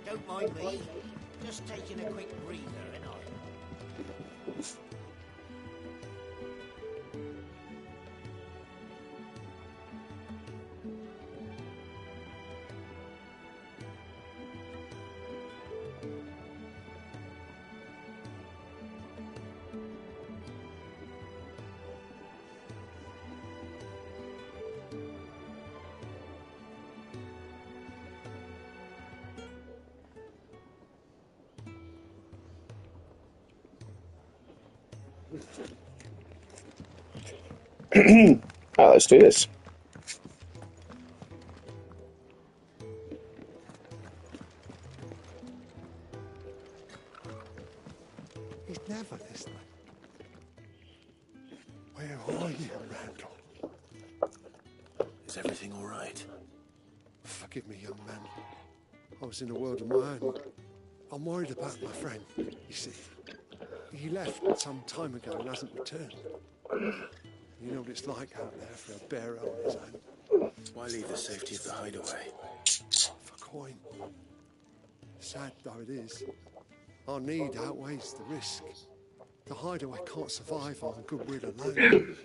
Don't mind me. Just taking a quick breather, ain't I? Let's do this. He's never this way. Where are you, Randall? Is everything all right? Forgive me, young man. I was in a world of my own. I'm worried about my friend, you see. He left some time ago and hasn't returned. You know what it's like out there for a bearer on his own. Why leave the safety of the hideaway? For coin. Sad though it is, our need outweighs the risk. The hideaway can't survive on goodwill alone.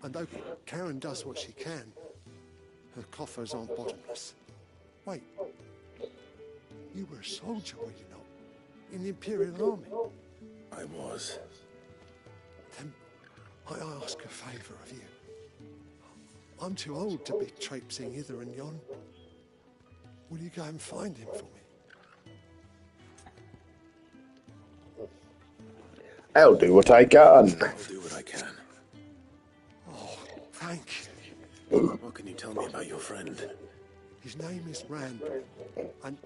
And though Karen does what she can, her coffers aren't bottomless. Wait, you were a soldier, were you not? In the Imperial Army? I was. Then I ask a favour of you. I'm too old to be traipsing hither and yon. Will you go and find him for me? I'll do what I can. I'll do what I can. Oh, thank you. What can you tell me about your friend? His name is Randall, and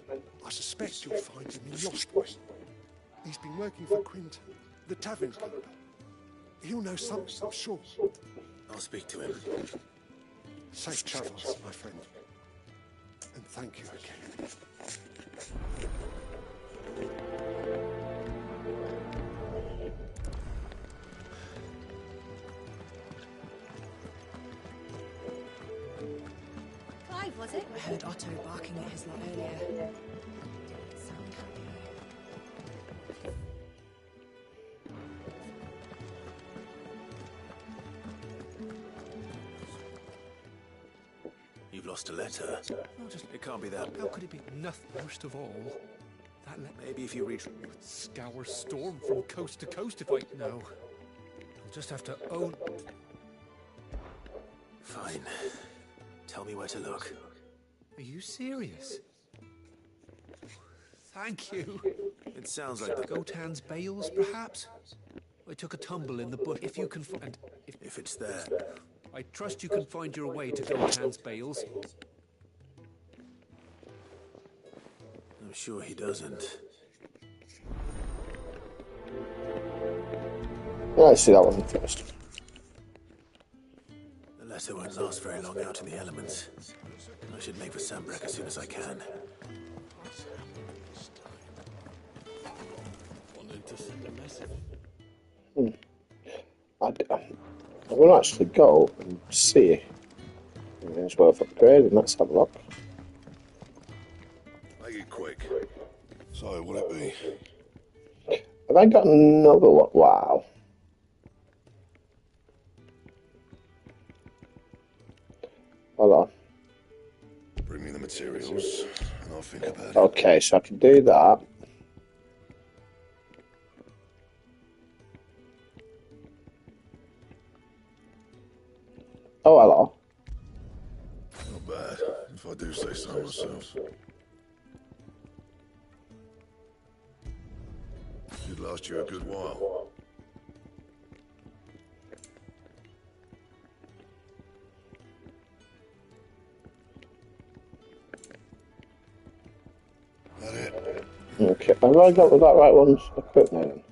I suspect you'll find him in Lostwood. He's been working for Quinton, the tavern keeper. He'll know something, I'm sure. I'll speak to him. Safe travels, my friend. And thank you again. was it? I heard Otto barking at his lot earlier. Didn't sound happy. You've lost a letter. Oh, It can't be that. how could it be nothing? Worst of all, that Maybe if you reach... would scour storm from coast to coast if I know. I'll just have to own. Fine. Tell me where to look. Are you serious? Thank you. It sounds like the... Gotan's bales, perhaps? I took a tumble in the bush. If you can find... If it's there. I trust you can find your way to Gotan's bales. I'm sure he doesn't. Let's see that one first. The letter won't last very long out in the elements. I should make for Sambrek as soon as I can. Wanting to send a message. I will actually go and see. It's worth upgrading. Let's have a look. Make it quick. So, will it be? Have I got another one? Wow. Hold on. Bring me the materials, and I'll think about it. Okay, so I can do that. Oh, hello. Not bad, if I do say so myself. Should last you a good while. That it? Okay, have I got the right ones equipment?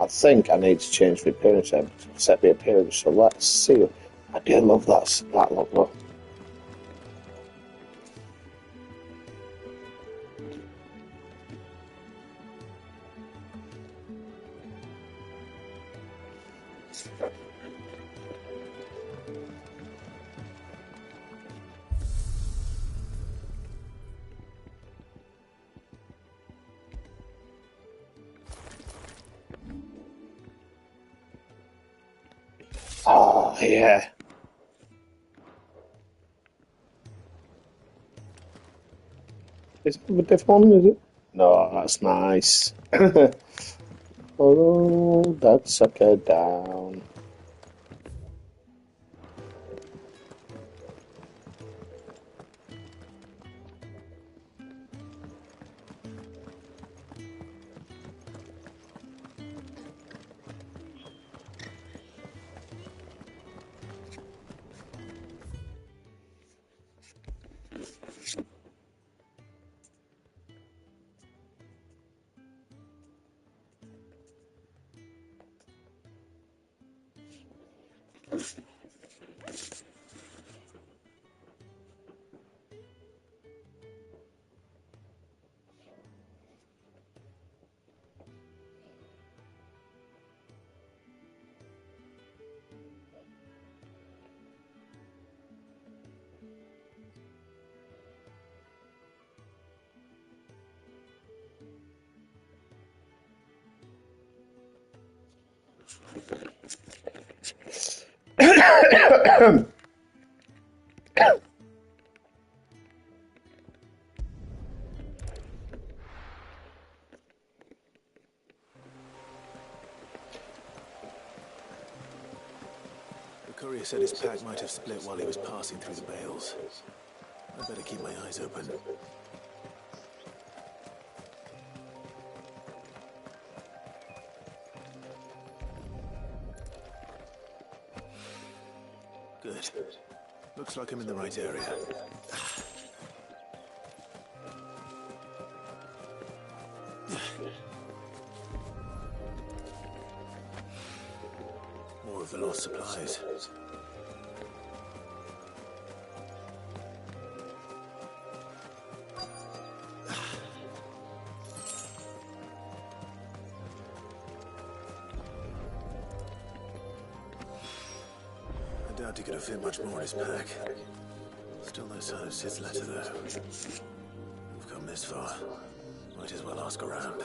I think I need to change the appearance and set the appearance, so let's see. I do love that look though. Oh, yeah. Is it a different one, is it? No, that's nice. Oh, that sucker down. The courier said his pack might have split while he was passing through the bales. I'd better keep my eyes open. Good. Looks like I'm in the right area. More of the lost supplies. doubt he could have fit much more in his pack. Still no sign of Sid's letter, though. We've come this far. Might as well ask around.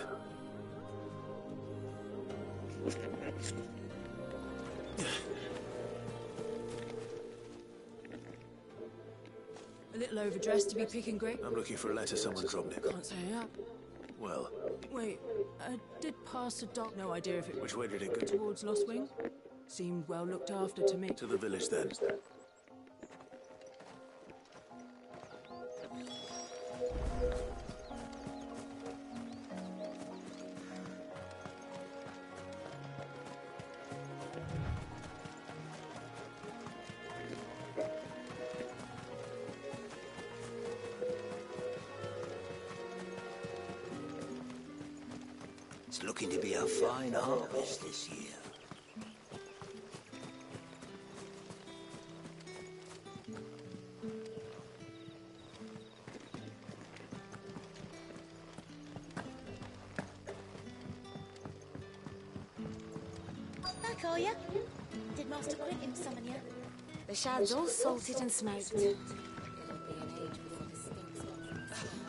A little overdressed to be picking grape. I'm looking for a letter someone dropped him. Can't say up. Well, Wait, did Pastor Doc no idea if it which way did it go? towards Lost Wing? Seemed well looked after to me. To the village, then. It's looking to be a fine harvest this year. Back, are ya? Did Master Quentin summon ya? The shad's all salted and smoked. It'll be an age before the stinks.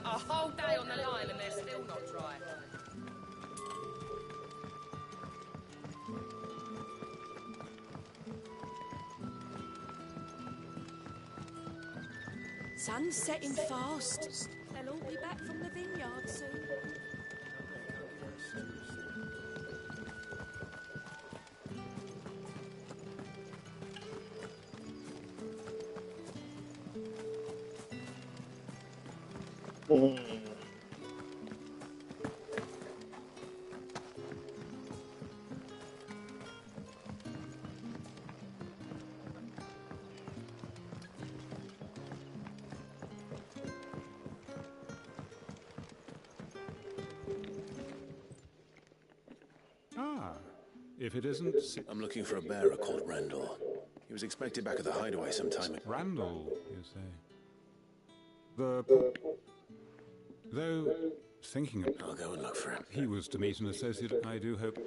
A whole day on the line and they're still not dry. Sun's setting fast. They'll all be back from the vineyard soon. If it isn't... I'm looking for a bearer called Randall. He was expected back at the hideaway sometime ago. Randall, you say? Though, thinking of... I'll go and look for him. He was to meet an associate, I do hope...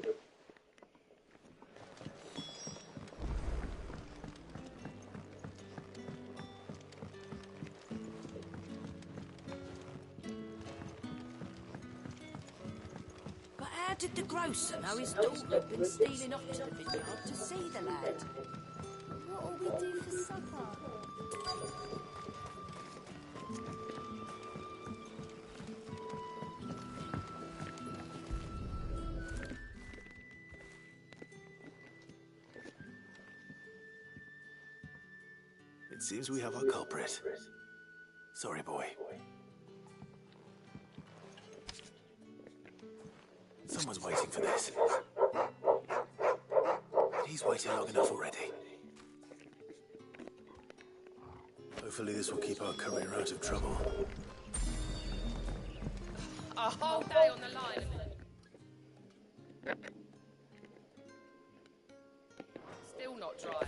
How did the grocer know his daughter had been stealing off to the vineyard to see the lad? What'll we do for supper? It seems we have our culprit. Sorry, boy. Someone's waiting for this. He's waited long enough already. Hopefully this will keep our career out of trouble. A whole day on the line. Still not dry.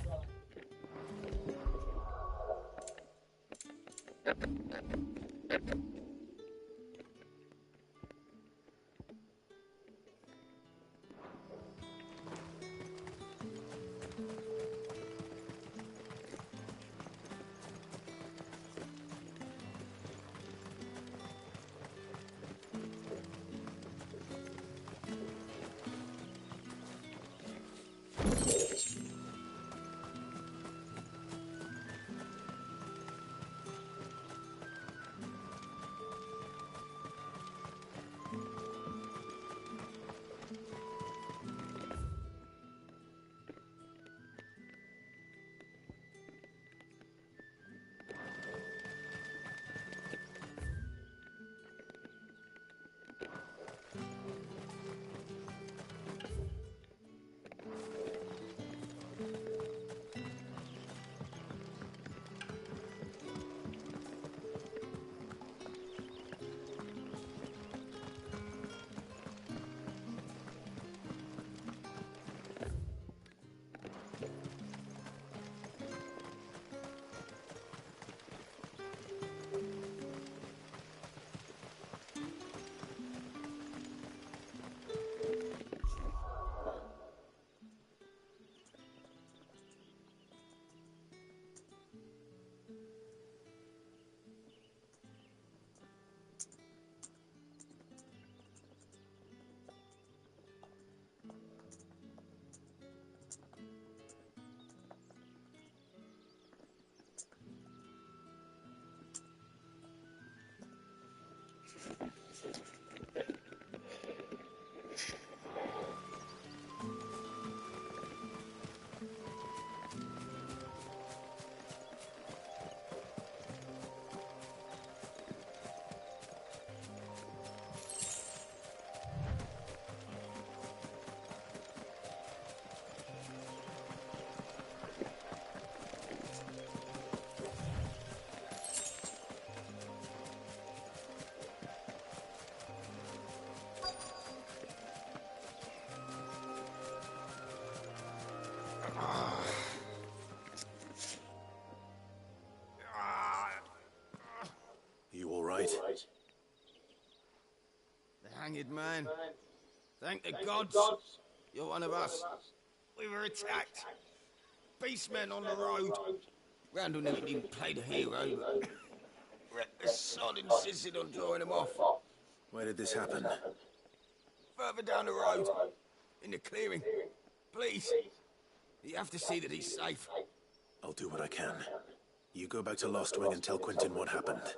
The hanged man. Thank the gods. You're one of us. We were attacked. Beastmen on the road. Randall never even played a hero, but the sod insisted on drawing him off. Where did this happen? Further down the road. In the clearing. Please. You have to see that he's safe. I'll do what I can. You go back to Lost Wing and tell Quentin what happened.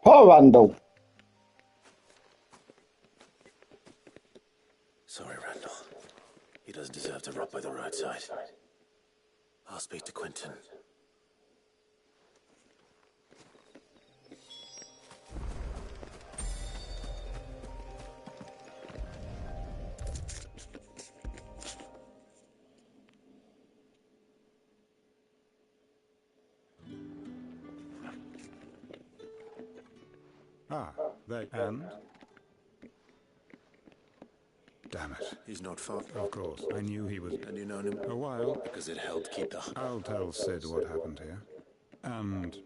Poor Randall. Sorry, Randall. He doesn't deserve to rot by the roadside. I'll speak to Quentin. Ah, and? Damn it. He's not far. Of course, I knew he was... And you known him? A while. Because it helped keep the... I'll tell Sid what happened here. And...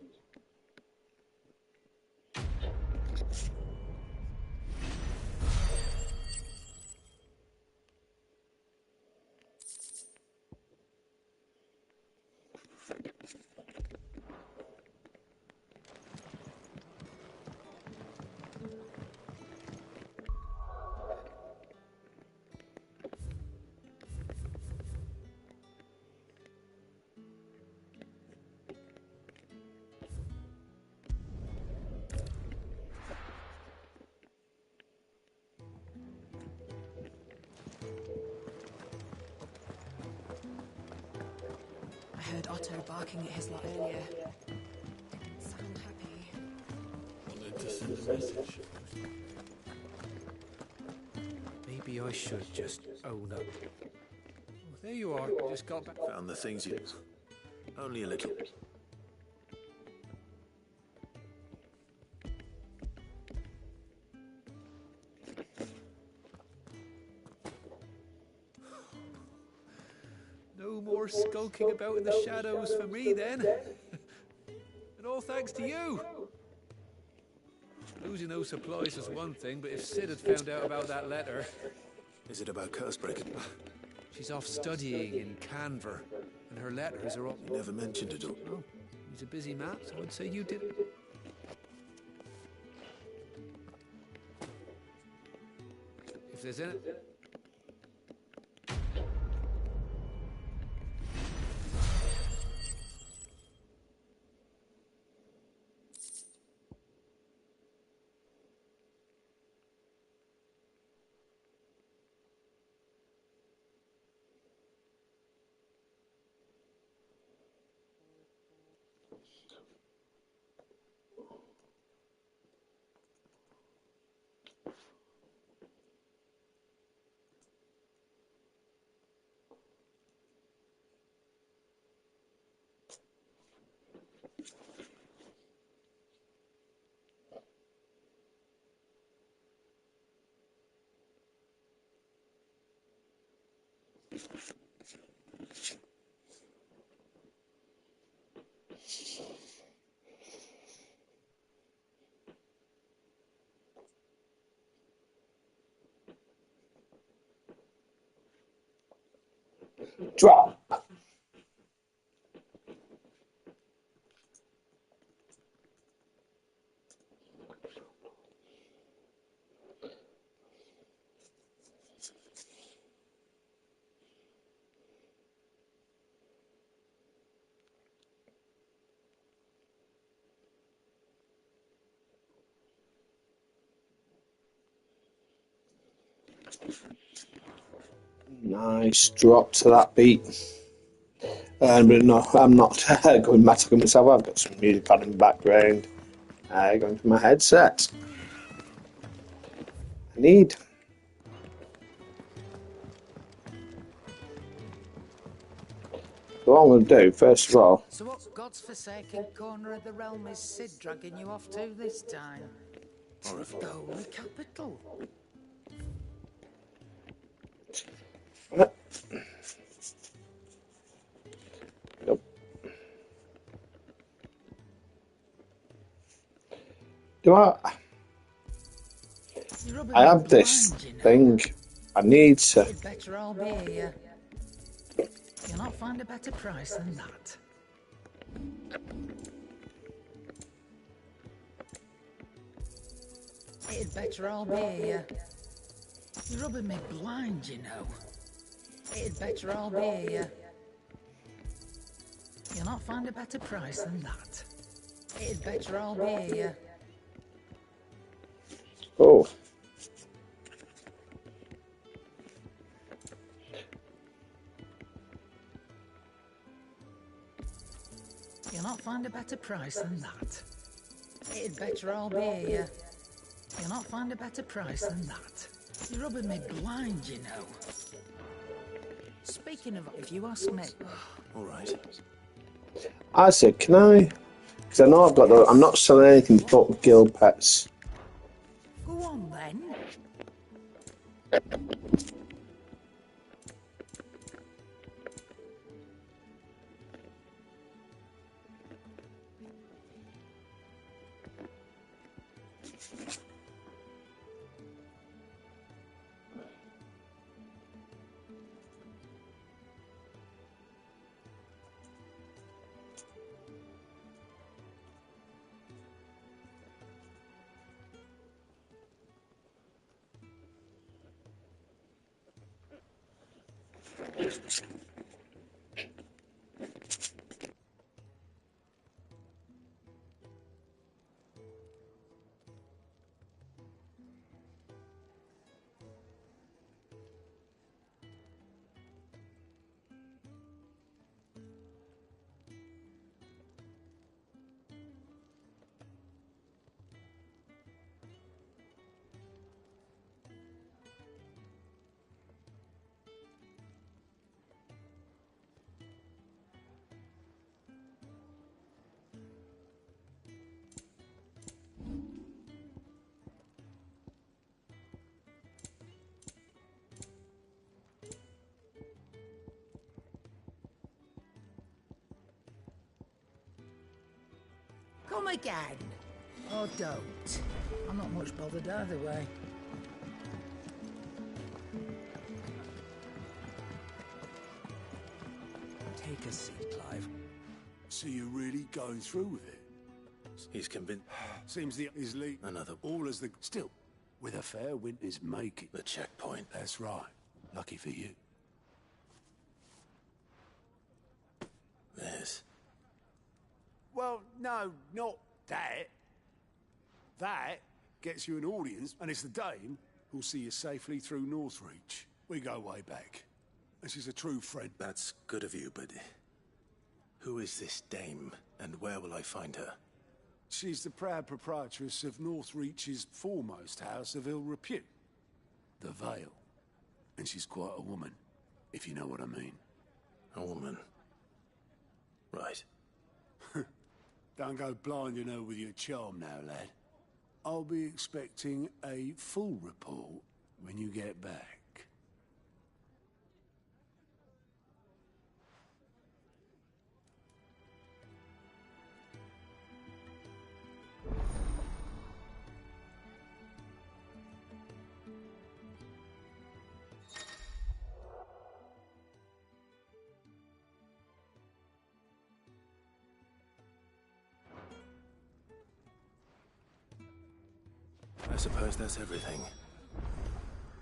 I heard Otto barking at his lot earlier. Didn't sound happy. Wanted to send a message. Maybe I should just own up. Oh, there you are. You just got back. Found the things you... Only a little. No more skulking about in the shadows for me, then. And all thanks to you. Losing those supplies was one thing, but if Sid had found out about that letter... Is it about curse breaking? She's off studying in Canver, and her letters are all... You never mentioned it all. Oh, he's a busy man, so I'd say you did. If there's any... Drop. Nice drop to that beat. But no, I'm not going back to myself. I've got some music on in the background. Going to my headset. I need. So what I'm going to do, first of all... So what God's forsaken corner of the realm is Sid dragging you off to this time? Or if... The Holy Capital. Nope. I have this thing. I need to... You'd better all be here. You'll not find a better price than that. It'd better all be here. You're rubbing me blind, you know. It'd better all be here. You'll not find a better price than that. It'd better all be here. Oh. You'll not find a better price than that. It'd better all be here. You'll not find a better price than that. You're rubbing me blind, you know. Speaking of, if you ask me... All right. I said, can I? Because I know I've got the... I'm not selling anything but guild pets. Go on, then. Come again. Or don't. I'm not much bothered either way. Take a seat, Clive. So you're really going through with it? He's convinced. Seems the is leak. Another. All as the... Still, with a fair winter's making. The checkpoint. That's right. Lucky for you. This. Well, no, not that. That gets you an audience, and it's the dame who'll see you safely through Northreach. We go way back. And she's a true friend. That's good of you, but... Who is this dame, and where will I find her? She's the proud proprietress of Northreach's foremost house of ill repute, the Vale. And she's quite a woman, if you know what I mean. A woman. Right. Don't go blinding her with your charm now, lad. I'll be expecting a full report when you get back. I suppose that's everything.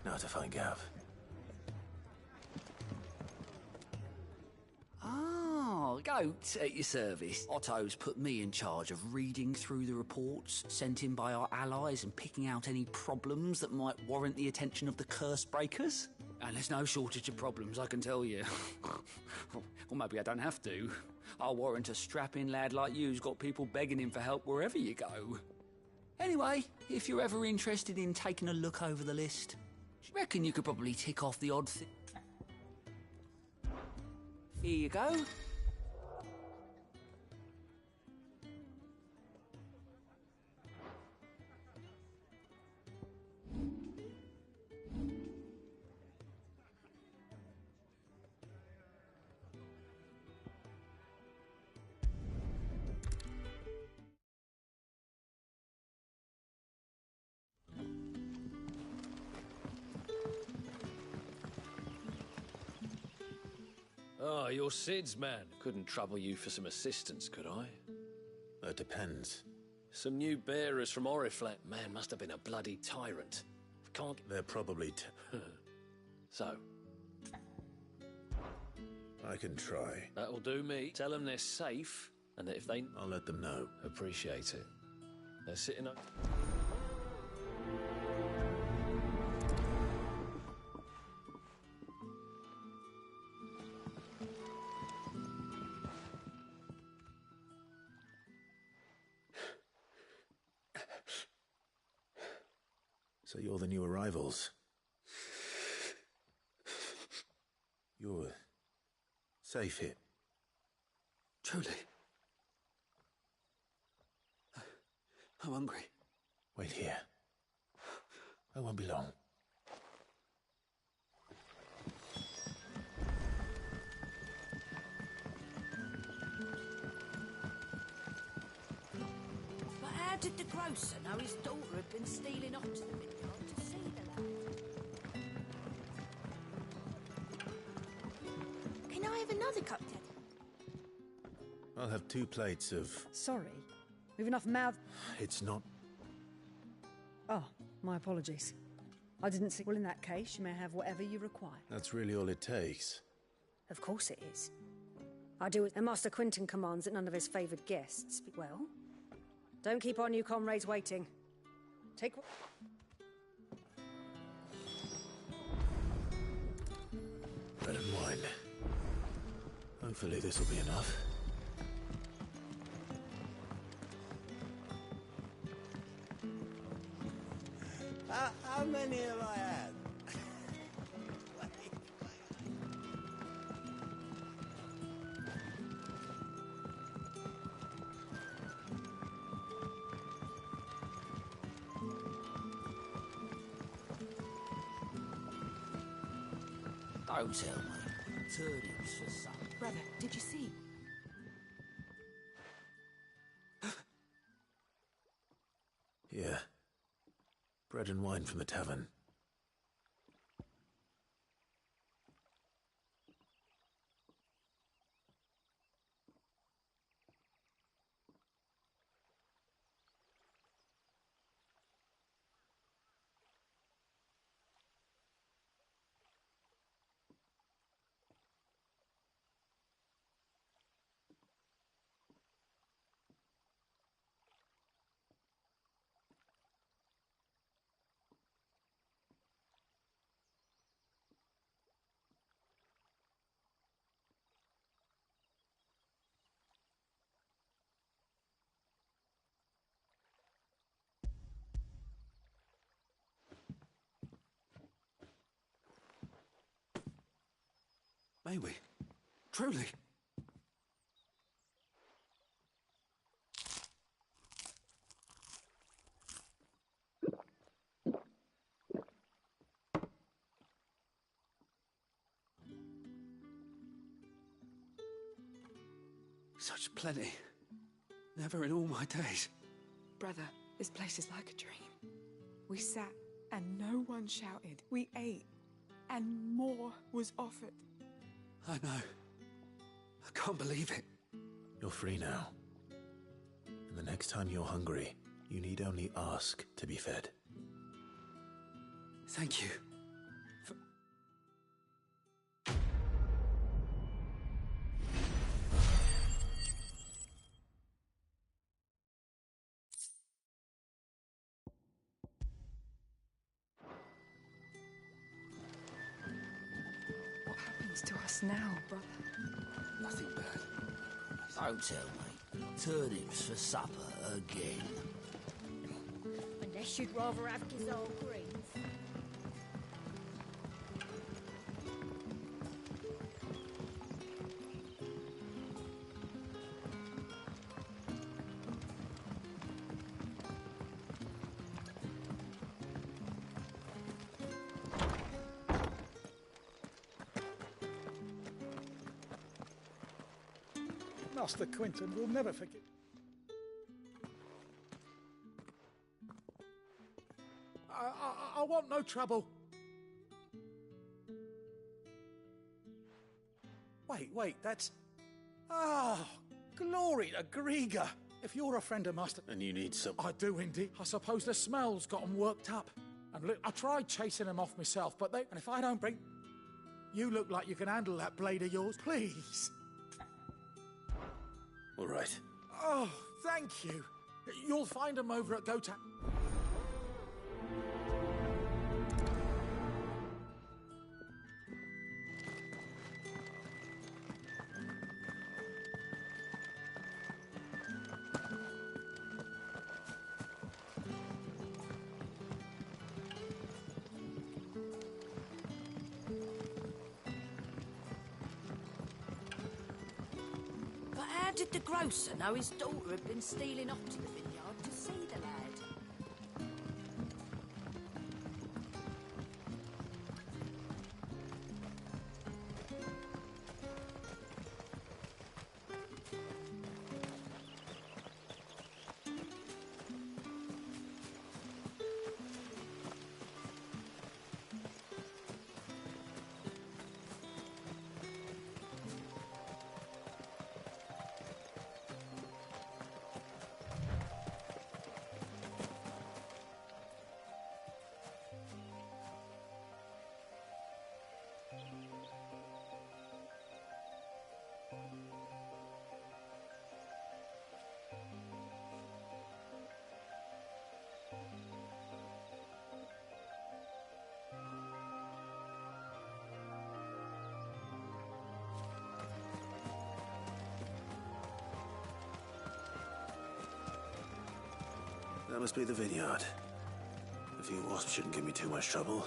Now to find Gav. Ah, Goat at your service. Otto's put me in charge of reading through the reports sent in by our allies and picking out any problems that might warrant the attention of the curse breakers. And there's no shortage of problems, I can tell you. Or maybe I don't have to. I'll warrant a strapping lad like you who's got people begging him for help wherever you go. Anyway, if you're ever interested in taking a look over the list, reckon you could probably tick off the odd thing. Here you go. Oh, you're Sid's man. Couldn't trouble you for some assistance, could I? That depends. Some new bearers from Oriflamme. Man must have been a bloody tyrant. Can't... They're probably... So, I can try. That'll do me. Tell them they're safe, and that if they... I'll let them know. Appreciate it. They're sitting up... So you're the new arrivals. You're safe here. Truly. I'm hungry. Wait here. I won't be long. But how did the grocer know his daughter had been stealing off to the vineyard to see the lad? Can I have another cup, Ted? I'll have 2 plates of... Sorry. We've enough mouth... It's not... Oh, my apologies. I didn't see... Well, in that case, you may have whatever you require. That's really all it takes. Of course it is. I do as Master Quentin commands that none of his favoured guests... Well, don't keep our new comrades waiting. Take... Bread and wine. Hopefully this will be enough. How many have I had? Don't tell me. Turnips for some. Brother, did you see? Here. Bread and wine from the tavern. May we? Truly? Such plenty. Never in all my days. Brother, this place is like a dream. We sat and no one shouted. We ate and more was offered. I know. I can't believe it. You're free now. And the next time you're hungry, you need only ask to be fed. Thank you. What happens to us now, brother? Nothing bad. Don't tell me. Turnips for supper again. Unless you'd rather have Gizal greens. Master Quentin will never forget. I want no trouble. Wait, that's... Ah, glory to Griga. If you're a friend of Master... And you need some... I do indeed. I suppose the smell's got 'em worked up. And look, I tried chasing them off myself, but they... And if I don't bring... You look like you can handle that blade of yours. Please. All right. Oh, thank you. You'll find them over at Goat. But how did the grocer know his daughter had been stealing off to the vineyard to see the lad? That must be the vineyard. A few wasps shouldn't give me too much trouble.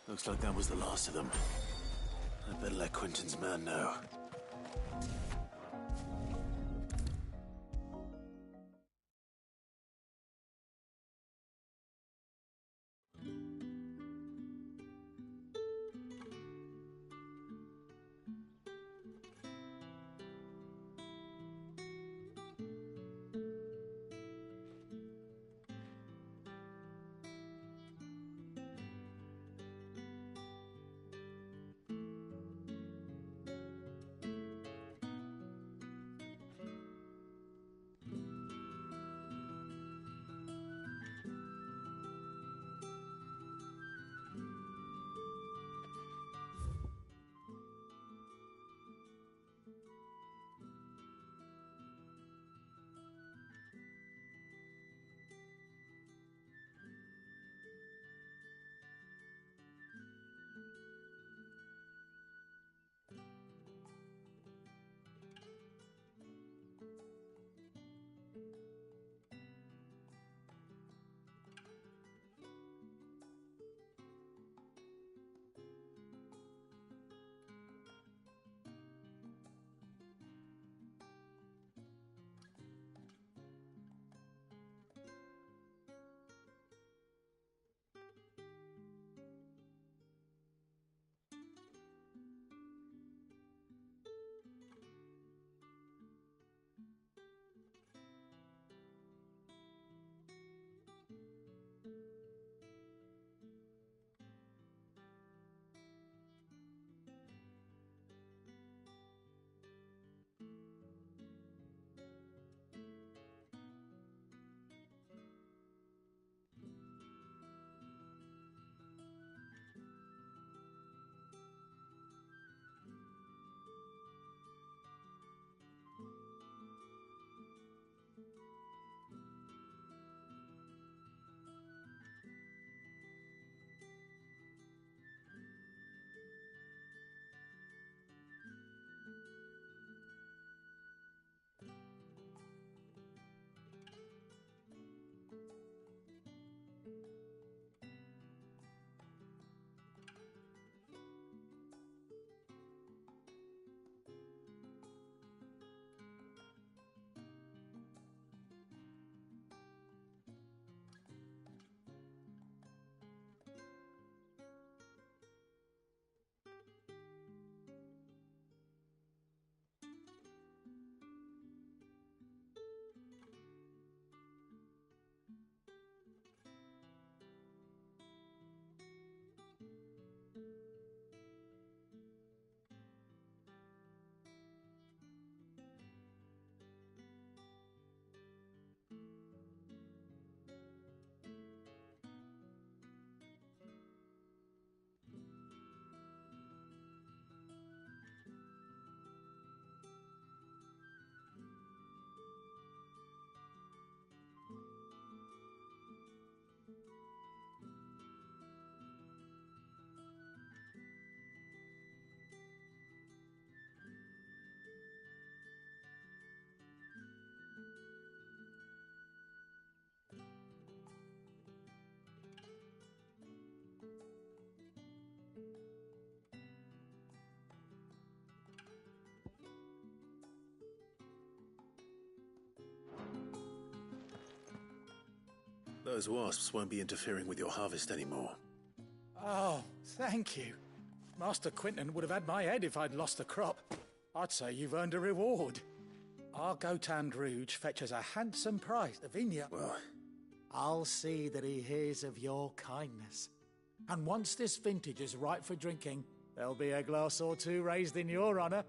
Looks like that was the last of them. I'd better let Quentin's man know. Those wasps won't be interfering with your harvest anymore. Oh, thank you. Master Quinton would have had my head if I'd lost the crop. I'd say you've earned a reward. Our Gotand Rouge fetches a handsome price, the vineyard. Well, I'll see that he hears of your kindness. And once this vintage is ripe for drinking, there'll be a glass or two raised in your honour.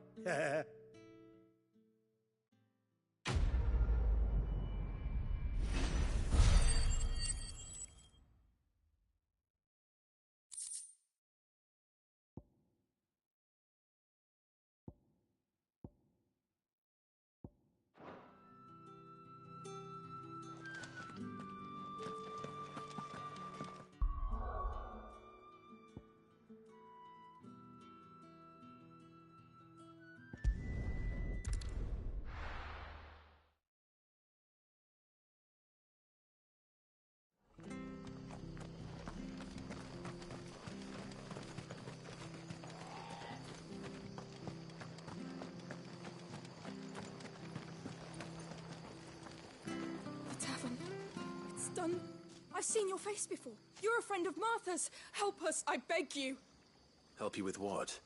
Done. I've seen your face before. You're a friend of Martha's. Help us, I beg you. help you with what?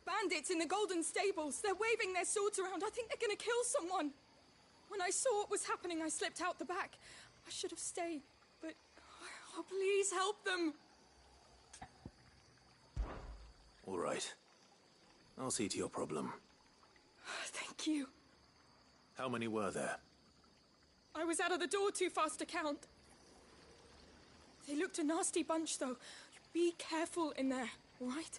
Bandits in the Golden Stables. They're waving their swords around. I think they're gonna kill someone. When I saw what was happening, I slipped out the back. I should have stayed, but... Oh, please help them. All right. I'll see to your problem. Thank you. How many were there? I was out of the door too fast to count. They looked a nasty bunch, though. Be careful in there, all right?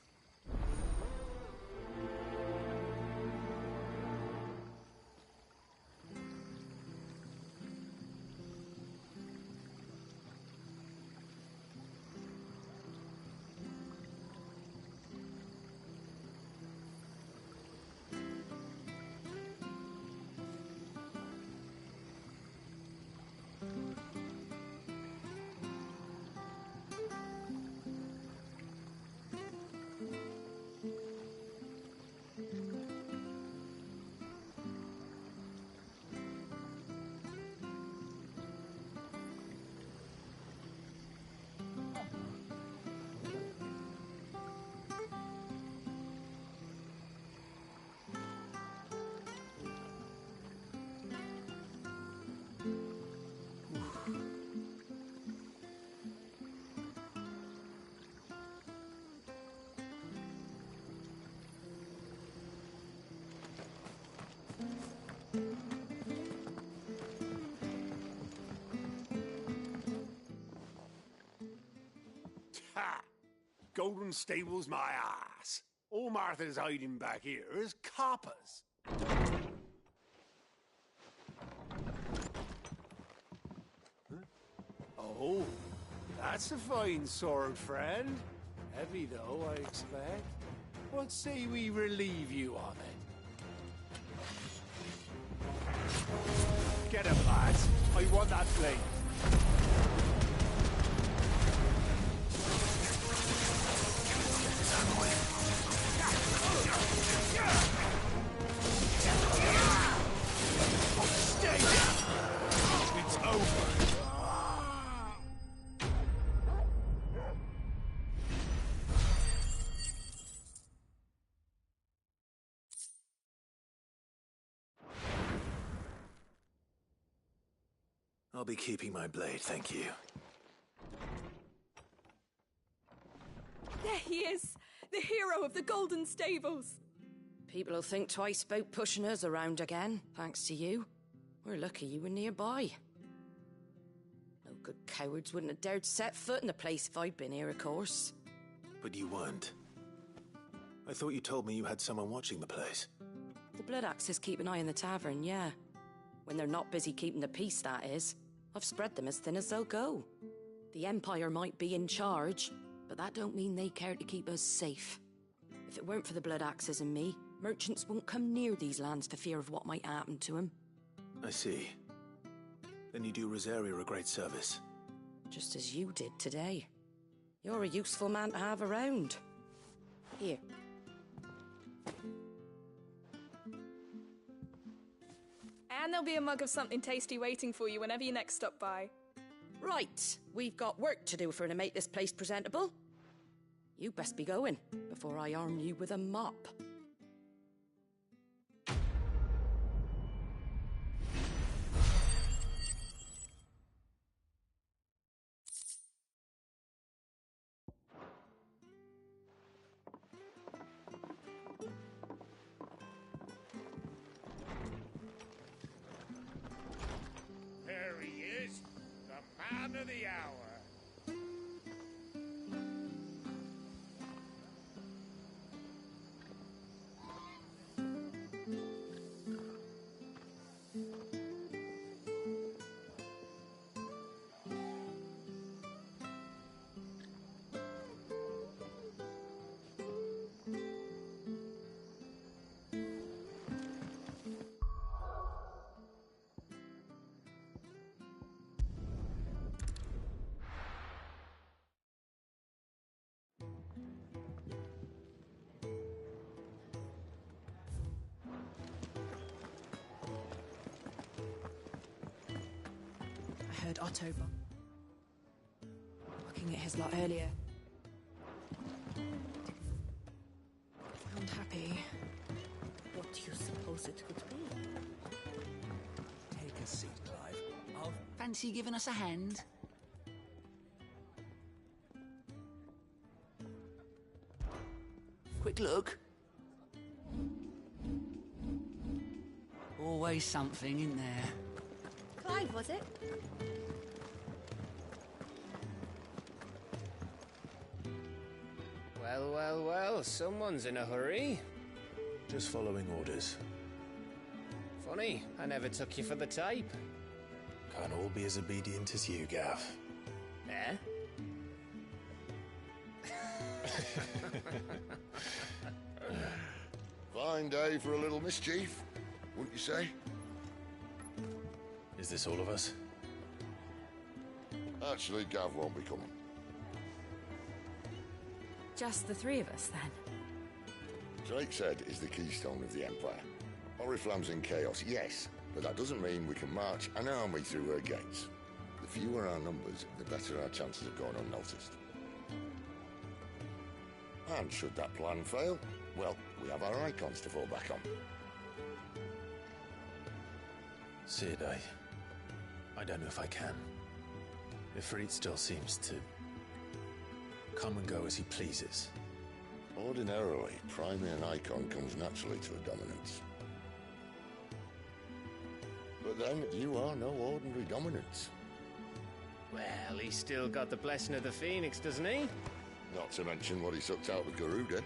Ha! Golden Stables my ass. All Martha's hiding back here is coppers. Huh? Oh, that's a fine sword, friend. Heavy though, I expect. What say we relieve you of it? Get him, lads. I want that blade. Stay down! It's over. I'll be keeping my blade, thank you. There he is, the hero of the Golden Stables. People will think twice about pushing us around again, thanks to you. We're lucky you were nearby. No good cowards wouldn't have dared set foot in the place if I'd been here, of course. But you weren't. I thought you told me you had someone watching the place. The Blood Axes keep an eye on the tavern, yeah. When they're not busy keeping the peace, that is. I've spread them as thin as they'll go. The Empire might be in charge, but that don't mean they care to keep us safe. If it weren't for the Blood Axes and me, merchants won't come near these lands for fear of what might happen to them. I see. Then you do Rosaria a great service. Just as you did today. You're a useful man to have around. Here. And there'll be a mug of something tasty waiting for you whenever you next stop by. Right, we've got work to do for to make this place presentable. You best be going, before I arm you with a mop. There he is, the man of the hour. I heard Otto looking at his lot earlier. Unhappy. What do you suppose it could be? Take a seat, Clive. Oh, fancy giving us a hand? Quick look. Always something in there. Clive, was it? Well, well, well, someone's in a hurry. Just following orders. Funny, I never took you for the type. Can't all be as obedient as you, Gav. Eh? Fine day for a little mischief, wouldn't you say? Is this all of us? Actually, Gav won't be coming. Just the three of us, then? Drake's Head is the keystone of the Empire. Oriflamme's in chaos, yes, but that doesn't mean we can march an army through her gates. The fewer our numbers, the better our chances of going unnoticed. And should that plan fail, well, we have our icons to fall back on. Sid, I don't know if I can. Ifrit still seems to come and go as he pleases. Ordinarily, priming an icon comes naturally to a dominance. But then, you are no ordinary dominance. Well, he's still got the blessing of the Phoenix, doesn't he? Not to mention what he sucked out with Garuda.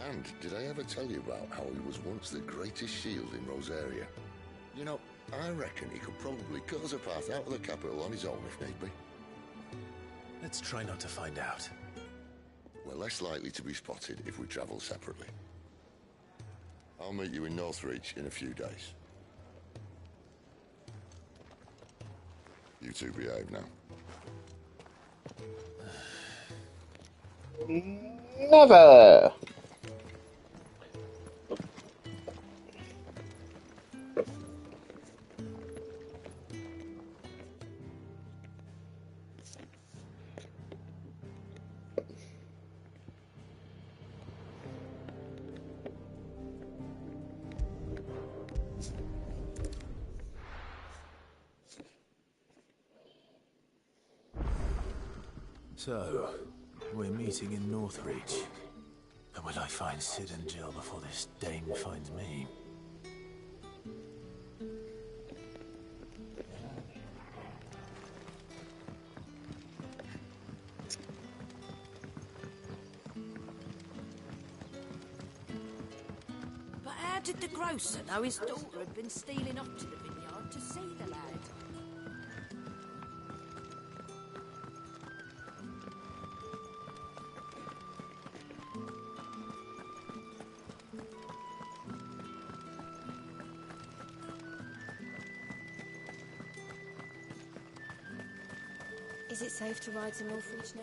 And did I ever tell you about how he was once the greatest shield in Rosaria? You know, I reckon he could probably cut us a path out of the capital on his own if need be. Let's try not to find out. We're less likely to be spotted if we travel separately. I'll meet you in Northreach in a few days. You two behave now. Never! So, we're meeting in Northreach. And will I find Sid and Jill before this Dane finds me? But how did the grocer know his daughter had been stealing off to the vineyard to see the lad? Is it safe to ride to Northreach now?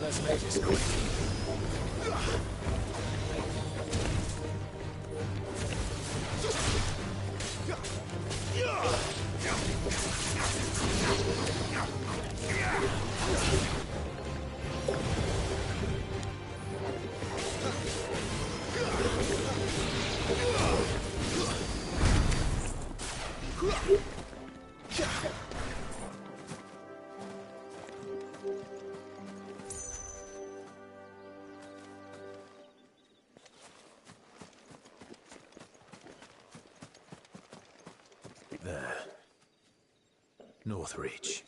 Let's make this quick. Northreach.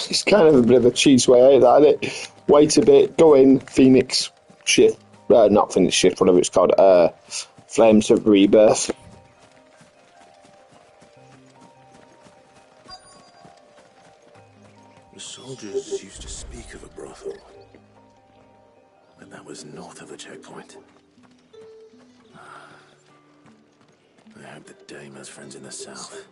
It's kind of a bit of a cheese way out, that, isn't it? Wait a bit, go in, Phoenix shit. Not Phoenix shit, whatever it's called. Flames of Rebirth. The soldiers used to speak of a brothel, but that was north of the checkpoint. I hope the dame has friends in the south.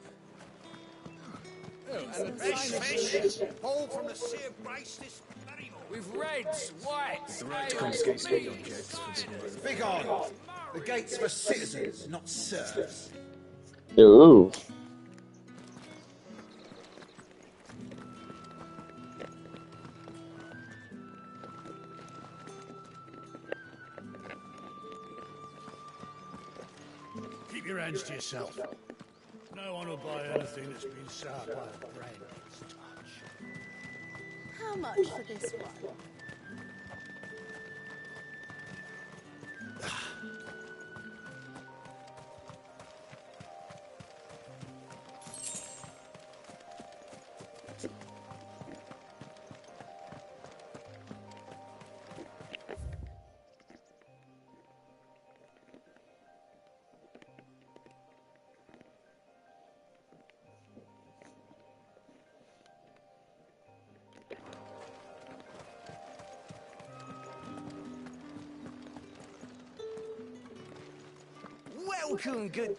And best fish, all from the sea of grace this very morning. With reds, whites, The right to confiscate street objects forbidden by the... Begone! The gate's for citizens, not serfs. Ooh. Keep your hands to yourself. No one will buy anything that's been soured by a brand's touch. How much for this one? Welcome, good...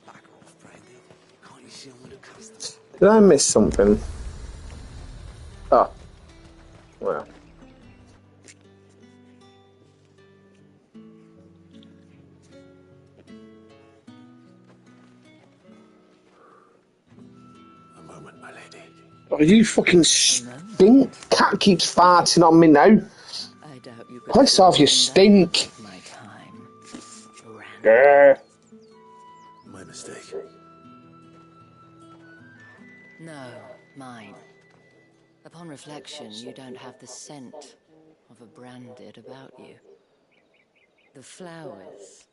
Back off, Brandy. Can't you see I'm with a customer? Did I miss something? Oh. Well. A moment, my lady. Oh, you fucking stink. Cat keeps farting on me now. I doubt you could Piss off, you stink. my time. Grr. My mistake. No, mine. Upon reflection, you don't have the scent of a branded about you. The flowers.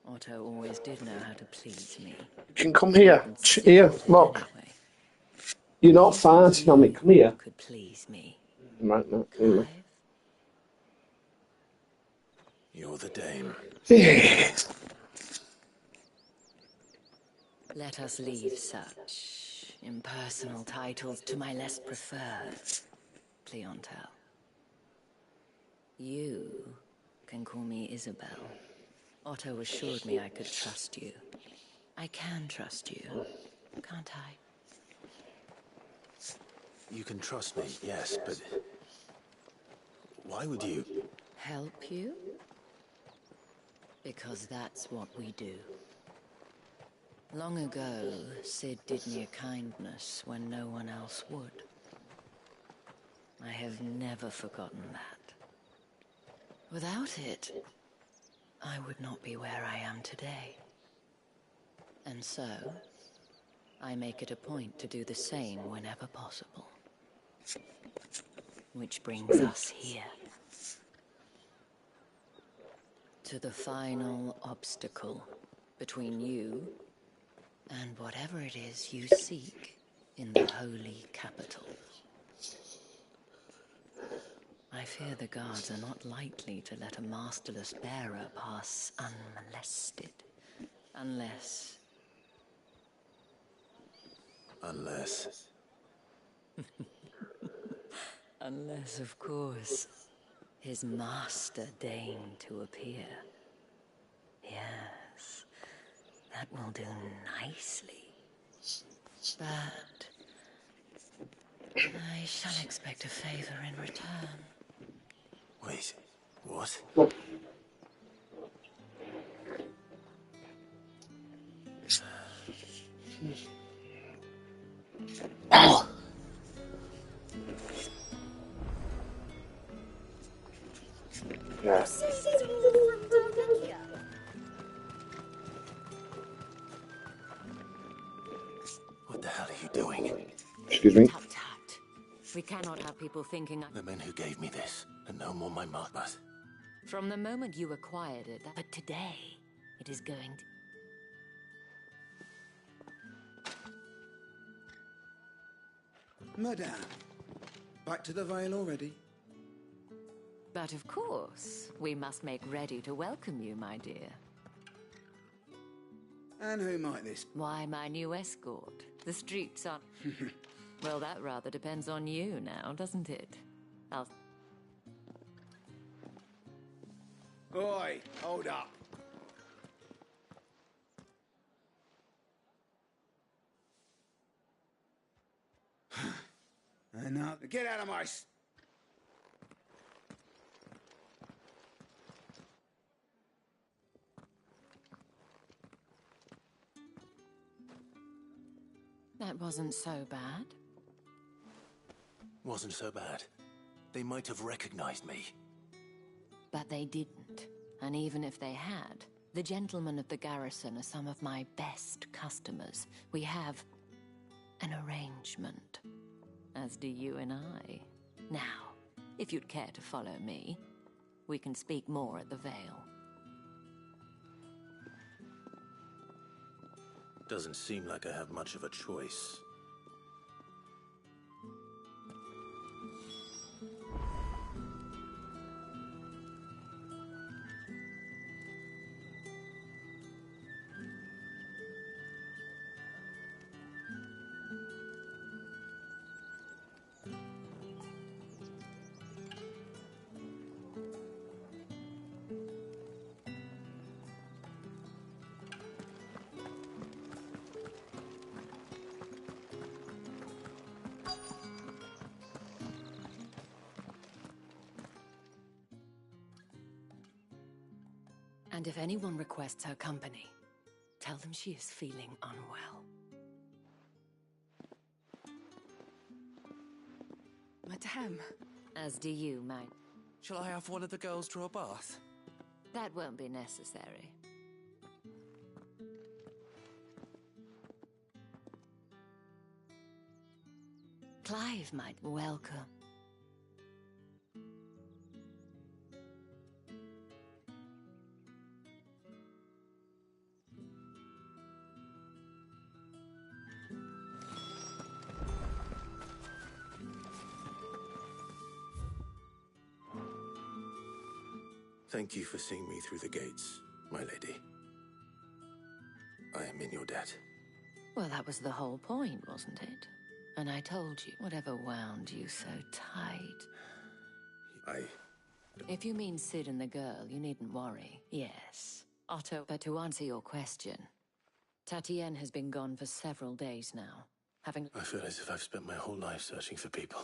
Otto always did know how to please me. You can come here. Here, look. You're not farting on me. Come here. Could please me. Right, no, anyway. You're the dame. Let us leave such impersonal titles to my less preferred clientele. You can call me Isabel. Otto assured me I could trust you. I can trust you, can't I? You can trust me, yes, but... why would you... Help you? Because that's what we do. Long ago, Sid did me a kindness when no one else would. I have never forgotten that. Without it, I would not be where I am today. And so, I make it a point to do the same whenever possible. Which brings us here. To the final obstacle between you and whatever it is you seek in the holy capital. I fear the guards are not likely to let a masterless bearer pass unmolested. Unless... Unless, of course, His master deigned to appear. Yes, that will do nicely. But I shall expect a favor in return. Wait, what? Yeah. What the hell are you doing? Excuse me? Tut tut. We cannot have people thinking The men who gave me this are no more my mark, but from the moment you acquired it. But today, it is going to... Madame, back to the Vale already? But of course, we must make ready to welcome you, my dear. And who might this? Why, my new escort. The streets are... Well, that rather depends on you now, doesn't it? Oi, hold up. And now, get out of my... That wasn't so bad. wasn't so bad. They might have recognized me. But they didn't. And even if they had, the gentlemen of the garrison are some of my best customers. We have an arrangement, as do you and I. Now, if you'd care to follow me, we can speak more at the Vale. Doesn't seem like I have much of a choice. And if anyone requests her company, tell them she is feeling unwell. Madame. As do you, mate. Shall I have one of the girls draw a bath? That won't be necessary. Clive might welcome. Thank you for seeing me through the gates, my lady. I am in your debt. Well, that was the whole point, wasn't it? And I told you, whatever wound you so tight. If you mean Sid and the girl, you needn't worry. Yes, Otto. But to answer your question, Tatienne has been gone for several days now. I feel as if I've spent my whole life searching for people.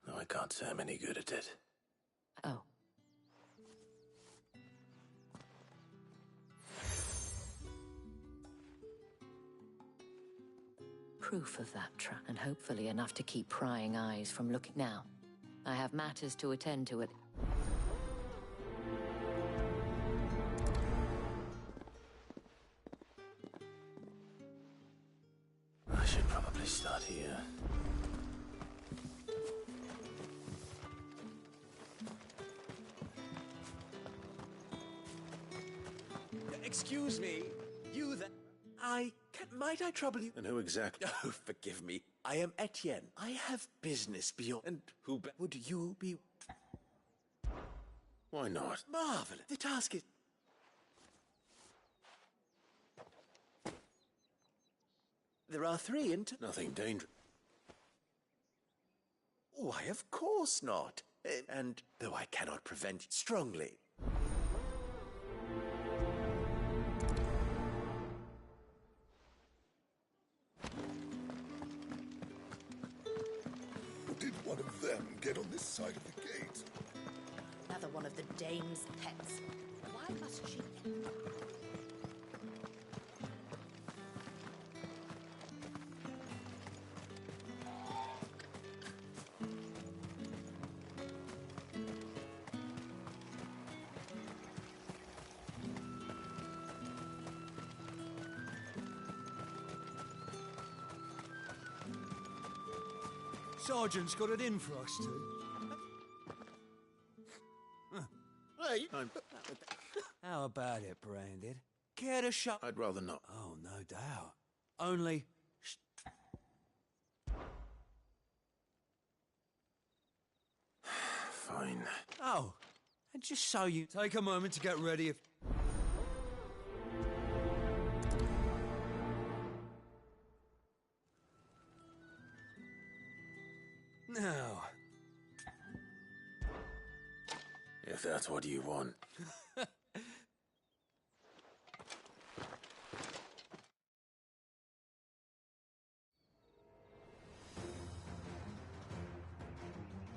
Though I can't say I'm any good at it. Oh. Proof of that trap, and hopefully enough to keep prying eyes from looking. Now, I have matters to attend to it. I should probably start here. Excuse me, you there? Might I trouble you? And who exactly? Oh, forgive me. I am Etienne. I have business beyond. And who would you be? Why not? Marvelous. The task is... There are 3 and... Nothing dangerous. Why, of course not. And though I cannot prevent it strongly. Did one of them get on this side of the gate? Another one of the dame's pets. Why must she? Sergeant's got it in for us too. Hey, How about it, Branded? Care to shut? I'd rather not. Oh, no doubt. Only... Fine. Oh, and just so you take a moment to get ready if... Now... If that's what you want.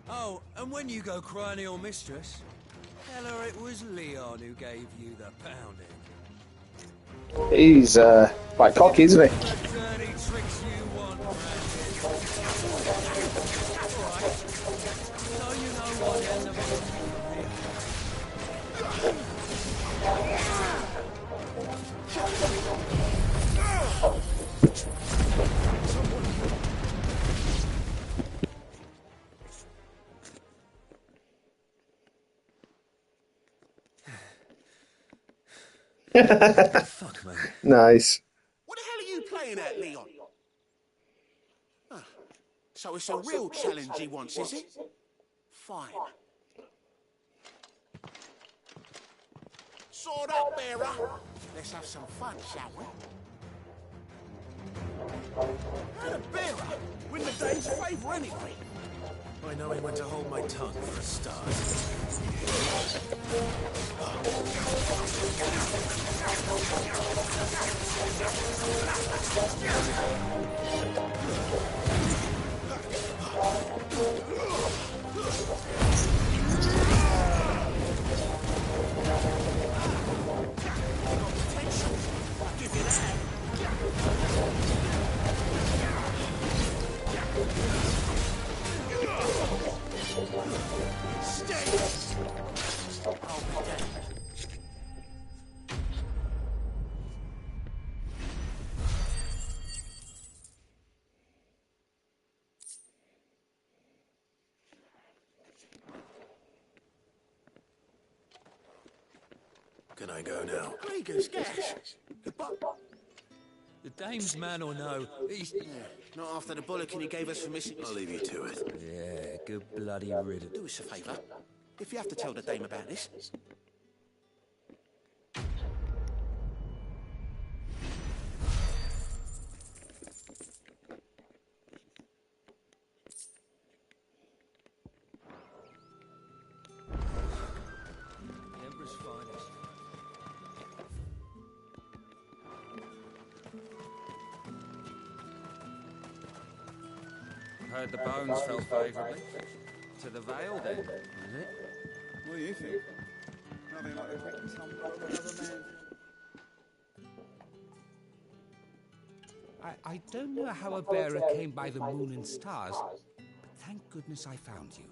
Oh, and when you go crying to your mistress, tell her it was Leon who gave you the pounding. He's quite cocky, isn't he? Dirty tricks you want, Branded. Alright. So you know what end of it is here. fuck, man. Nice. What the hell are you playing at, Leon? Ah, so it's a real challenge he wants, is it? Fine. Sword up, bearer. Let's have some fun, shall we? And a bearer? Win the dame's favour anyway. I know when to hold my tongue for a start. Give you that. Stay. I'll be dead. Can I go now? Regan's gas. Goodbye. The dame's man or no, he's... Not after the bollocking he gave us for missing... I'll leave you to it. Yeah, good bloody riddance. Do us a favour. If you have to tell the dame about this... The Emperor's finest. Heard the bones fell favourably. To the Vale, then, is it? What do you think? Nothing like a quick tumble of another man. I don't know how a bearer came by the moon and stars, but thank goodness I found you.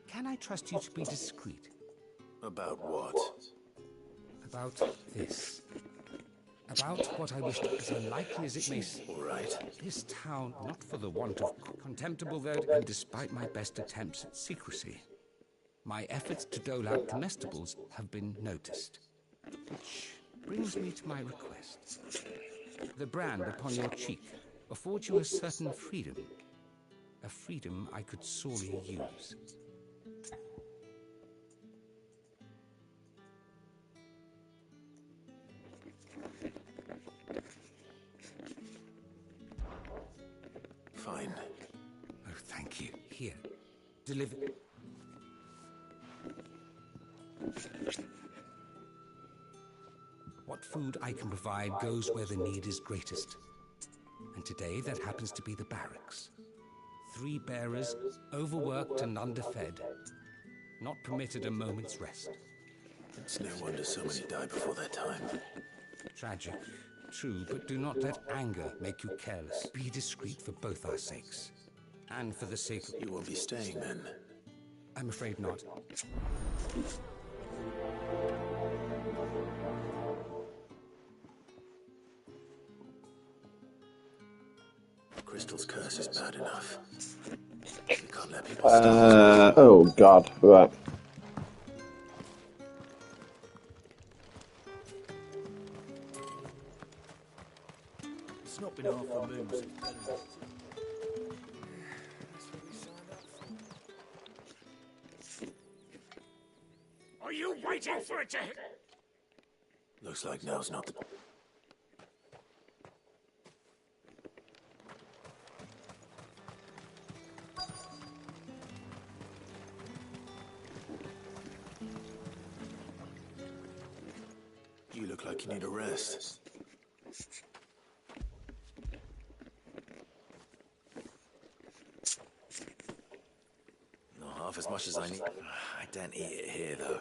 Can I trust you to be discreet? About what? About this. About what I wish, as unlikely as it may seem. All right. This town, not for the want of contemptible though, and despite my best attempts at secrecy, my efforts to dole out comestibles have been noticed. Which brings me to my request. The brand upon your cheek affords you a certain freedom. A freedom I could sorely use. Fine. Oh, thank you. Here. Deliver. What food I can provide goes where the need is greatest. And today that happens to be the barracks. 3 bearers, overworked and underfed, not permitted a moment's rest. It's no wonder so many die before their time. Tragic, true, but do not let anger make you careless. Be discreet for both our sakes. And for the sake of... You won't be staying then? I'm afraid not. Crystal's curse is bad enough. We can't let people stop. Oh god, right. It's not been half a moon since Are you waiting for it to hit? Looks like now's not the... You look like you need a rest. Not half as much as I need. I don't eat it here, though.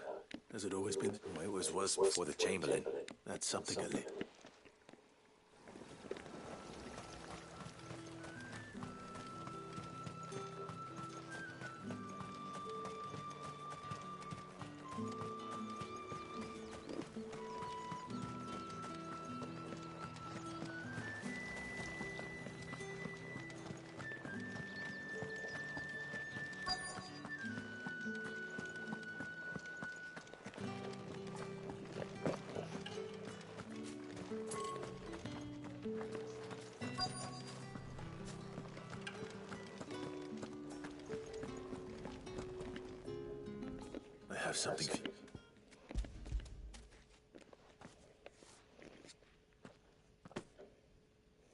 Has it always been the way it was before the Chamberlain? That's something a little. I have something for you.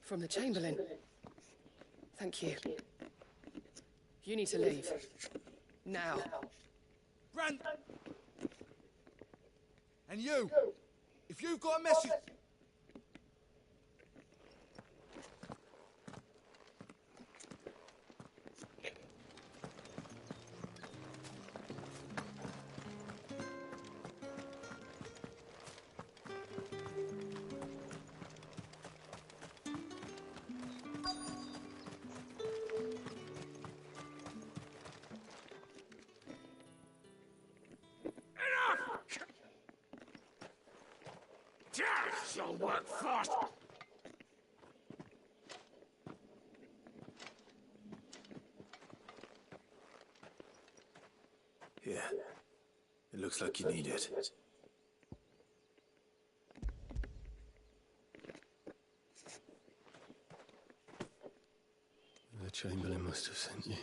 From the Chamberlain. Thank you. You need to leave. Now. Brand! And you! If you've got a message... You'll work fast. Here. It looks like you need it. The Chamberlain must have sent you.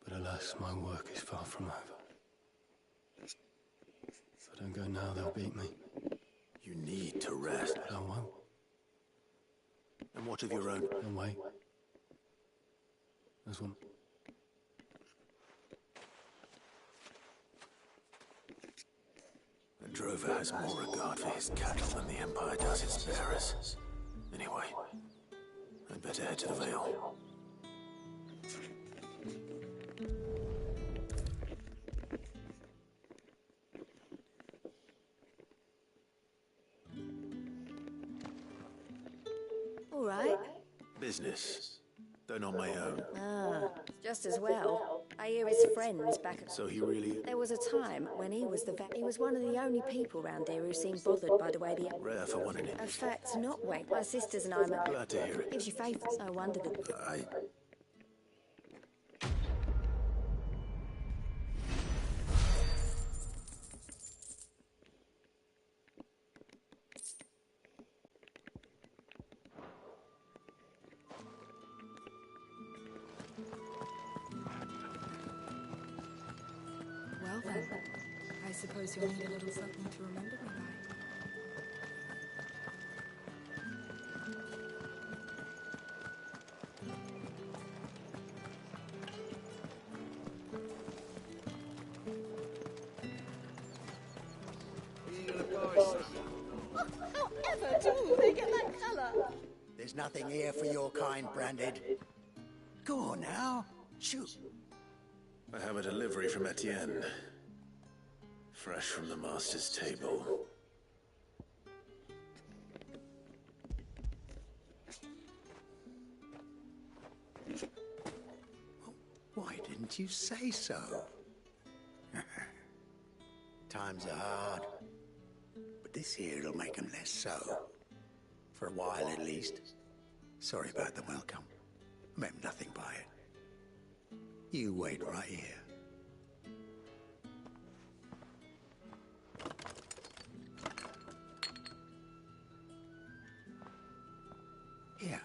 But alas, my work is far from over. If I don't go now, they'll beat me. You need to rest. But I won't. And what of your own? No, wait. There's one. The drover has more regard for his cattle than the Empire does its bearers. Anyway, I'd better head to the Vale. All right. Business. Though not my own. Ah, just as well. I hear his friends back at... So he really... There was a time when he was he was one of the only people round here who seemed bothered by the way the... Rare for one in it. In fact, not wait. My sisters and I... Glad to hear it. Gives you faith. I wonder that... Well then, I suppose you'll need a little something to remember me by. There's nothing here for your kind, Branded. Go on now. Shoot. I have a delivery from Etienne. Fresh from the master's table. Why didn't you say so? Times are hard. But this here'll make them less so. For a while, at least. Sorry about the welcome. Meant nothing by it. You wait right here. Here.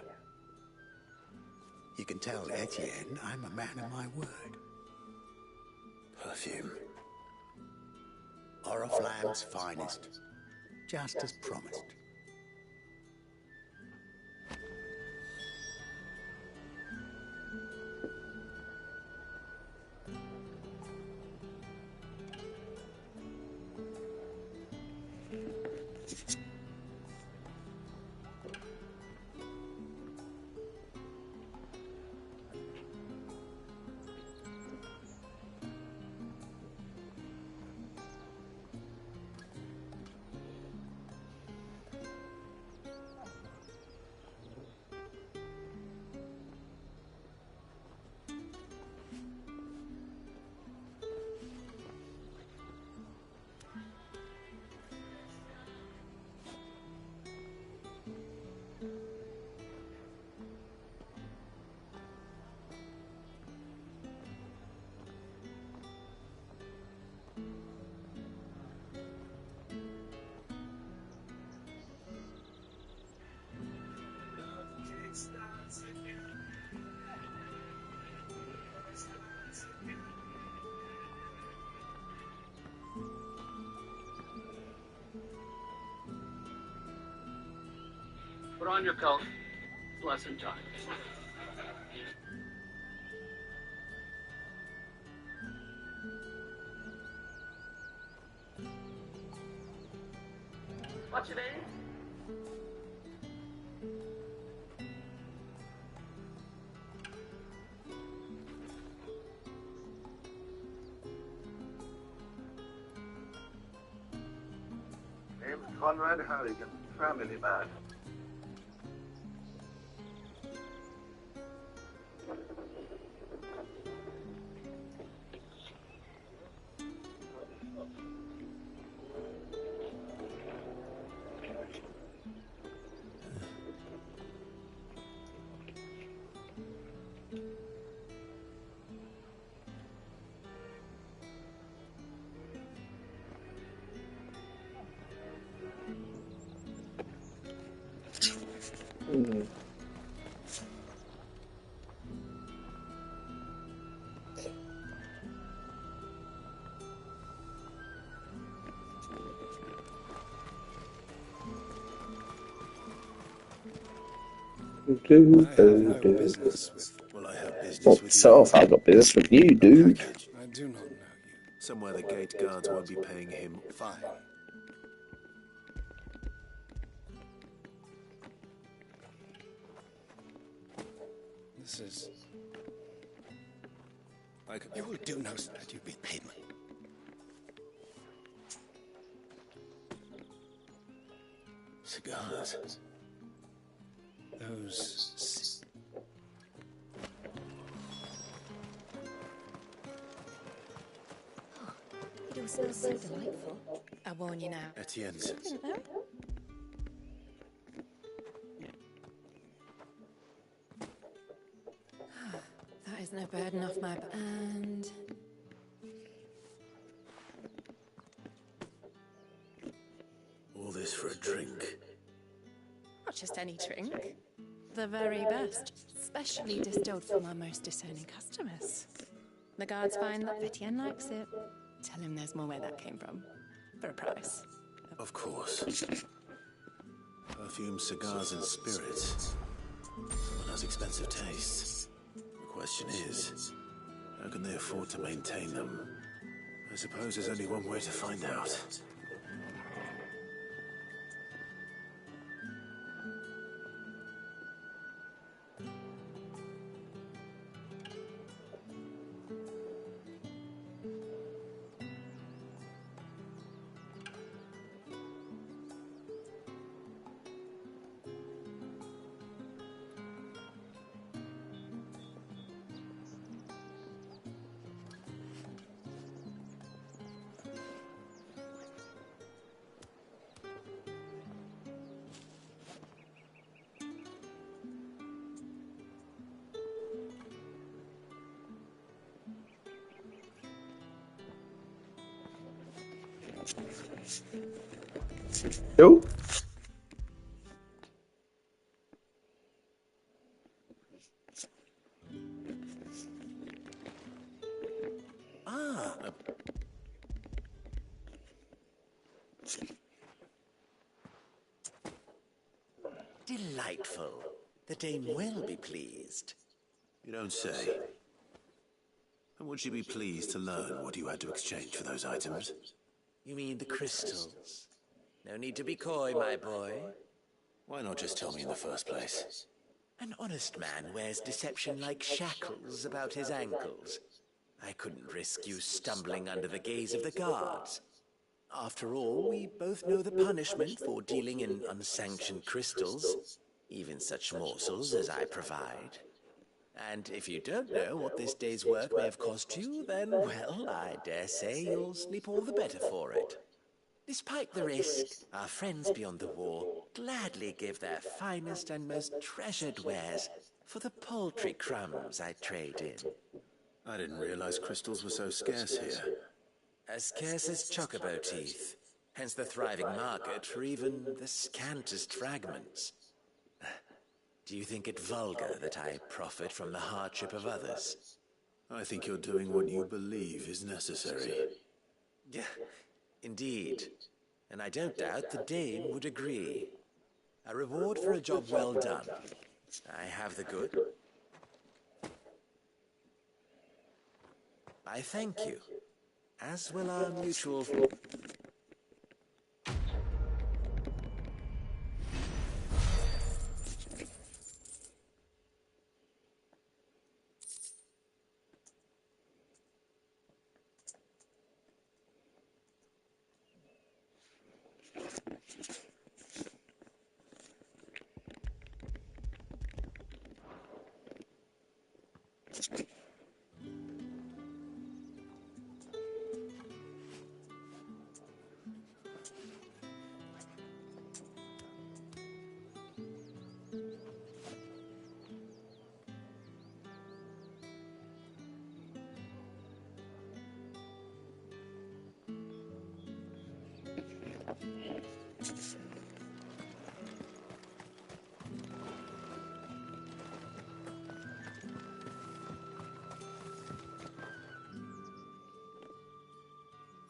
You can tell Etienne I'm a man of my word. Perfume. Oriflamme's finest. Just as promised. Put on your coat. Lesson time. What's your name? Name's Conrad Harrigan, family man. Well, I have business What with sort of? I've got business with you, dude. I do not know you. Somewhere the gate guards won't be paying him fine. This is... You do know that you've been paid money. Cigars. Those... It all smells so delightful. I warn you now. Etienne's. Didn't know. That is no burden off my back. And... All this for a drink. not just any drink. The very best. Specially distilled from our most discerning customers. The guards find that Etienne likes it. Tell him there's more where that came from. For a price. Of course. Perfume, cigars, and spirits. Someone has expensive tastes. The question is, how can they afford to maintain them? I suppose there's only one way to find out. Who? Ah. Delightful. The dame will be pleased. You don't say. And would she be pleased to learn what you had to exchange for those items? You mean the crystals? No need to be coy, my boy. Why not just tell me in the first place? An honest man wears deception like shackles about his ankles. I couldn't risk you stumbling under the gaze of the guards. After all, we both know the punishment for dealing in unsanctioned crystals, even such morsels as I provide. And if you don't know what this day's work may have cost you, then, well, I dare say you'll sleep all the better for it. Despite the risk, our friends beyond the wall gladly give their finest and most treasured wares for the paltry crumbs I trade in. I didn't realize crystals were so scarce here. As scarce as chocobo teeth, hence the thriving market for even the scantest fragments. Do you think it vulgar that I profit from the hardship of others? I think you're doing what you believe is necessary. Yeah, indeed. And I don't doubt the dame would agree. A reward for a job well done. I have the good. I thank you. As will our mutual...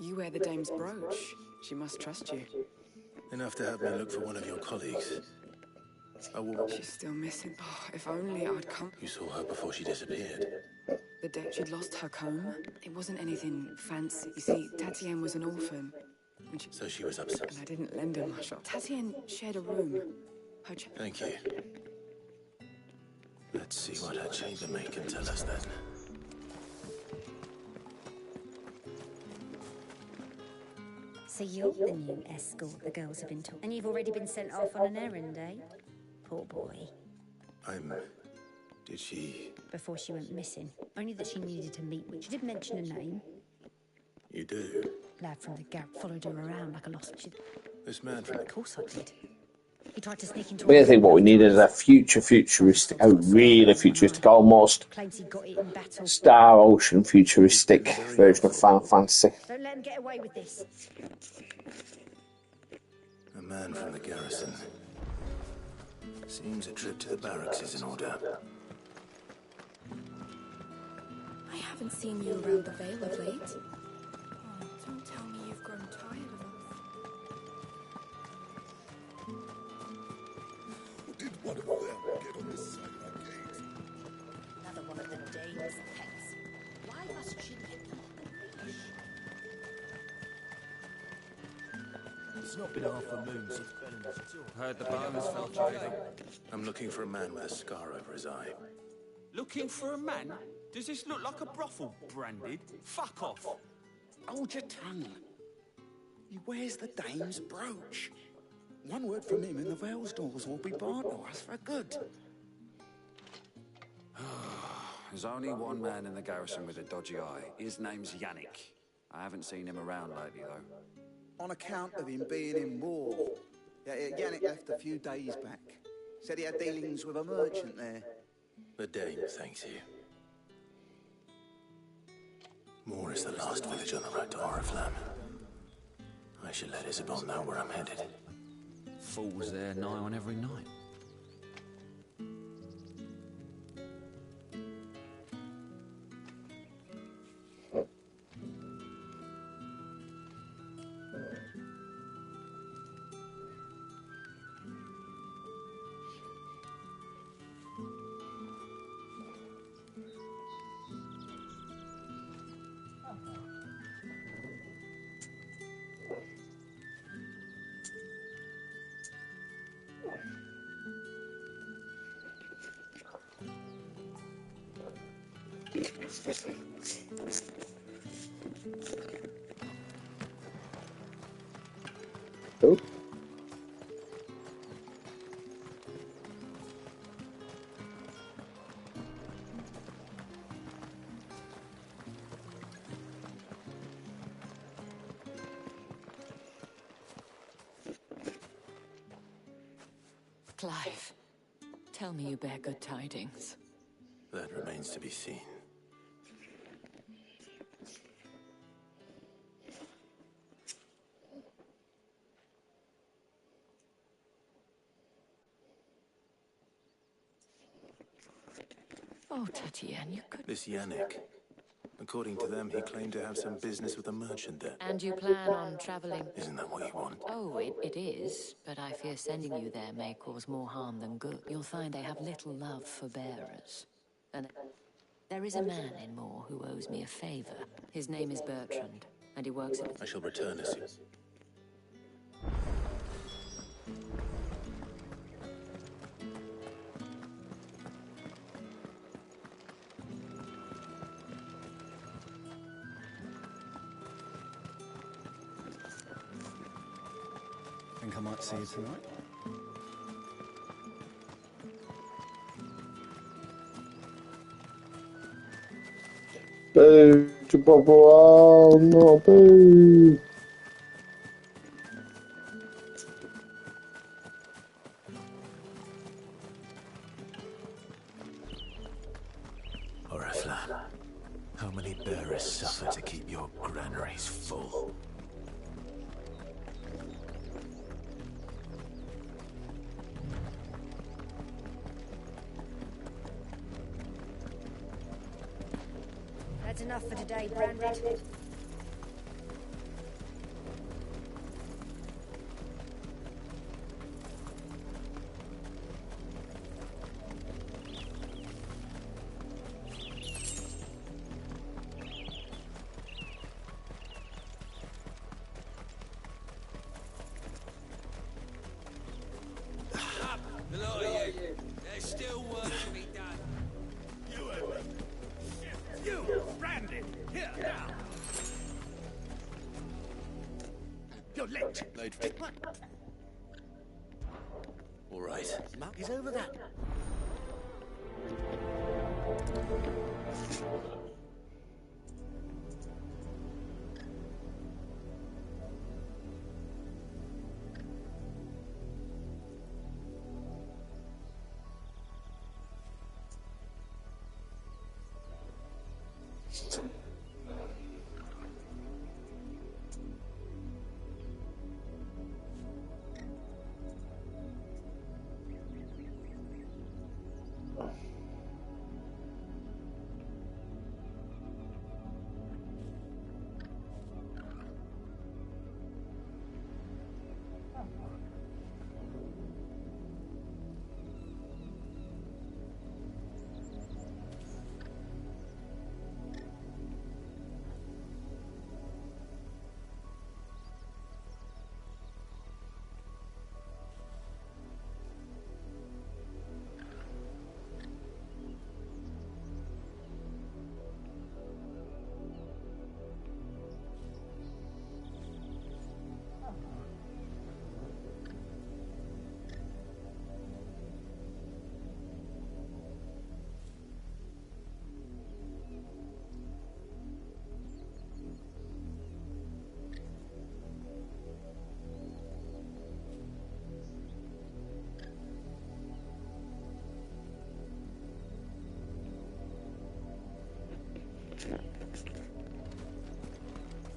You wear the dame's brooch. She must trust you. Enough to help me look for one of your colleagues. I will... She's still missing. Oh, if only I'd come... You saw her before she disappeared. The day she'd lost her comb. It wasn't anything fancy. You see, Tatienne was an orphan. And So she was upset. And I didn't lend her my shop. Tatienne shared a room. Her Thank you. Let's see what her chambermaid can tell us then. So you're the new escort the girls have been talking. And you've already been sent off on an errand, eh? Poor boy. Did she... Before she went missing. Only that she needed to meet with. She did mention a name. You do? Lad from the garret followed her around like a lost... This man from the... Of course I did. He tried to sneak into... I think what we needed is a futuristic, a really futuristic, almost Claims he got it in battle. Star Ocean futuristic version of Final Fantasy. Don't let him get away with this. A man from the garrison. Seems a trip to the barracks is in order. I haven't seen you around the Vale of late. Oh, don't tell me you've grown tired of us. Did one of them get on this side of our gate? Another one of the dame's pets. Why must she get them on the leash? It's not been half a moon since Bellingham's still. Heard the barman's filtrating. I'm looking for a man with a scar over his eye. Looking for a man? Does this look like a brothel, Branded? Fuck off! Hold your tongue. He wears the dame's brooch. One word from him and the Vale's doors will be barred to us for good. There's only one man in the garrison with a dodgy eye. His name's Yannick. I haven't seen him around lately, though. On account of him being in war. Yannick left a few days back. Said he had dealings with a merchant there. The dame thanks you. Moore is the last village on the road to Oriflamme. I should let Isabel know where I'm headed. Falls there nigh on every night. Oh. Clive, tell me you bear good tidings. That remains to be seen. Oh, Tatiana, you could... This Yannick. According to them, he claimed to have some business with a merchant there. And you plan on traveling? Isn't that what you want? Oh, it is, but I fear sending you there may cause more harm than good. You'll find they have little love for bearers. And there is a man in Moore who owes me a favor. His name is Bertrand, and he works at... I shall return as soon. Think I might see you tonight? Boo to Bobo, no boo. Oriflamme, how many bearers suffer to keep your granaries full? That's enough for today, Branded. The lot of you. There's still work to be done. You and me. You, Brandon, here now. You're late. Late. All right. Mark is over that.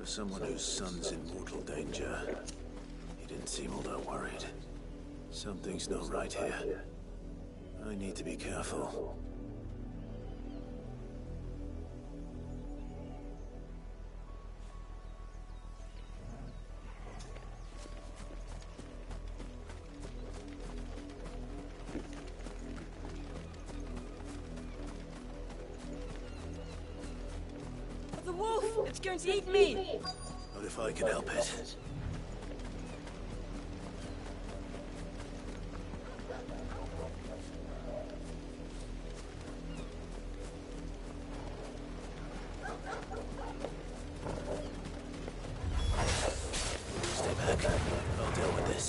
someone whose son's in mortal danger, he didn't seem all that worried. Something's not right here. I need to be careful. The wolf! It's going to eat me! What if I can help it? Stay back. I'll deal with this.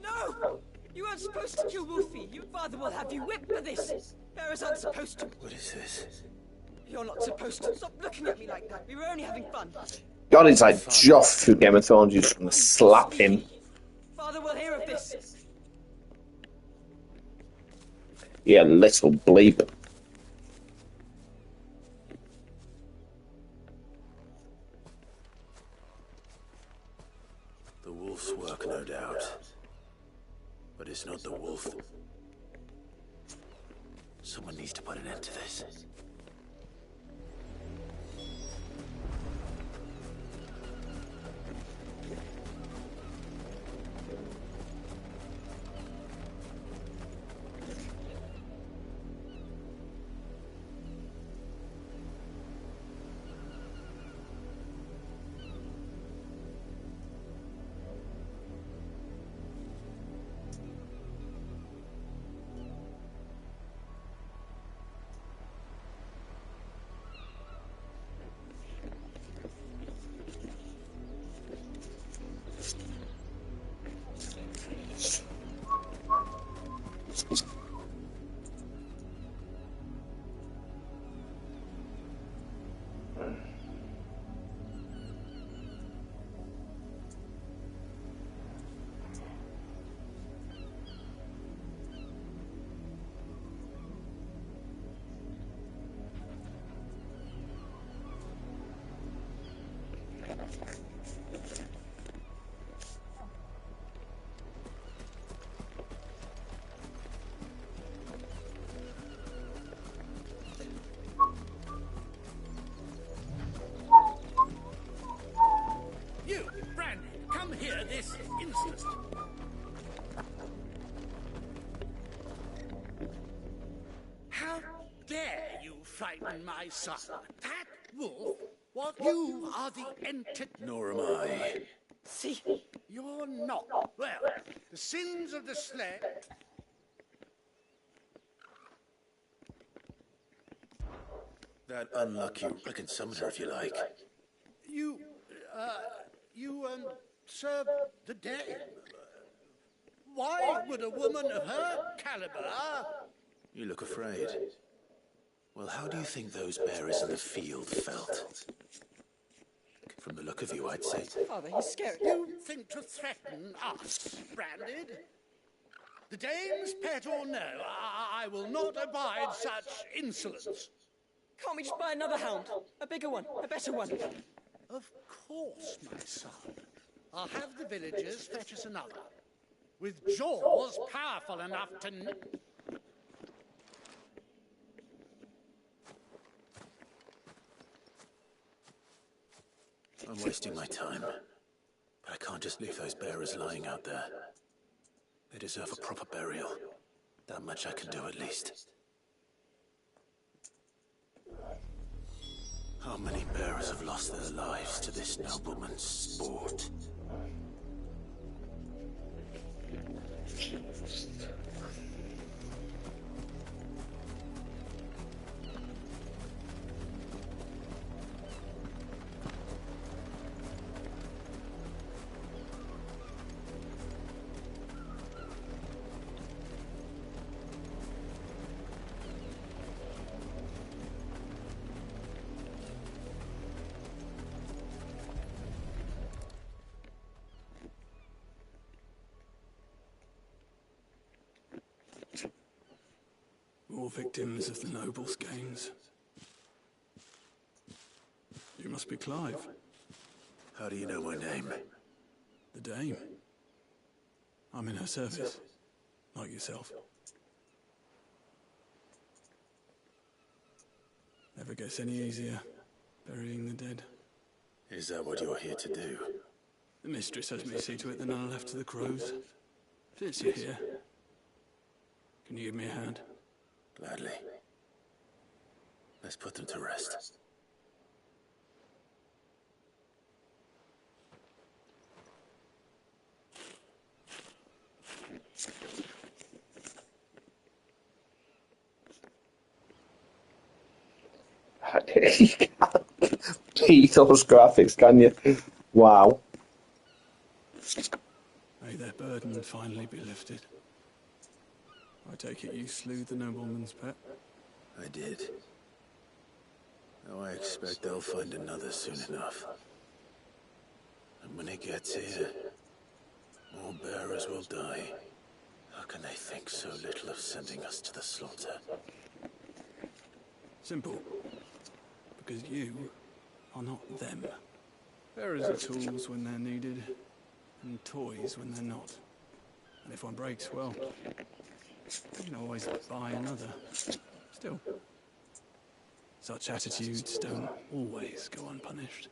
No! You weren't supposed to kill Wolfie. Your father will have you whipped for this. Bearers aren't supposed to. What is this? You're not supposed to. Stop looking at me like that. We were only having fun. God, he's like Joff through Game of Thrones. You're just gonna slap him. Father will hear of this. Yeah, little bleep. The wolf's work, no doubt. But it's not the wolf. Someone needs to put an end to this. You, Brandy, come here this instant. How dare you frighten my son? That wolf, what you are the entity. Nor am I. See, you're not. Well, the sins of the sled. That unlucky reckon summoner, if you like. You serve the day. Why would a woman of her caliber? You look afraid. Well, how do you think those bearers in the field felt? From the look of you, I'd say. Father, he's scared. You think to threaten us, Branded? The dame's pet or no, I will not abide such insolence. Can't we just buy another hound? A bigger one, a better one. Of course, my son. I'll have the villagers fetch us another. With jaws powerful enough to... I'm wasting my time. But I can't just leave those bearers lying out there. They deserve a proper burial. That much I can do at least. How many bearers have lost their lives to this nobleman's sport? More victims of the nobles' games. You must be Clive. How do you know my name? The Dame. I'm in her service, like yourself. Never gets any easier, burying the dead. Is that what you're here to do? The mistress has me see to it that none are left to the crows. Since you're here, can you give me a hand? Gladly. Let's put them to rest. You can't beat those graphics, can you? Wow. May their burden finally be lifted. I take it you slew the nobleman's pet? I did. Now I expect they'll find another soon enough. And when it gets here, more bearers will die. How can they think so little of sending us to the slaughter? Simple. Because you are not them. Bearers are tools when they're needed, and toys when they're not. And if one breaks, well, you can always buy another. Still, such attitudes don't always go unpunished.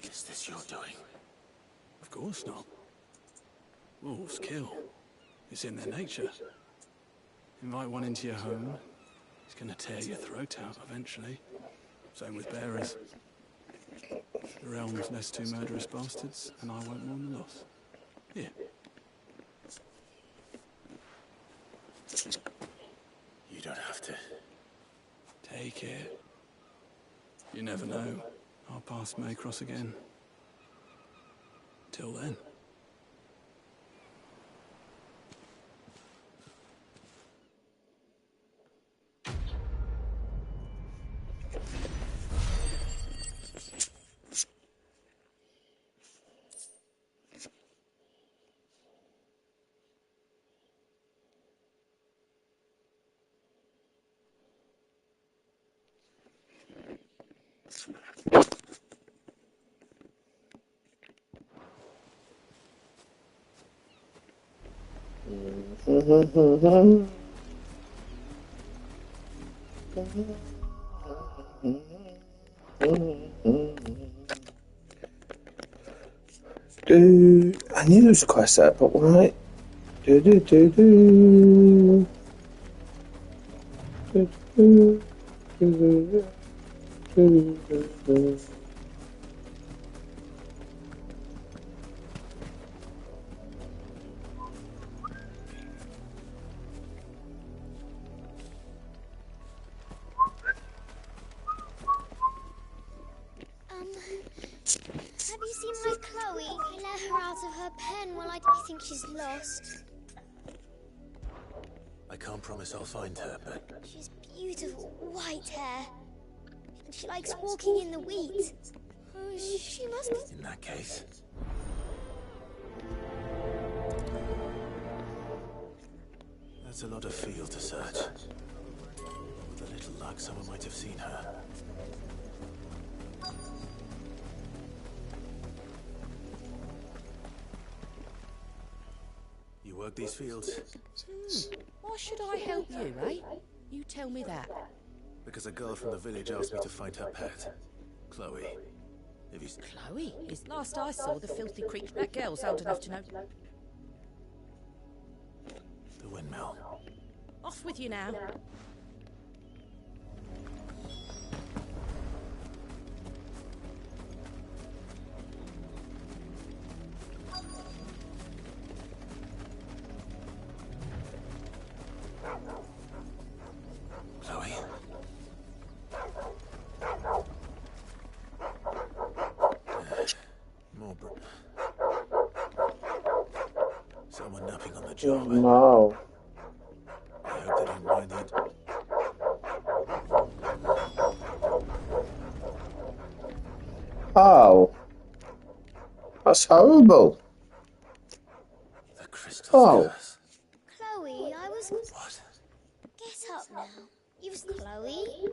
Is this your doing? Of course not. Wolves kill. It's in their nature. Invite one into your home, he's gonna tear your throat out eventually. Same with bearers. The realm's less two murderous bastards, and I won't mourn the loss. Here. You don't have to. Take it. You never know. Our paths may cross again. Till then. I knew there was a quest there, but right. Do do do do. Do do do do do do. Have you seen my Chloe? I let her out of her pen while I think she's lost. I can't promise I'll find her, but... She has beautiful white hair. And she likes walking in the wheat. Oh, she must be... In that case... That's a lot of field to search. With a little luck, someone might have seen her. work these fields? Why should I help you, eh? You tell me that. Because a girl from the village asked me to find her pet. Chloe. If you... Chloe? Last I saw, the filthy creature. That girl's old enough to know. The windmill. Off with you now. Chloe? More someone napping on the job. No. I hope they don't mind that. Oh. That's horrible. The crystal Oh. curse. Chloe, I was... What? Get up now. It was Chloe.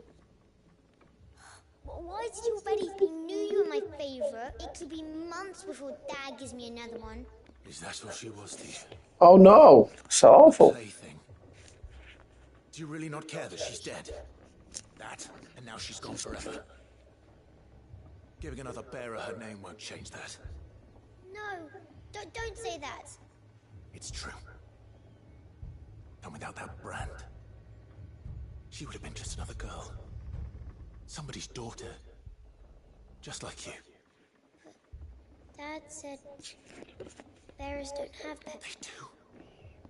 Why did you already? You knew you were my favourite. It could be months before Dad gives me another one. Is that all she was to you? Oh no. It's awful. Plaything. Do you really not care that she's dead? That, and now she's gone forever. Giving another bearer her name won't change that. No, don't say that. It's true. And without that brand, she would have been just another girl. Somebody's daughter. Just like you. Dad said bearers don't have pets. They do.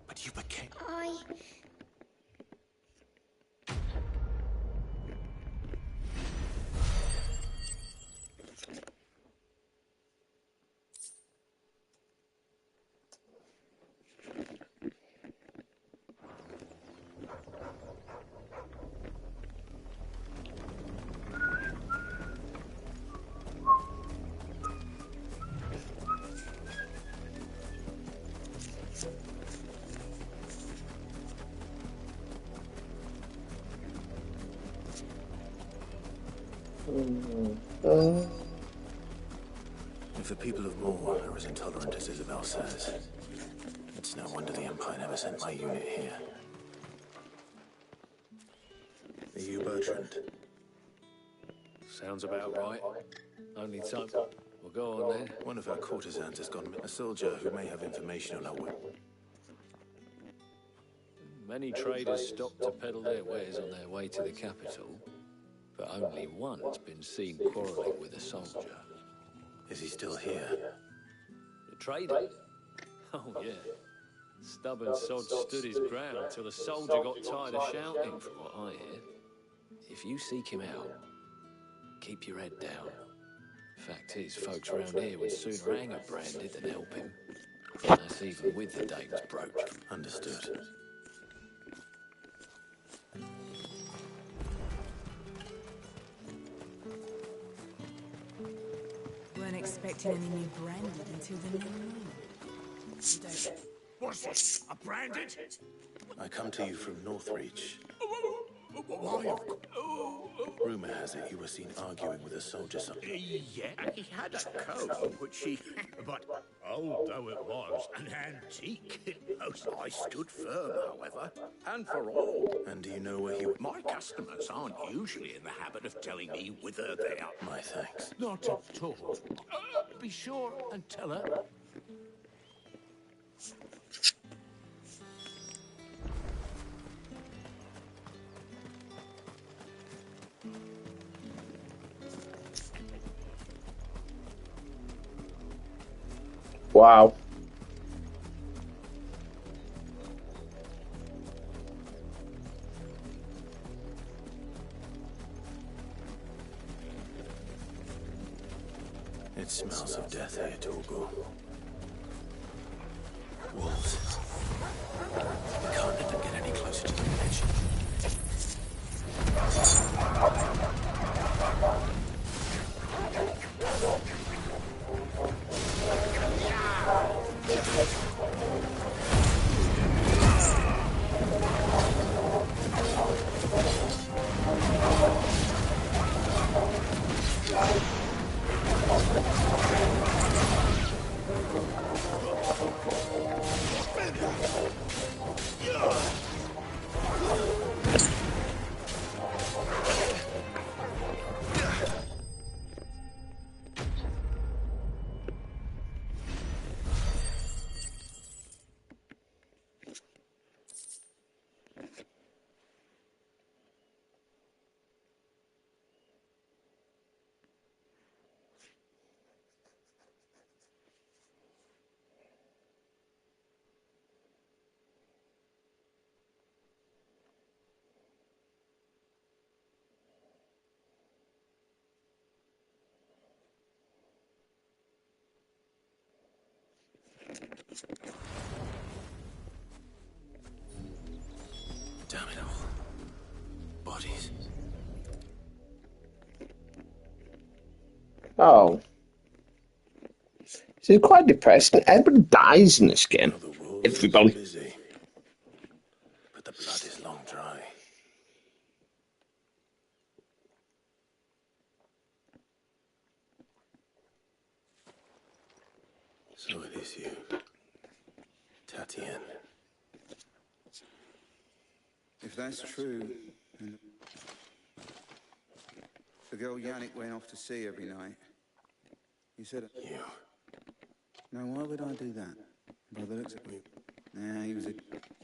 But you became... If the people of Moor are as intolerant as Isabel says, it's no wonder the Empire never sent my unit here. Are you Bertrand? Sounds about right. Only time. Well, go on then. One of our courtesans has gone. A soldier who may have information on our way. Many traders stop to peddle their wares on their way to the capital, but only one's been seen quarrelling with a soldier. Is he still here? The trader? Oh, yeah. Stubborn sod stood his ground till the soldier got tired of shouting, from what I hear. If you seek him out, keep your head down. Fact is, folks around here would sooner hang a branded than help him. And that's even with the dame's brooch. Understood. Weren't expecting any new branded until the new moon. You don't... What's this? A branded? I come to you from Northreach. Why? Rumor has it you were seen arguing with a soldier. Yeah, he had a coat, which he... But although it was an antique, I stood firm, however, and for all. And do you know where he... My customers aren't usually in the habit of telling me whither they are. My thanks. Not at all. Be sure and tell her. Wow. It smells of death here, Torgal. Wolves. We can't let them get any closer to the village. Damn it all. Bodies. Oh. It's quite depressing. Everybody dies in this game. Everybody. Busy. But the blood is long dry. So it is you, Tatienne. If that's true, then the girl Yannick went off to sea every night. You said it. You. Now, why would I do that? By the looks of it. Nah, he was a...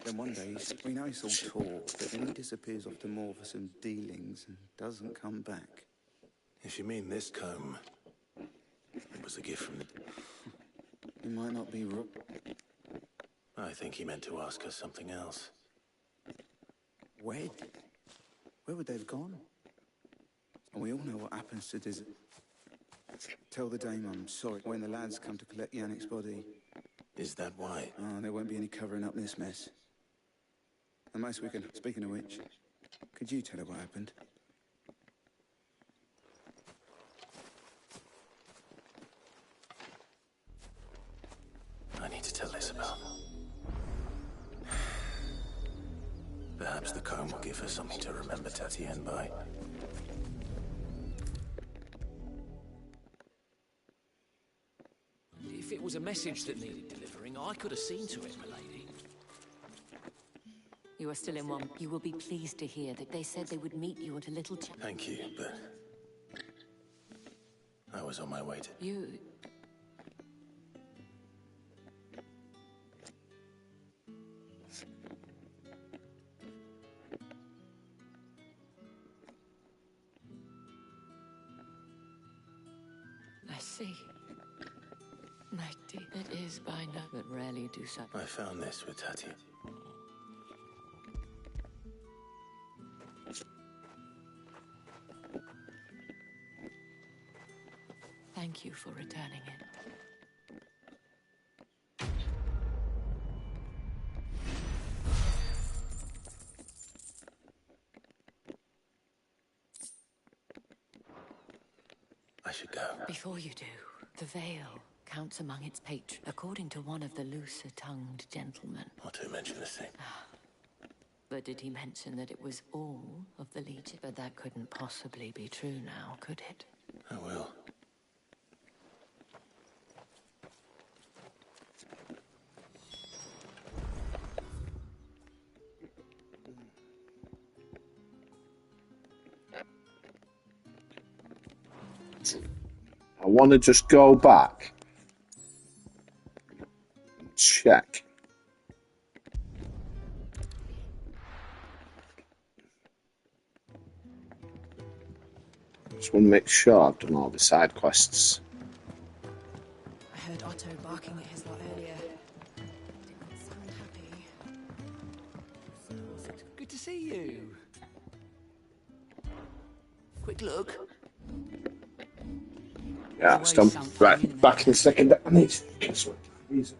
Then one day, we know it's all talk, but then he disappears off to more for some dealings and doesn't come back. If you mean this comb, it was a gift from the... He might not be wrong. I think he meant to ask us something else. Where would they have gone? And we all know what happens to Diz. Tell the dame I'm sorry when the lads come to collect Yannick's body. Is that why? Oh, there won't be any covering up this mess. The most we can... Speaking of which, could you tell her what happened? I need to tell Isabel. Perhaps the comb will give her something to remember Tatienne by. If it was a message that needed delivering, I could have seen to it, milady. You are still in one. You will be pleased to hear that they said they would meet you at a little town. Thank you, but... I was on my way to... You... I see. My dear, it is by now, but rarely do so. I found this with Tati. Thank you for returning it. I should go. Before you do, the veil counts among its patrons, according to one of the looser-tongued gentlemen. Not to mention the same. But did he mention that it was all of the Legion? But that couldn't possibly be true now, could it? I will. I want to just go back and check. Just want to make sure I've done all the side quests. I heard Otto barking at his lot earlier. Did not sound happy. Good to see you. Quick look. Yeah, it's done. Right, back in a second. I need to get some reason.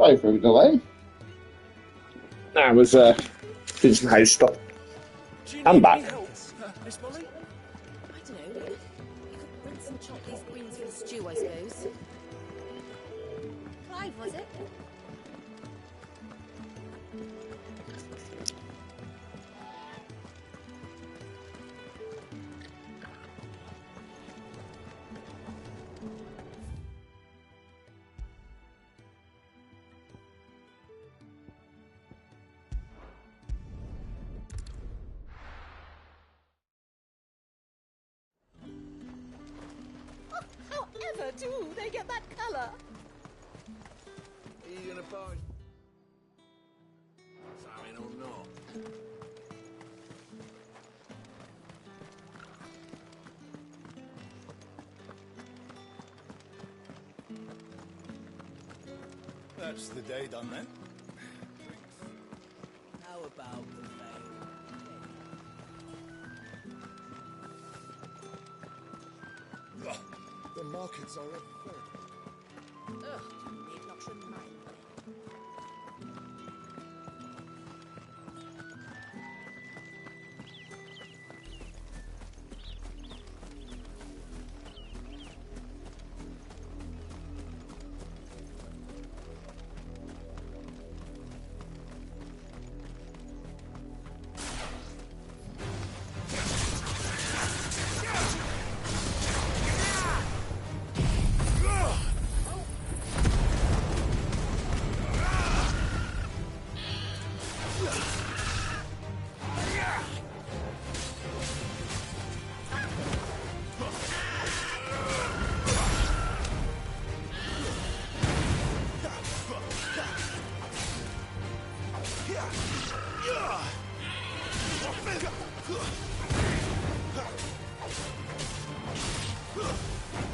way through the lane. I was doing some house stuff. I'm back. Miss Molly? I don't know. You could rinse and chop these greens for the stew, I suppose. Clive, was it? However do they get that colour? Are you gonna buy something or not? That's the day done then. How about the veil? The markets are at full. Ugh, you need not remind me.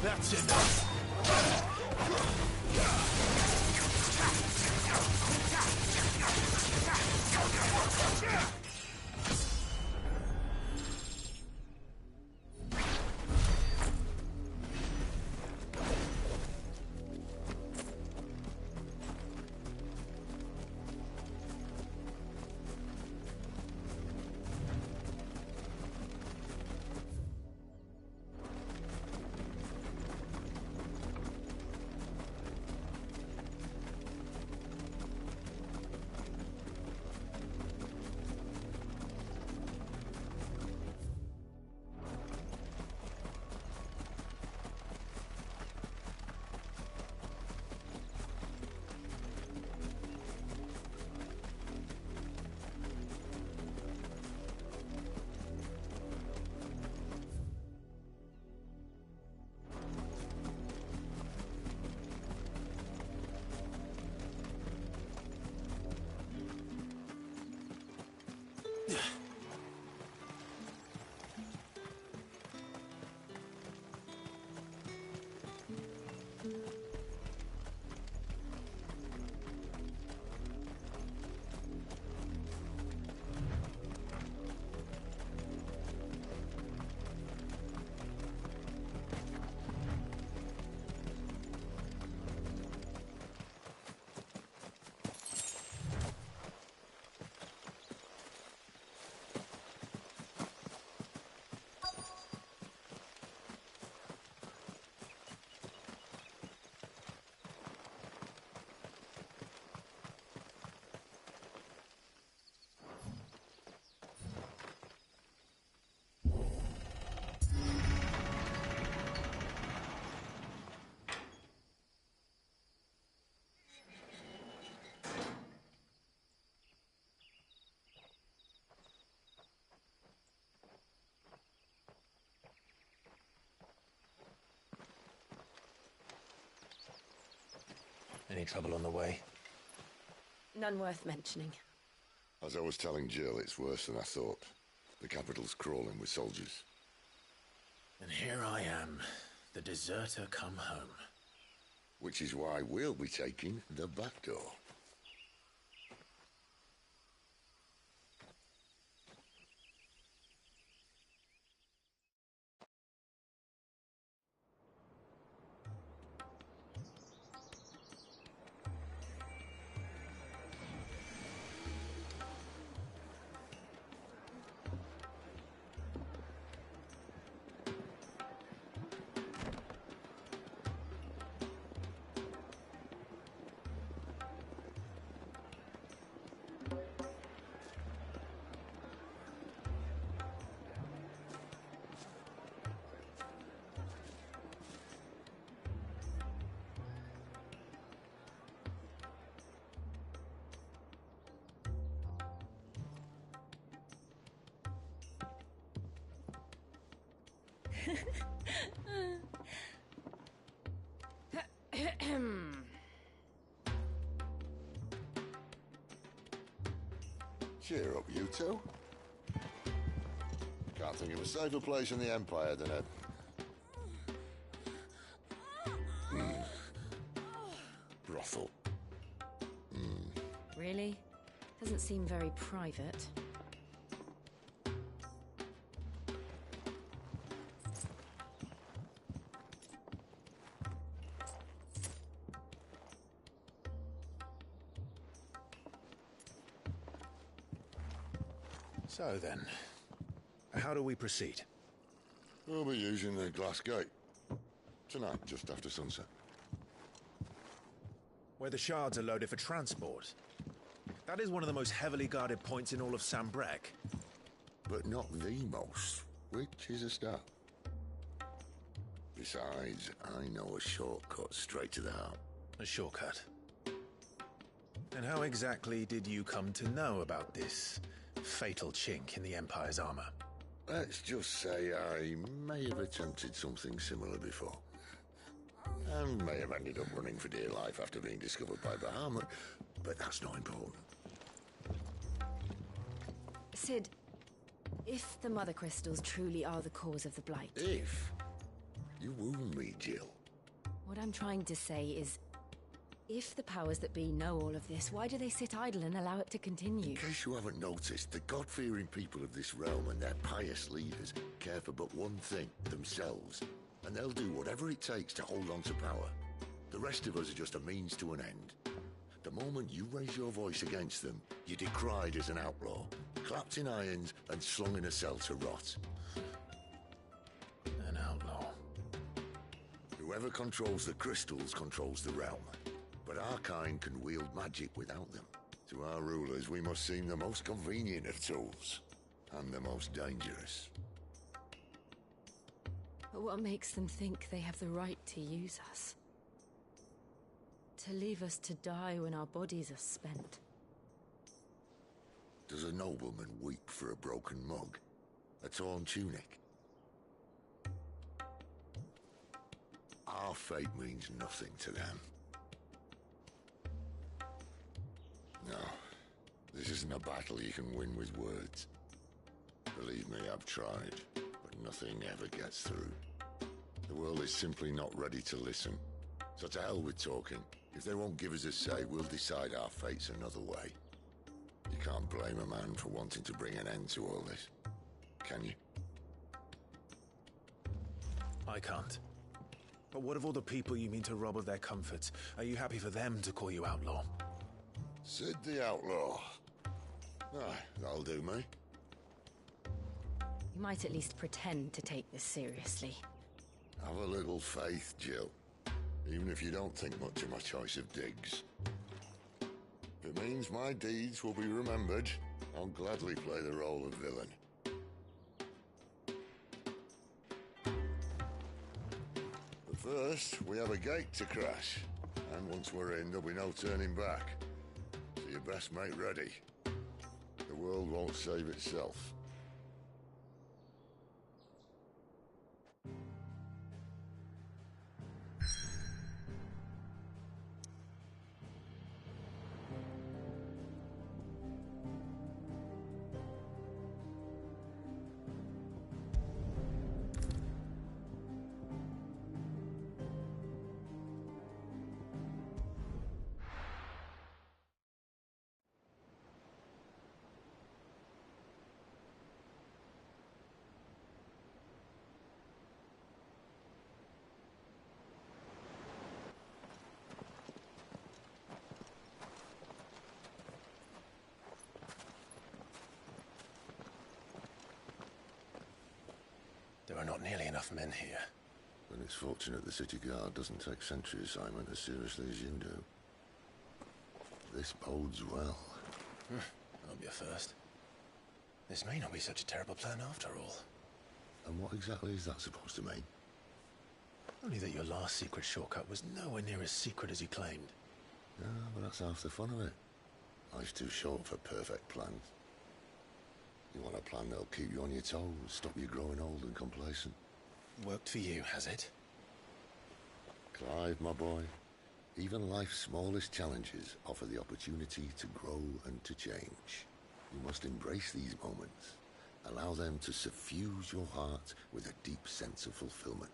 That's enough. Any trouble on the way? None worth mentioning. As I was telling Jill, it's worse than I thought. The capital's crawling with soldiers. And here I am, the deserter come home. Which is why we'll be taking the back door. Cheer up, you two. Can't think of a safer place in the Empire than a... brothel. Really? Doesn't seem very private. So then, how do we proceed? We'll be using the glass gate. Tonight, just after sunset. Where the shards are loaded for transport. That is one of the most heavily guarded points in all of Sambrek. But not the most, which is a start. Besides, I know a shortcut straight to the heart. A shortcut? And how exactly did you come to know about this fatal chink in the Empire's armor? Let's just say I may have attempted something similar before. And may have ended up running for dear life after being discovered by Bahamut, but that's not important. Sid, if the Mother Crystals truly are the cause of the Blight... If? You wound me, Jill. What I'm trying to say is, if the powers that be know all of this, why do they sit idle and allow it to continue? In case you haven't noticed, the God-fearing people of this realm and their pious leaders care for but one thing, themselves. And they'll do whatever it takes to hold on to power. The rest of us are just a means to an end. The moment you raise your voice against them, you're decried as an outlaw, clapped in irons and slung in a cell to rot. An outlaw. Whoever controls the crystals controls the realm. But our kind can wield magic without them. To our rulers, we must seem the most convenient of tools, and the most dangerous. But what makes them think they have the right to use us? To leave us to die when our bodies are spent? Does a nobleman weep for a broken mug? A torn tunic? Our fate means nothing to them. No, this isn't a battle you can win with words. Believe me, I've tried, but nothing ever gets through. The world is simply not ready to listen. So to hell with talking. If they won't give us a say, we'll decide our fates another way. You can't blame a man for wanting to bring an end to all this, can you? I can't. But what of all the people you mean to rob of their comforts? Are you happy for them to call you outlaw? Sid the Outlaw. Ah, that'll do me. You might at least pretend to take this seriously. Have a little faith, Jill. Even if you don't think much of my choice of digs. If it means my deeds will be remembered, I'll gladly play the role of villain. But first, we have a gate to crash. And once we're in, there'll be no turning back. So you best make ready. The world won't save itself. There are not nearly enough men here. Then it's fortunate the city guard doesn't take sentry assignment as seriously as you do. This bodes well. That'll be a first. This may not be such a terrible plan after all. And what exactly is that supposed to mean? Only that your last secret shortcut was nowhere near as secret as you claimed. Yeah, but that's half the fun of it. Life's too short for perfect plans. You want a plan that'll keep you on your toes, stop you growing old and complacent. Worked for you, has it? Clive, my boy, even life's smallest challenges offer the opportunity to grow and to change. You must embrace these moments. Allow them to suffuse your heart with a deep sense of fulfillment.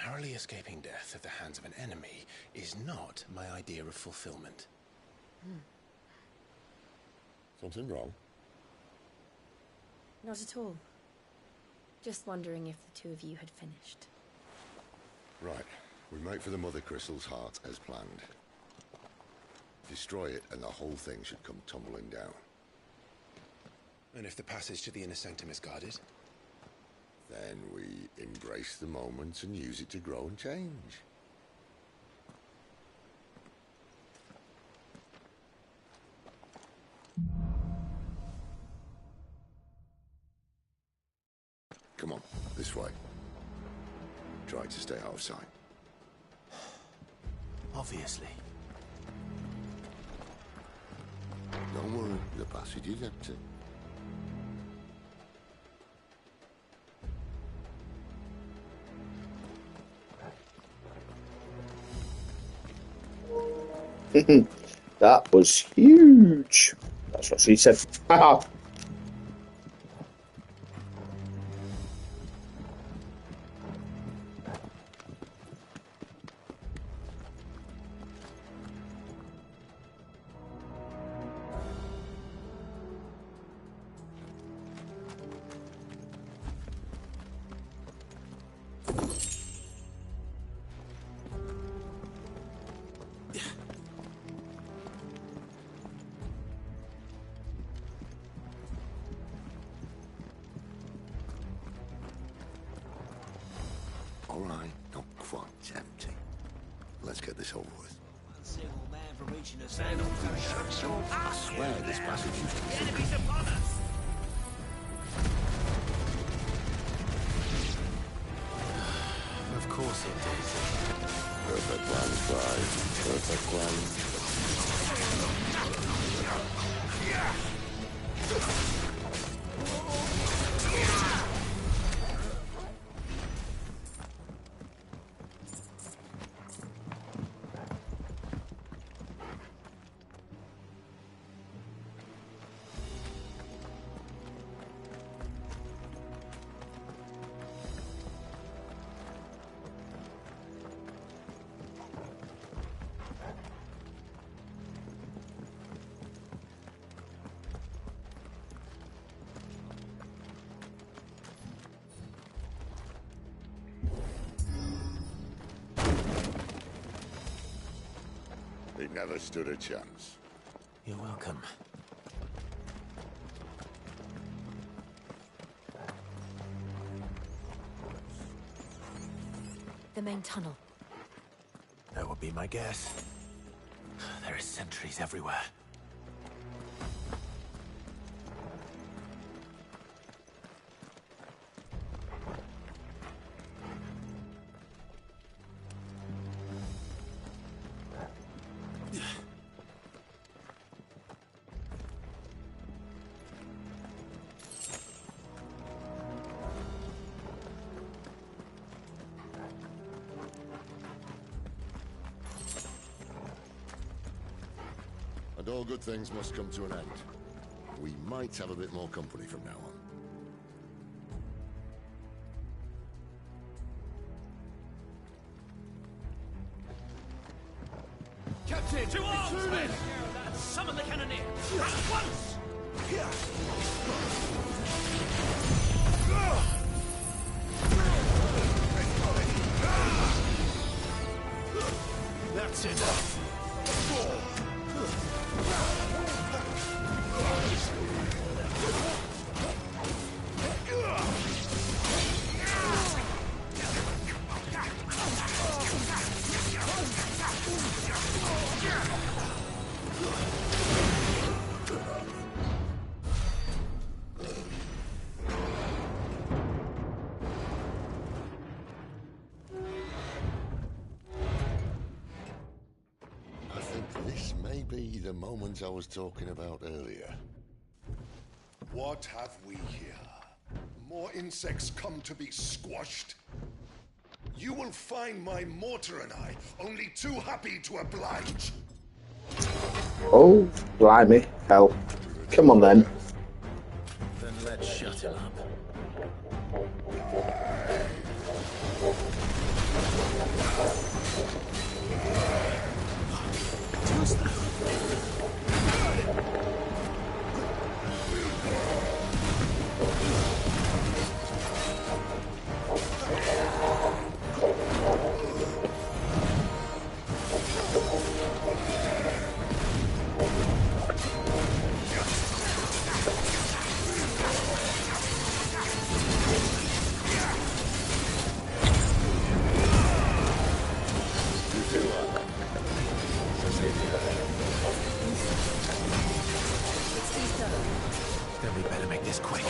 Narrowly escaping death at the hands of an enemy is not my idea of fulfillment. Something wrong? Not at all. Just wondering if the two of you had finished. Right. We make for the Mother Crystal's heart as planned. Destroy it and the whole thing should come tumbling down. And if the passage to the inner sanctum is guarded? Then we embrace the moment and use it to grow and change. Come on, this way. Try to stay out of sight. Obviously. Don't worry, the passage is empty. That was huge. That's what she said. Haha. All right, not quite empty. Let's get this over with. I swear this passage used to be... Enemies upon us! Of course it did. Perfect plan, Clive. Perfect plan. He never stood a chance. You're welcome. The main tunnel. That would be my guess. There are sentries everywhere. And all good things must come to an end. We might have a bit more company from now on. Captain! To arms, men! Summon the cannoneer! At once! That's enough. I think this may be the moment I was talking about earlier. What have we here? more insects come to be squashed. You will find my mortar and I only too happy to oblige. Oh, blimey, hell. Come on then. Then let's shut him up. Then we better make this quick.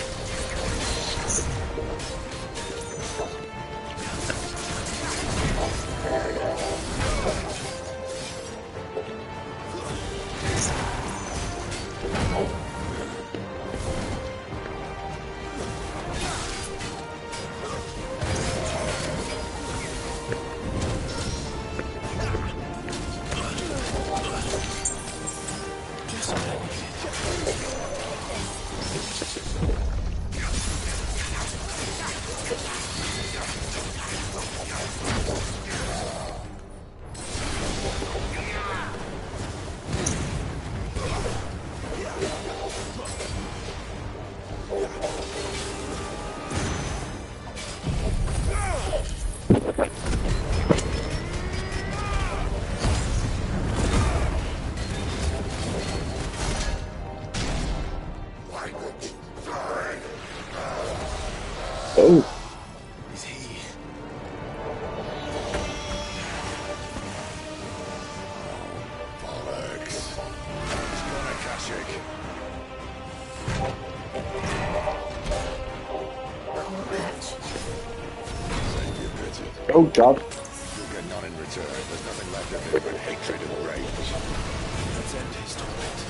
Oh. Is he? Bollocks. He's gonna catch it. Save your pity. Oh, God. You'll get none in return. There's nothing left of him but hatred and rage. Let's end his torment.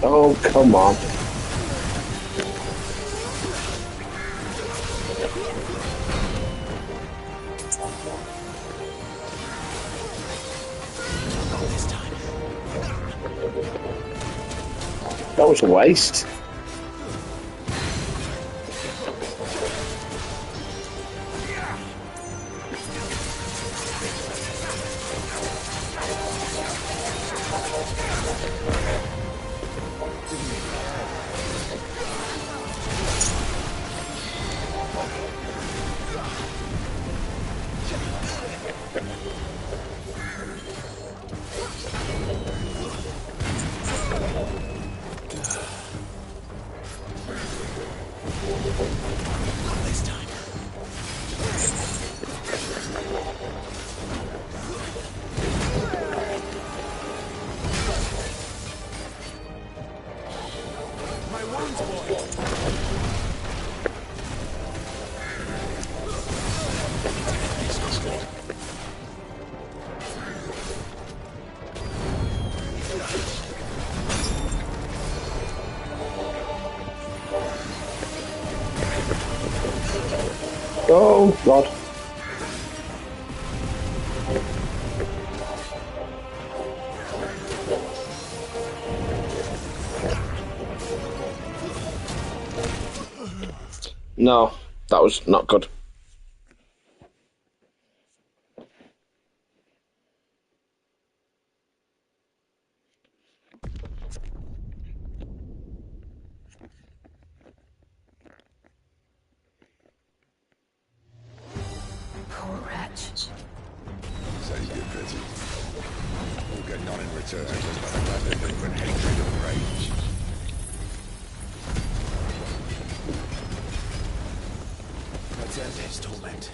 Oh, come on. That was a waste. Oh, God. No, that was not good. much. Say good, pretty. All getting on in return was not a blend of different hatred and rage. Let's end his torment.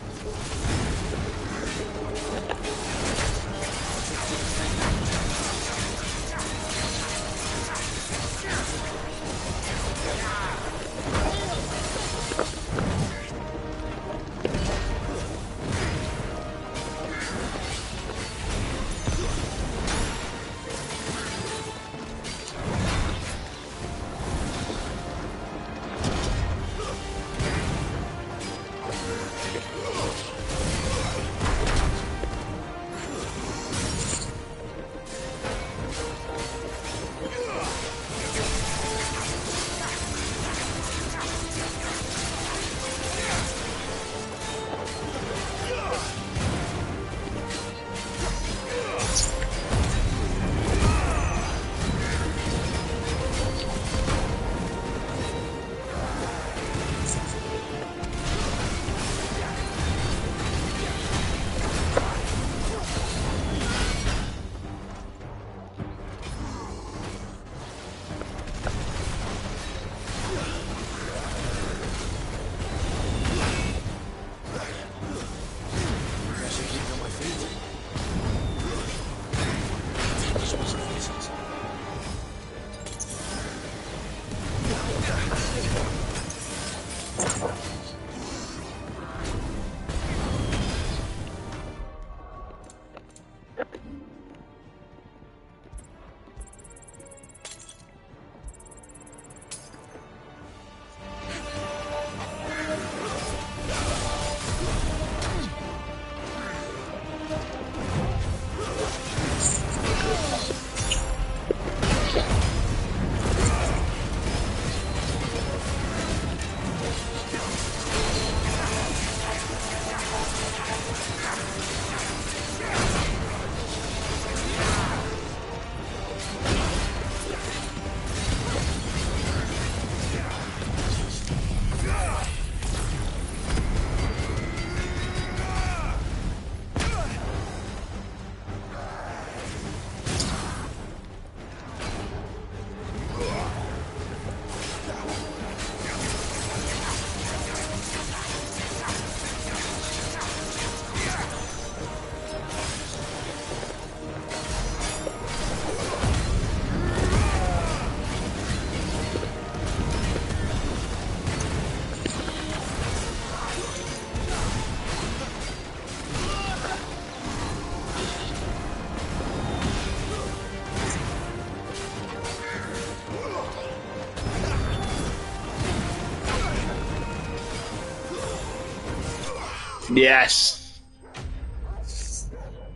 Yes.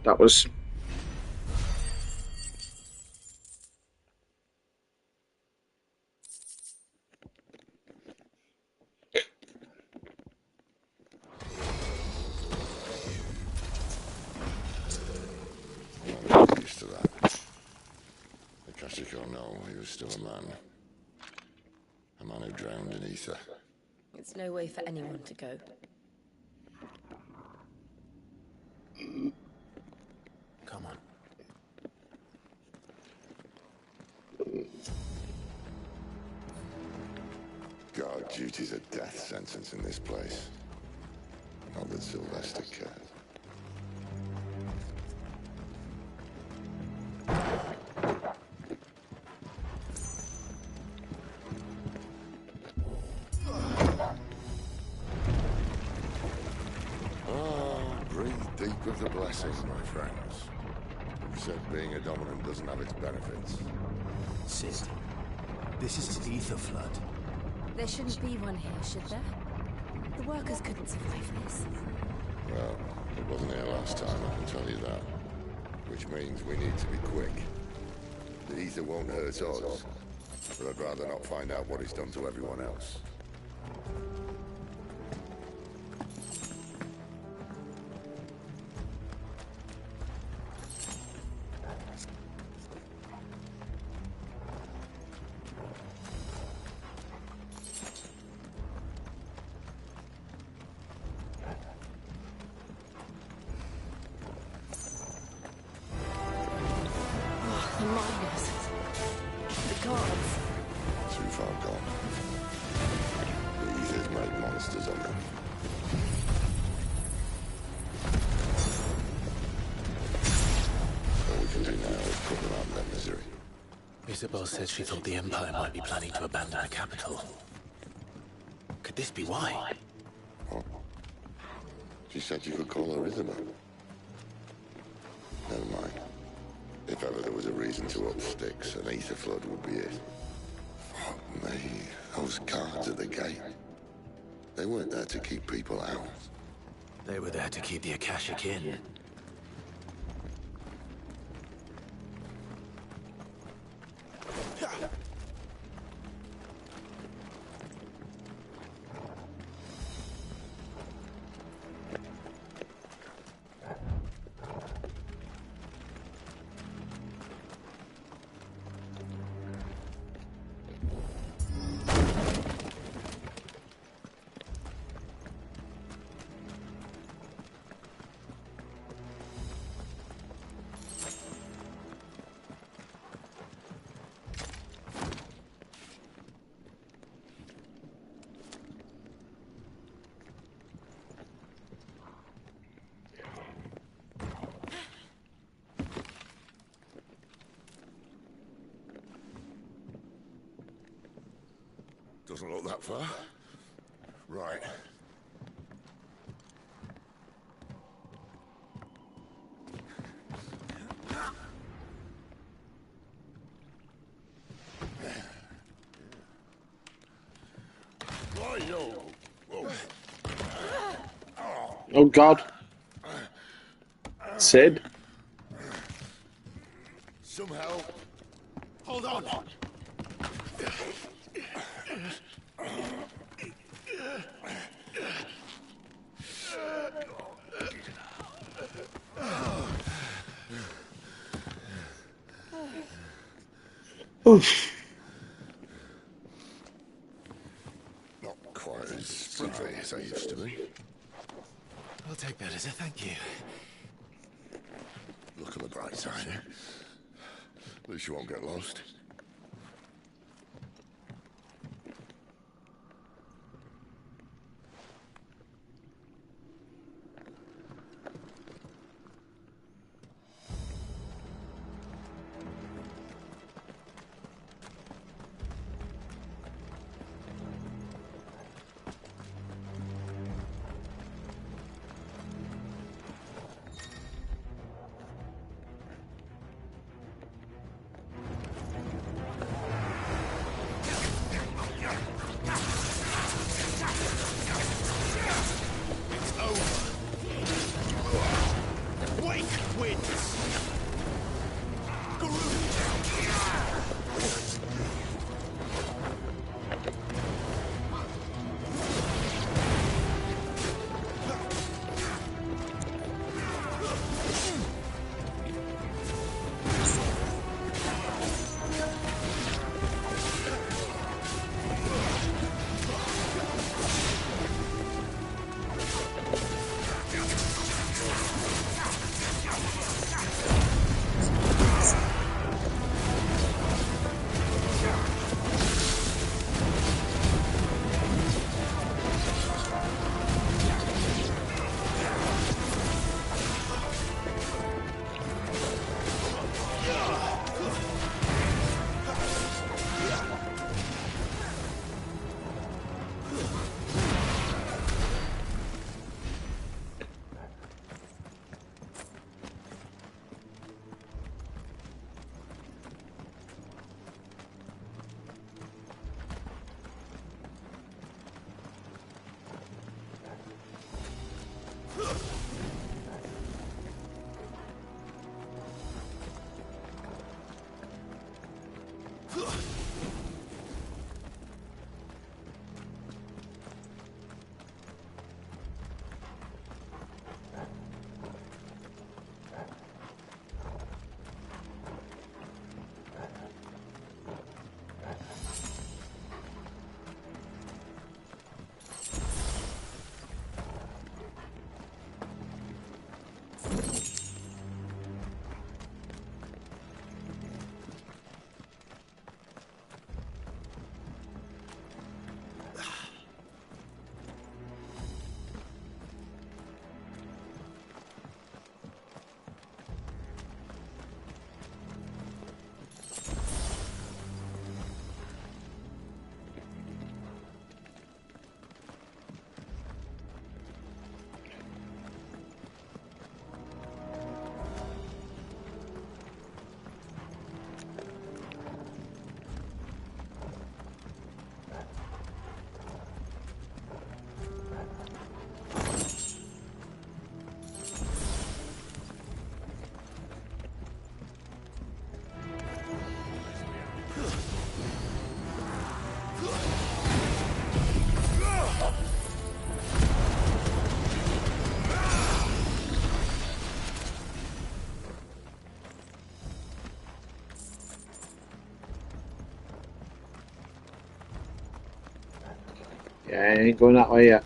That was... I'm not used to that. Akashic or no, he was still a man. A man who drowned in ether. It's no way for anyone to go. Come on. God, duty's a death sentence in this place. Not that Sylvester cared. Breathe deep of the blessing, my friends. Who said being a dominant doesn't have its benefits? Sid, this is an ether flood. There shouldn't be one here, should there? The workers couldn't survive this. Well, it wasn't here last time, I can tell you that. Which means we need to be quick. The ether won't hurt us, but I'd rather not find out what it's done to everyone else. cards. Too far gone. Breezes make monsters of them. All we can do now is put them out of their misery. Isabel said she thought the Empire might be planning to abandon the capital. Could this be why? What? She said you could call her Isabel. Never mind. If ever there was a reason to up sticks, an ether flood would be it. Fuck me. Those guards at the gate. They weren't there to keep people out. They were there to keep the Akashic in. Doesn't look that far. Right. Oh God. Sid. Some help. Hold on. Oof. Not quite as spry as I used to be. I'll take that as a thank you. Look on the bright side, eh? At least you won't get lost. Yeah, I ain't going that way yet.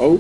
Oh.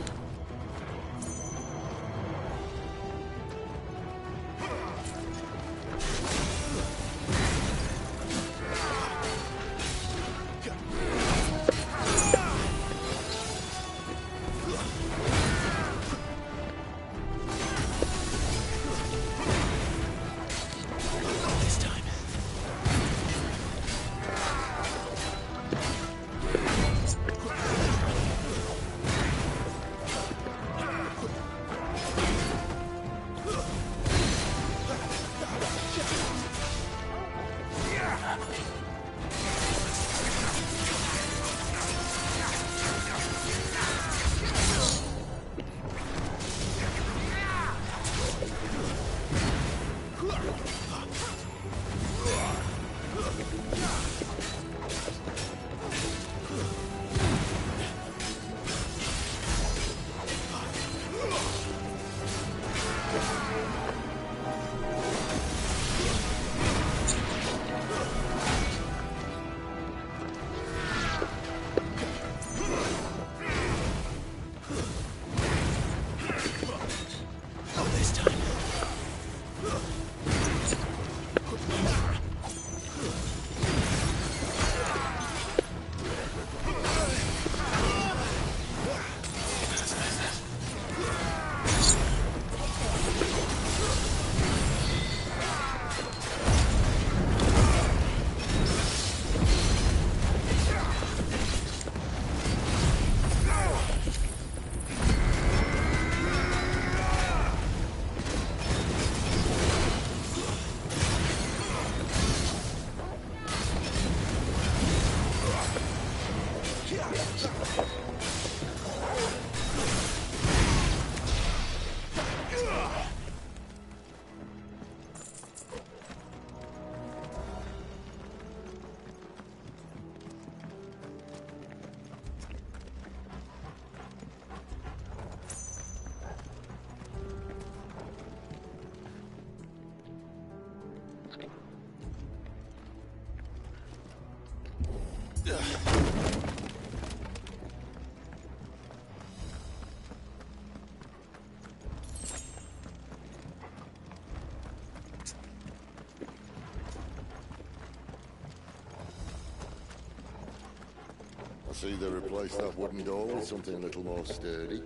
I see they replaced that wooden door with something a little more sturdy.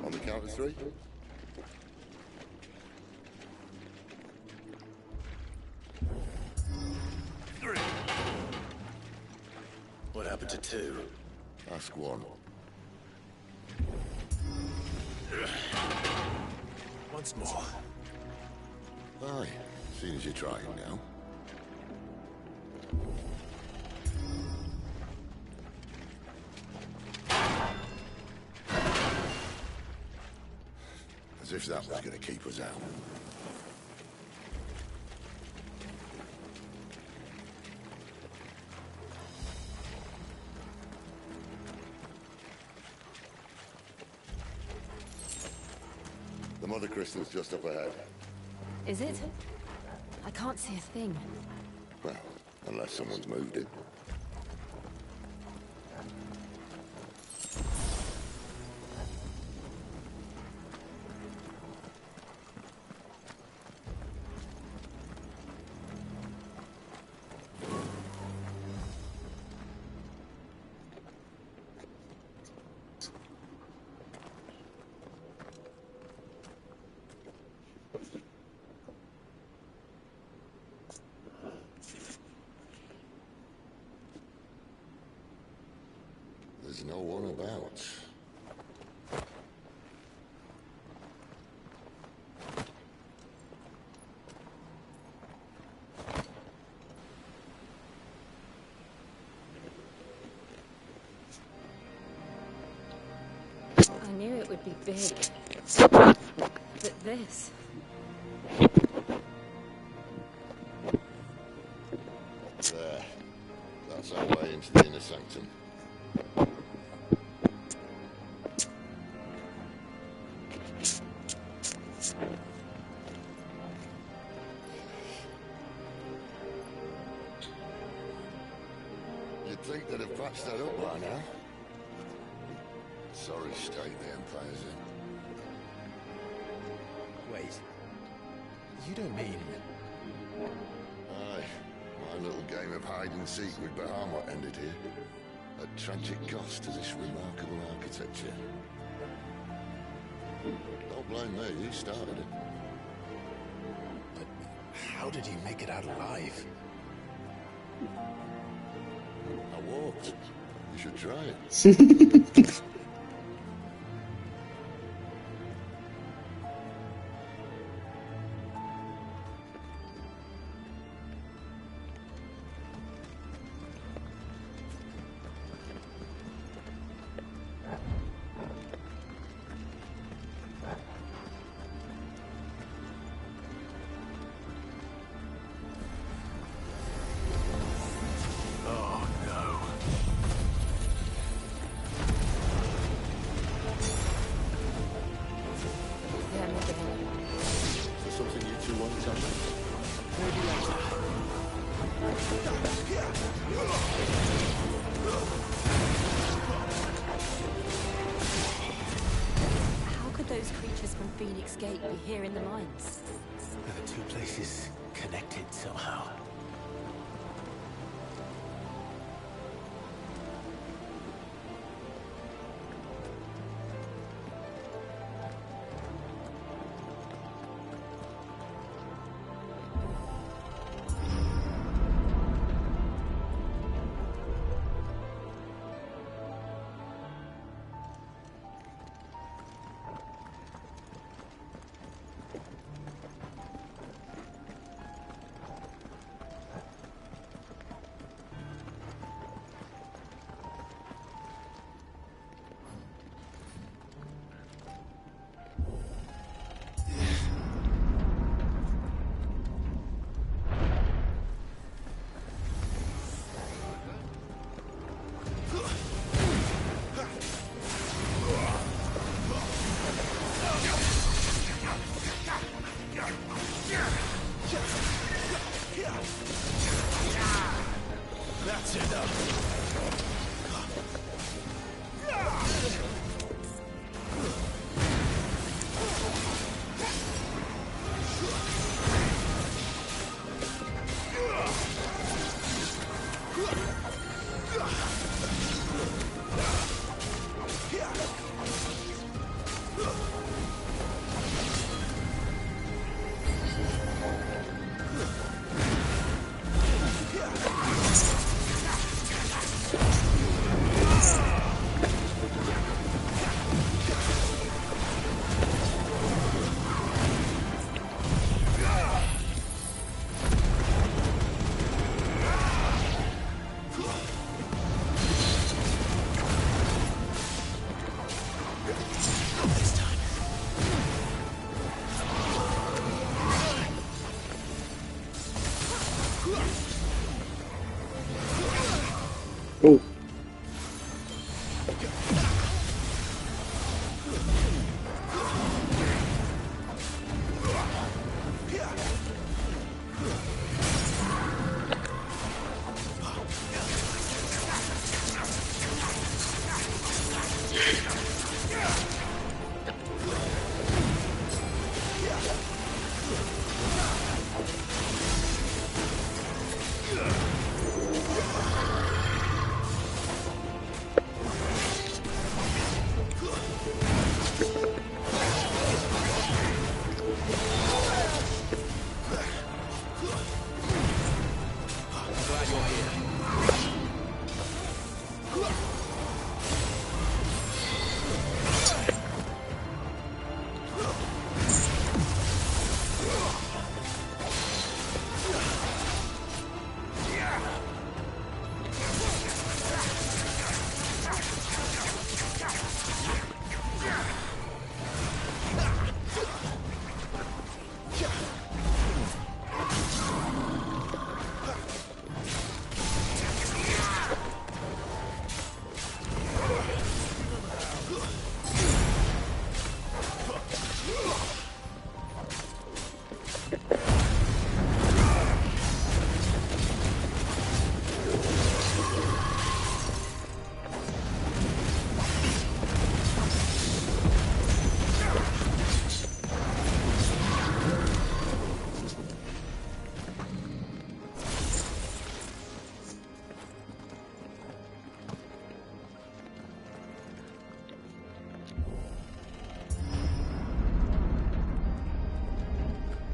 On the count of three. What happened to two? Ask one. Once more. Aye, seeing as you're trying now. As if that was going to keep us out. The mother crystal's just up ahead. Is it? I can't see a thing. Well, unless someone's moved it. There's no one about. I knew it would be big. But this... There. That's our way into the inner sanctum. You'd think they'd have patched that up by now. Sorry state the Empire's in. Wait. You don't mean... Aye. My little game of hide-and-seek with Bahamut ended here. At tragic cost to this remarkable architecture. Don't blame me, you started it. But how did you make it out alive? I walked. You should try it. How could those creatures from Phoenix Gate be here in the mines? Are the two places connected somehow? That's enough. Oh.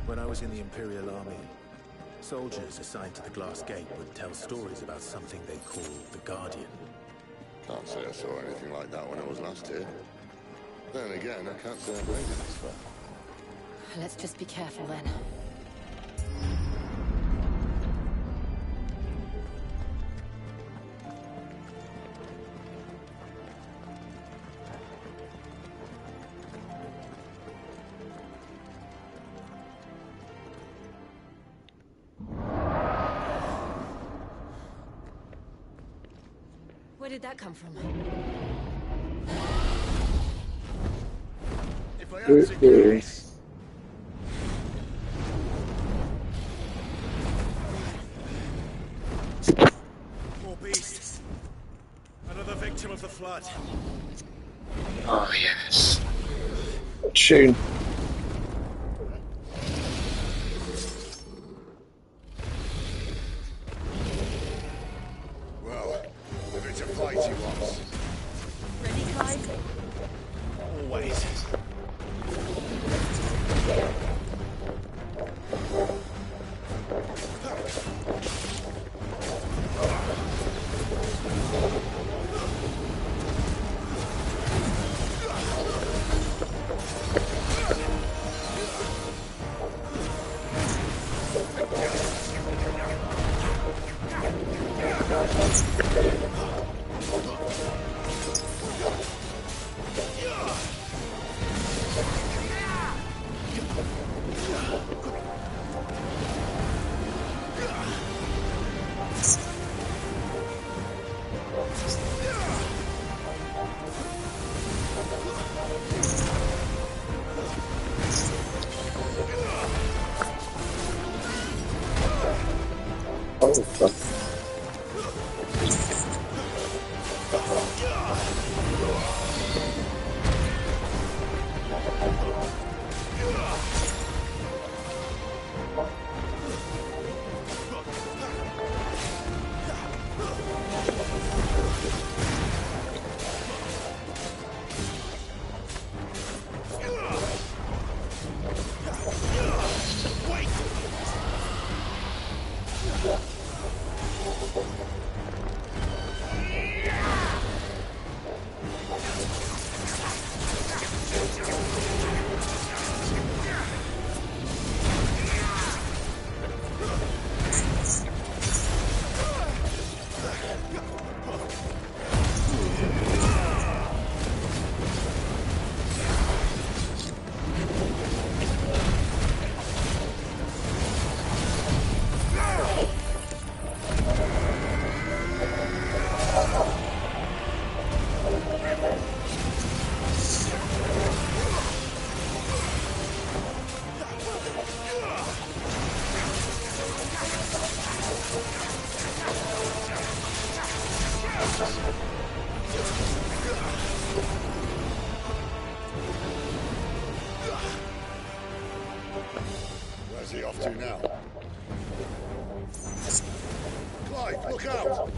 When I was in the Imperial Army, soldiers assigned to the Glass Gate would tell stories about something they called the Guardian. Can't say I saw anything like that when I was last here. Then again, I can't say I've made it this far. Let's just be careful then. Where did that come from? If I answer this. More beasts. Another victim of the flood. Oh, yes. Tune. Well, if it's a fight he wants. Ready, Clyde? Always. okay. Where's he off to now? Clive, look out!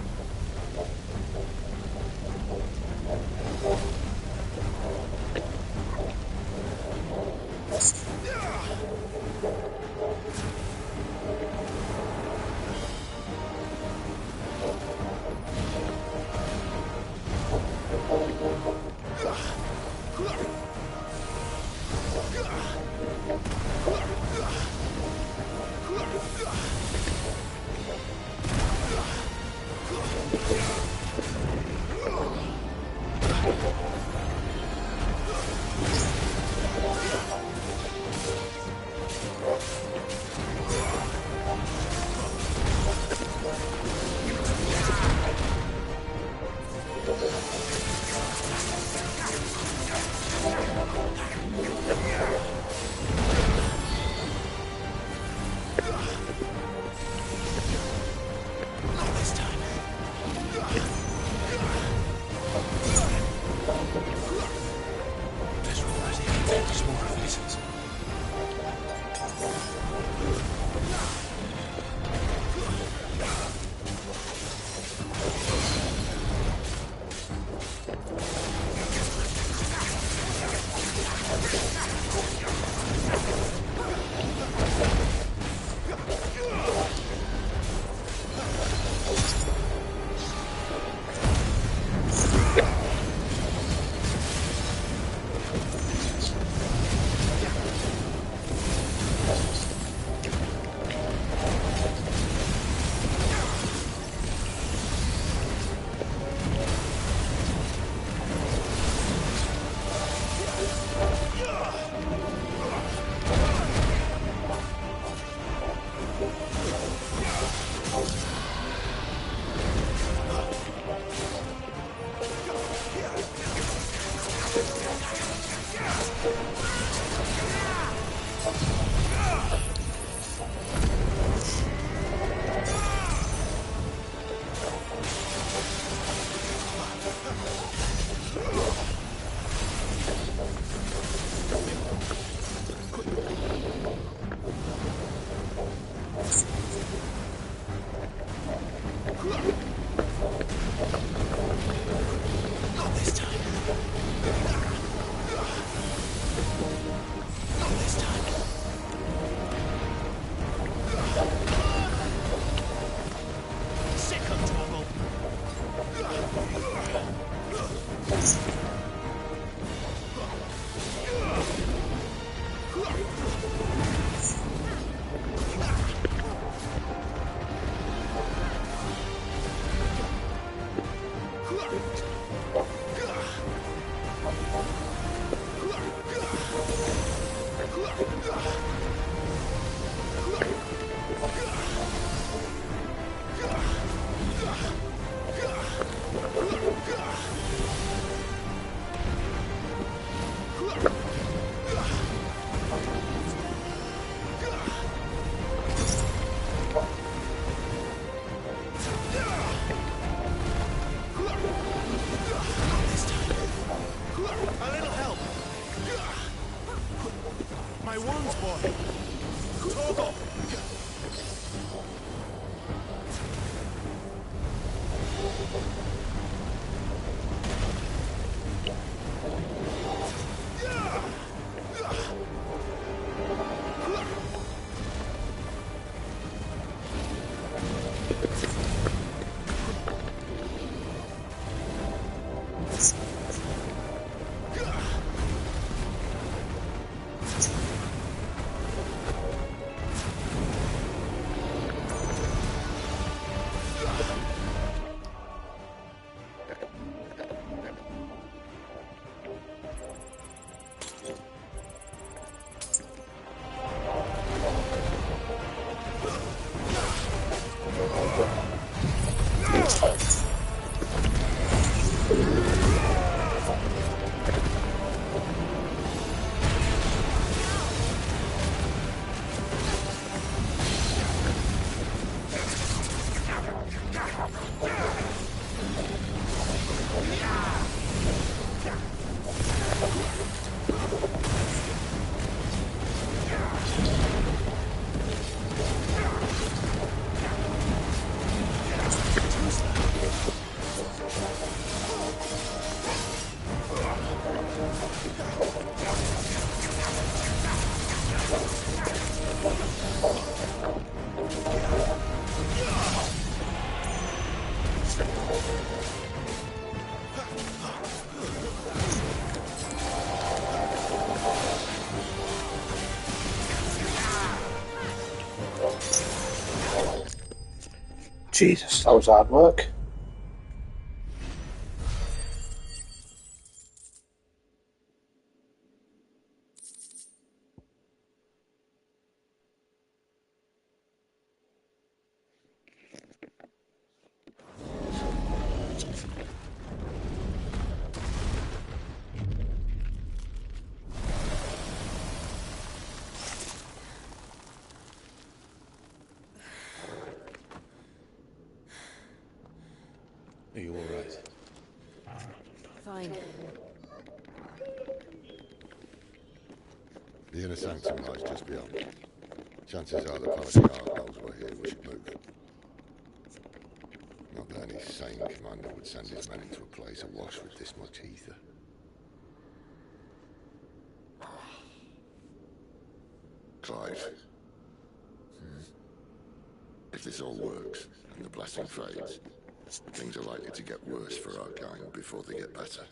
Jesus, that was hard work. Are you all right? Fine. The inner sanctum lies just beyond. Chances are the patriarch knows we're here. We should move. Not that any sane commander would send his men into a place awash with this much ether. Clive. If this all works, and the blessing fades, things are likely to get worse for our kind before they get better.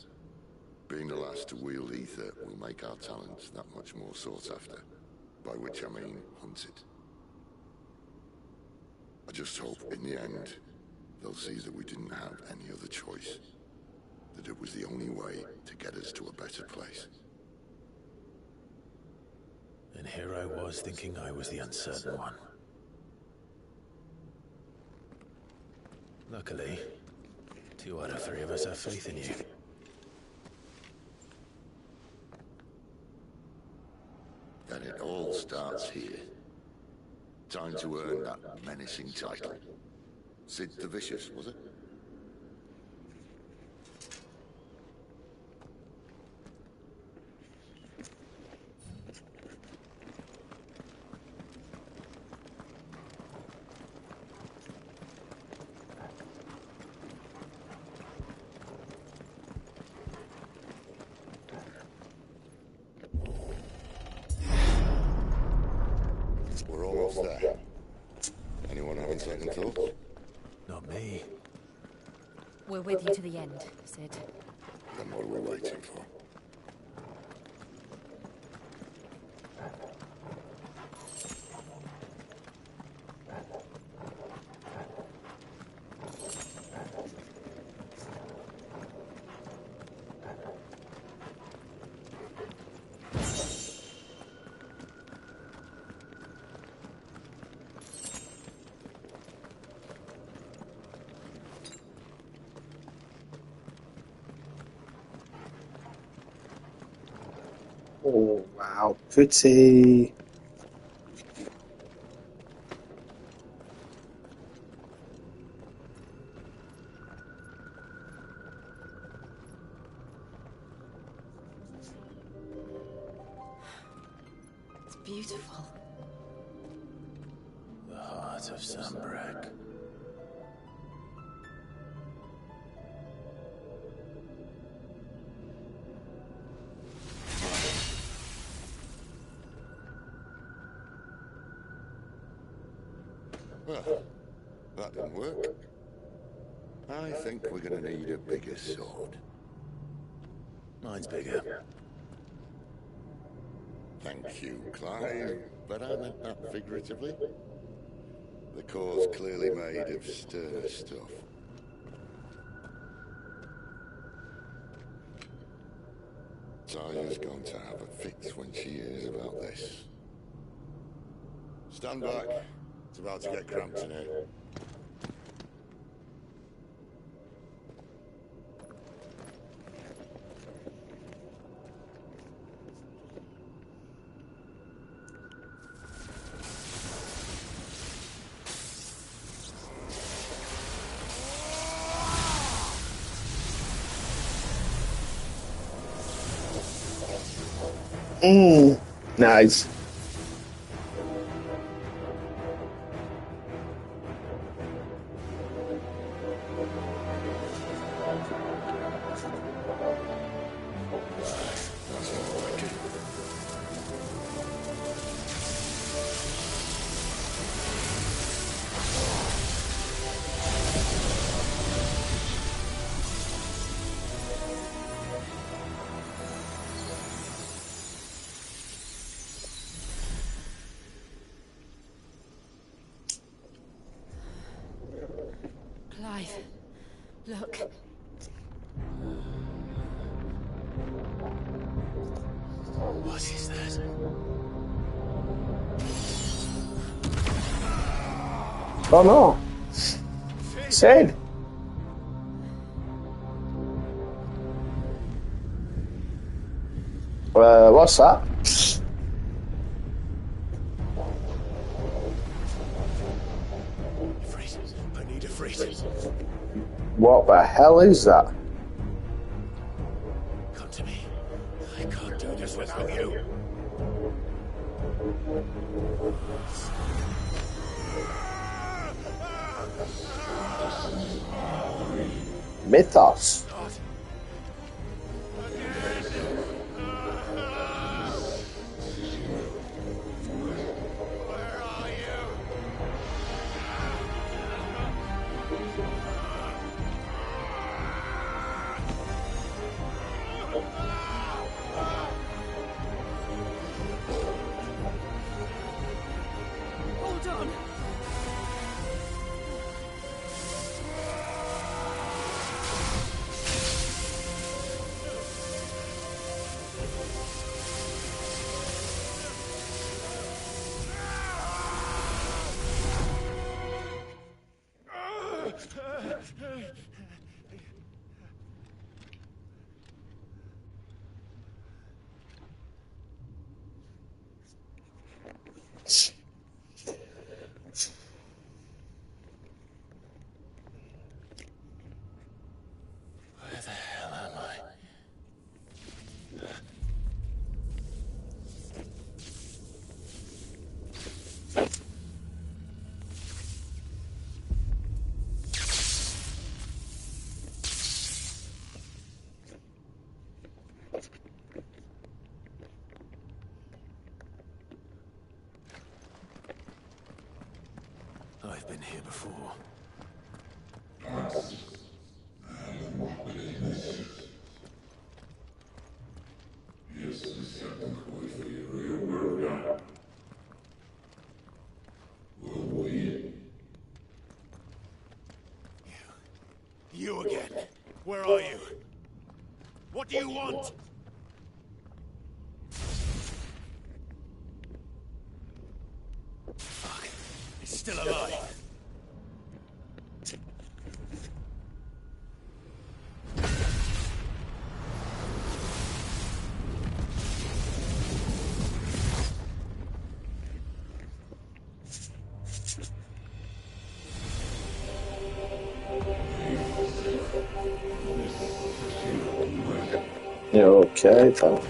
Being the last to wield ether will make our talents that much more sought after, by which I mean hunted. I just hope, in the end, they'll see that we didn't have any other choice. That it was the only way to get us to a better place. And here I was thinking I was the uncertain one. Luckily, 2 out of 3 of us have faith in you. And it all starts here. Time to earn that menacing title. Sid the Vicious, was it? We're almost there. Anyone having second thoughts? Not me. We're with you to the end, Sid. Then what are we waiting for? Oh, wow. Pretty. It's beautiful. heart of Sambrak. Well, that didn't work. I think we're gonna need a bigger sword. Mine's bigger. Thank you, Clive, but I meant that figuratively. The core's clearly made of sterner stuff. Taya's going to have a fit when she hears about this. Stand back. It's about to get cramped in here. Nice. Clive, look. What is that? Oh no. Sid. What's that? Ifrit. I need Ifrit. What the hell is that? Come to me. I can't do this without you. Mythos. Hold on. Where the hell am I? I've been here before. You again. Where are you? What do you want? Fuck. He's still alive. Yeah, okay, then.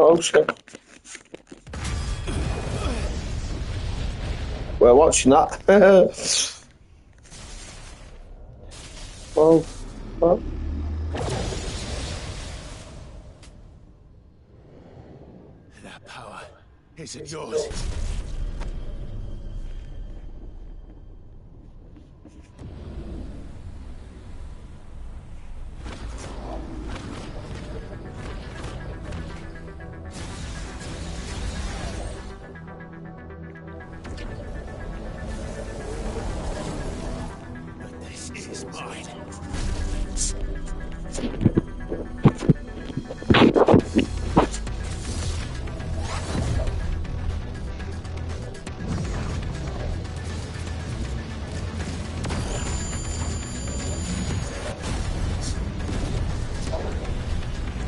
Oh shit. We're watching that. Oh. Oh. That power isn't yours. This is mine.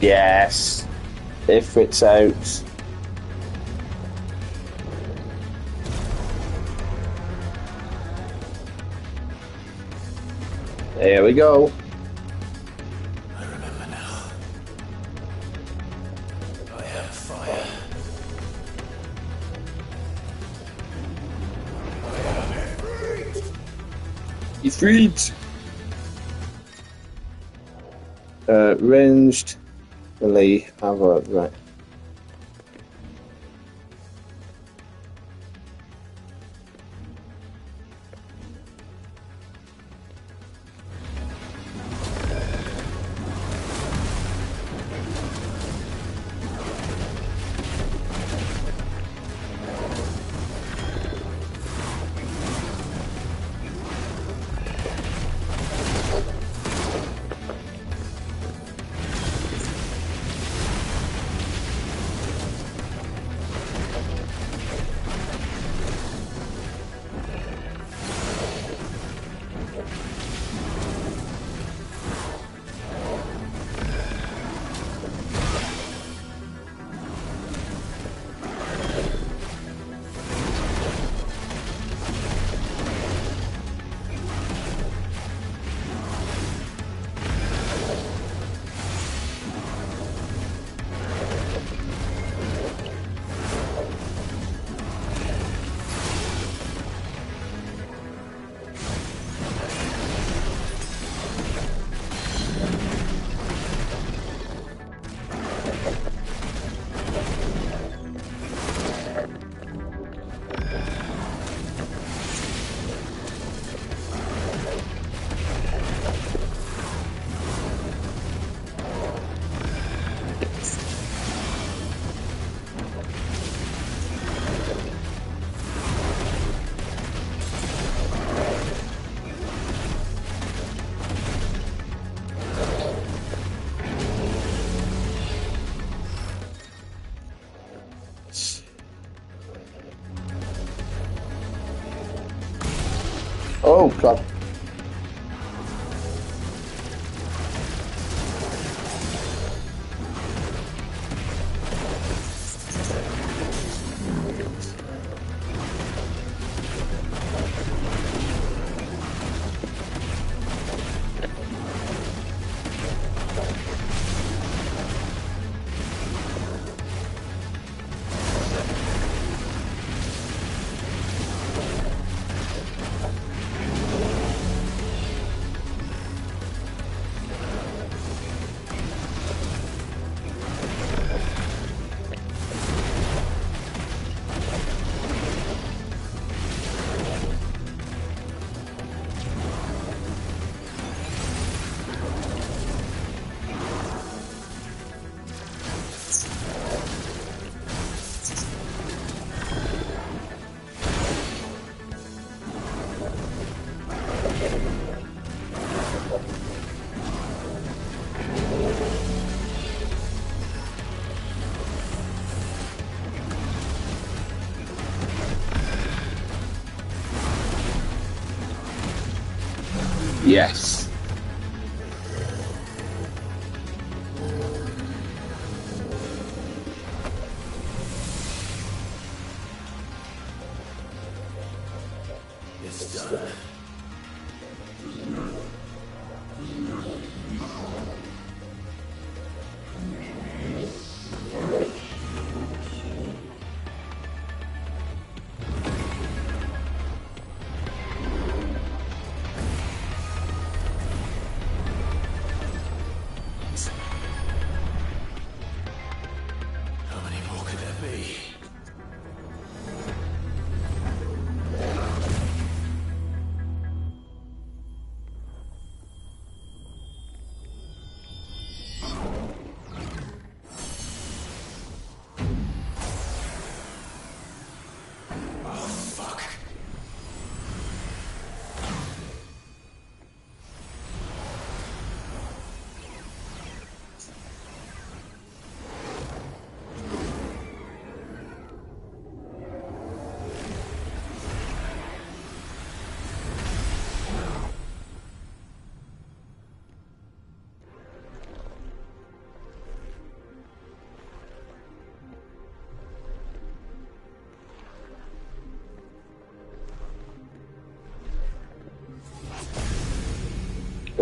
Yes. Ifrit's out. There we go. I remember now. I have fire. Ifrit. Ranged melee arrow, right. Oh god. Yes. It's done.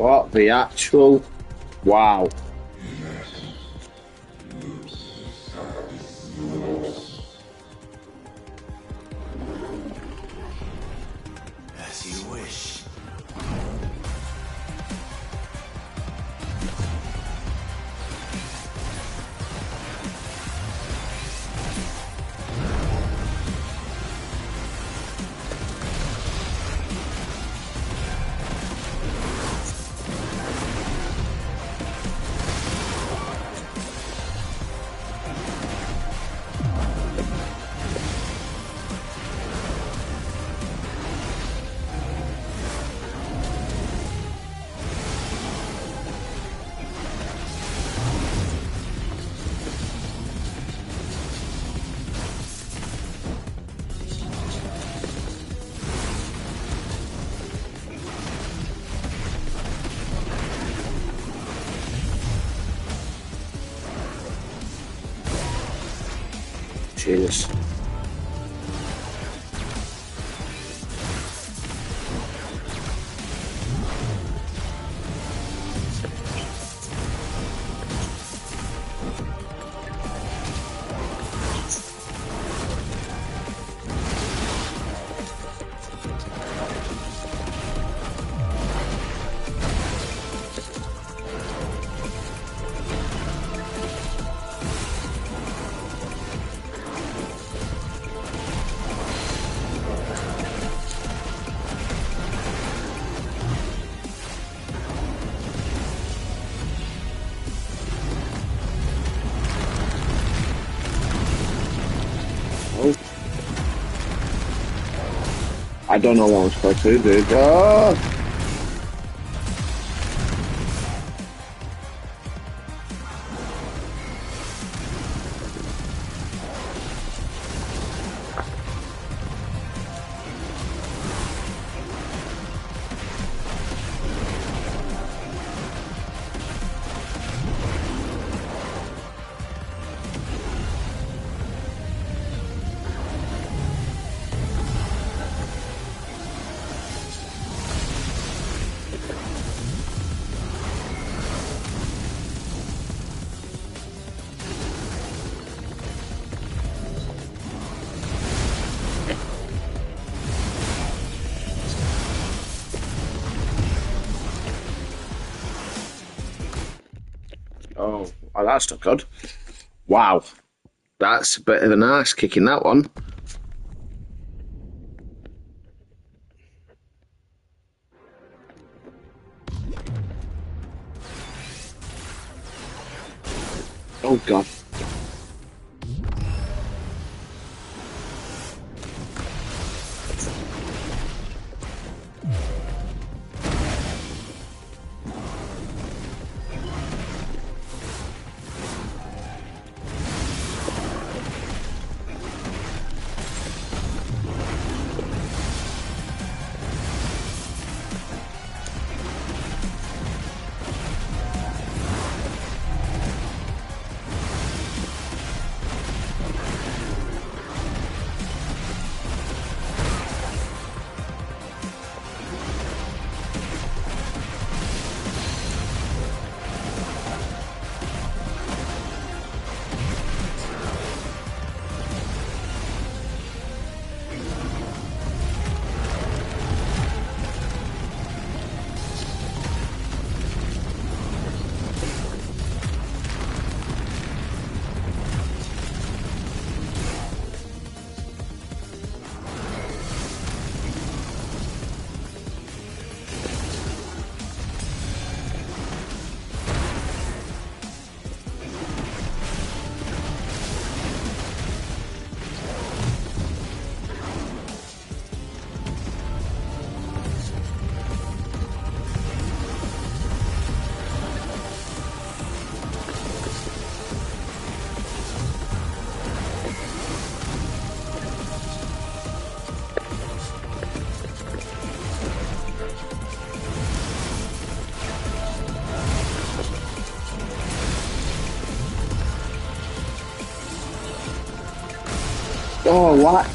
What the actual? Wow. As you wish. Cheers. I don't know what I'm supposed to do. Oh! Oh, that's not good. Wow. That's a bit of an ass kicking, that one. Oh, God. Oh, what?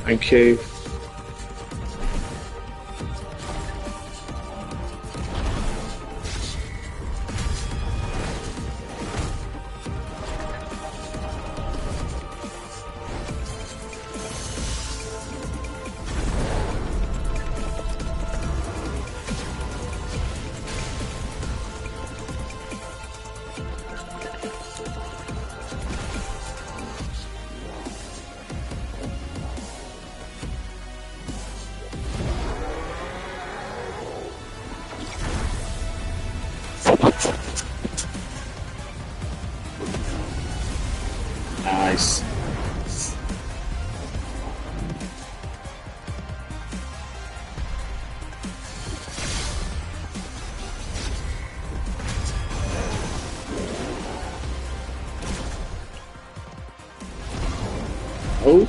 Thank you. Nice. Oh.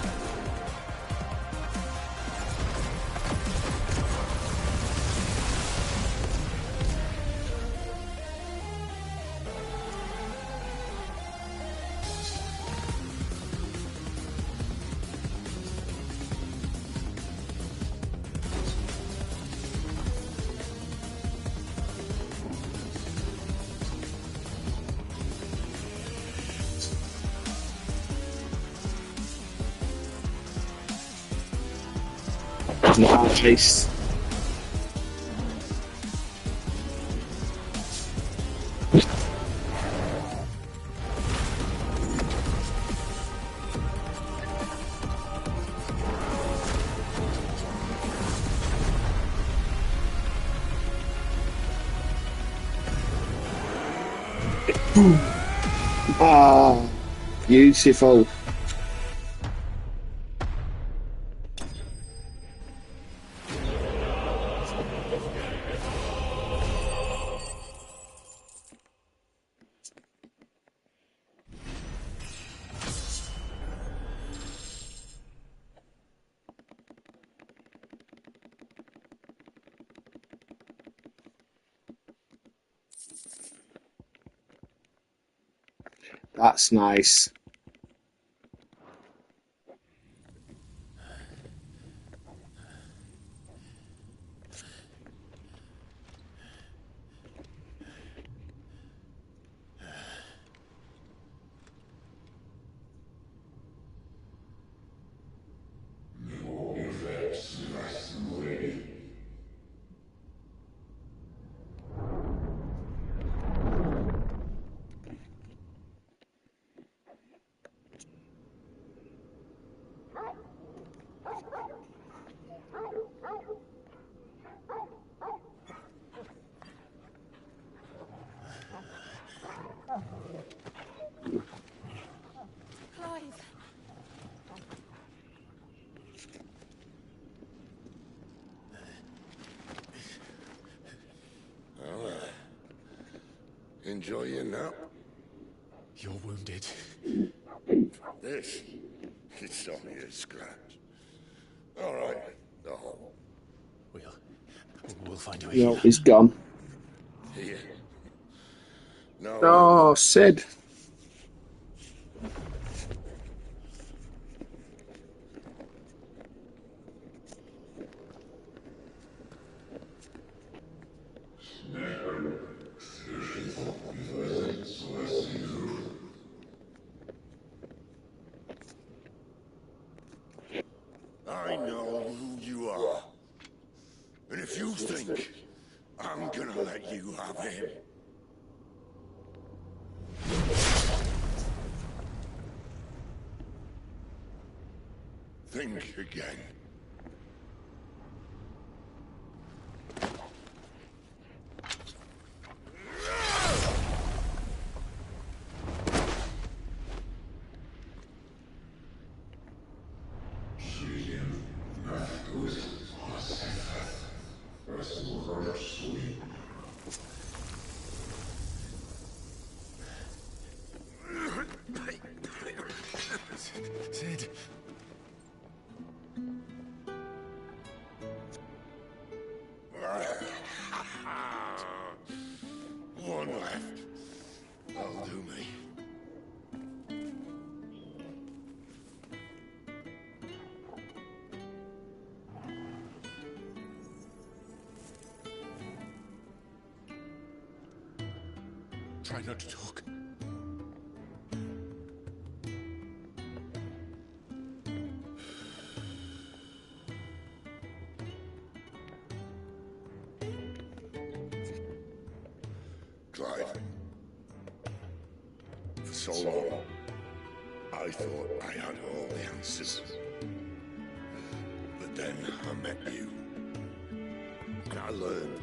Nice. Ah, beautiful. That's nice. Clive. Well, enjoy your nap. You're wounded. This, it's only a scratch. All right, the hole. We'll find you a No, healer. he's gone. Here. No. Oh, Sid. I know who you are. And if you think I'm gonna let you have him... Think again. Sid. One left. That'll do me. try not to talk. Clive, for so long, I thought I had all the answers. But then I met you. And I learned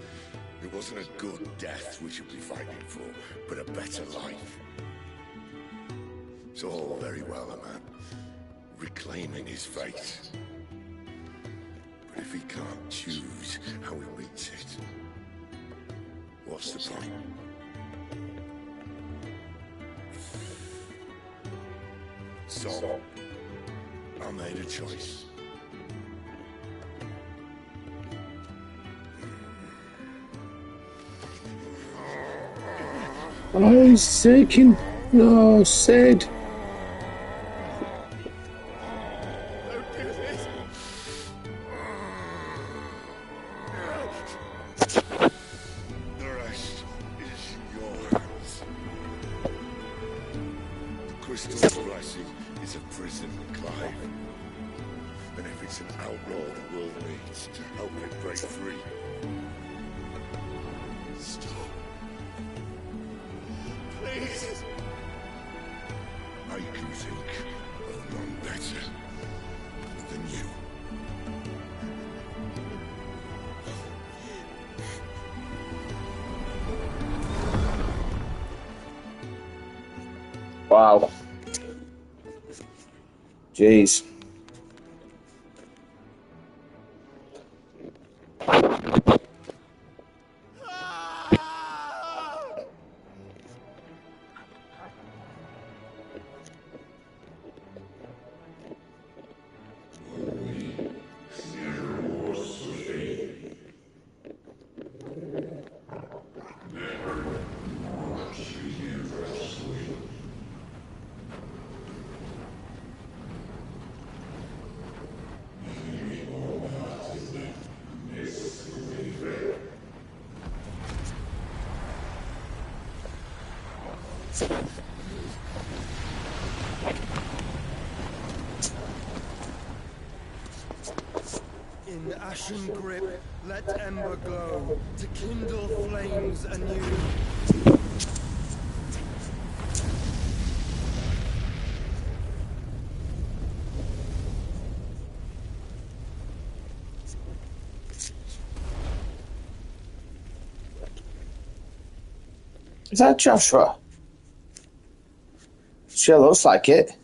it wasn't a good death we should be fighting for, but a better life. It's all very well, a man reclaiming his fate. But if he can't choose how he meets it, what's the point? So, I made a choice. Oh, he's taking... No, Sid. The rest is in your hands. The crystal blessing is a prison, Clive. And if it's an outlaw the world needs to help it break free, stop. Please. I can think of none better than you. Wow. Jeez. In ashen grip, let ember glow, to kindle flames anew. Is that Joshua? Sure looks like it.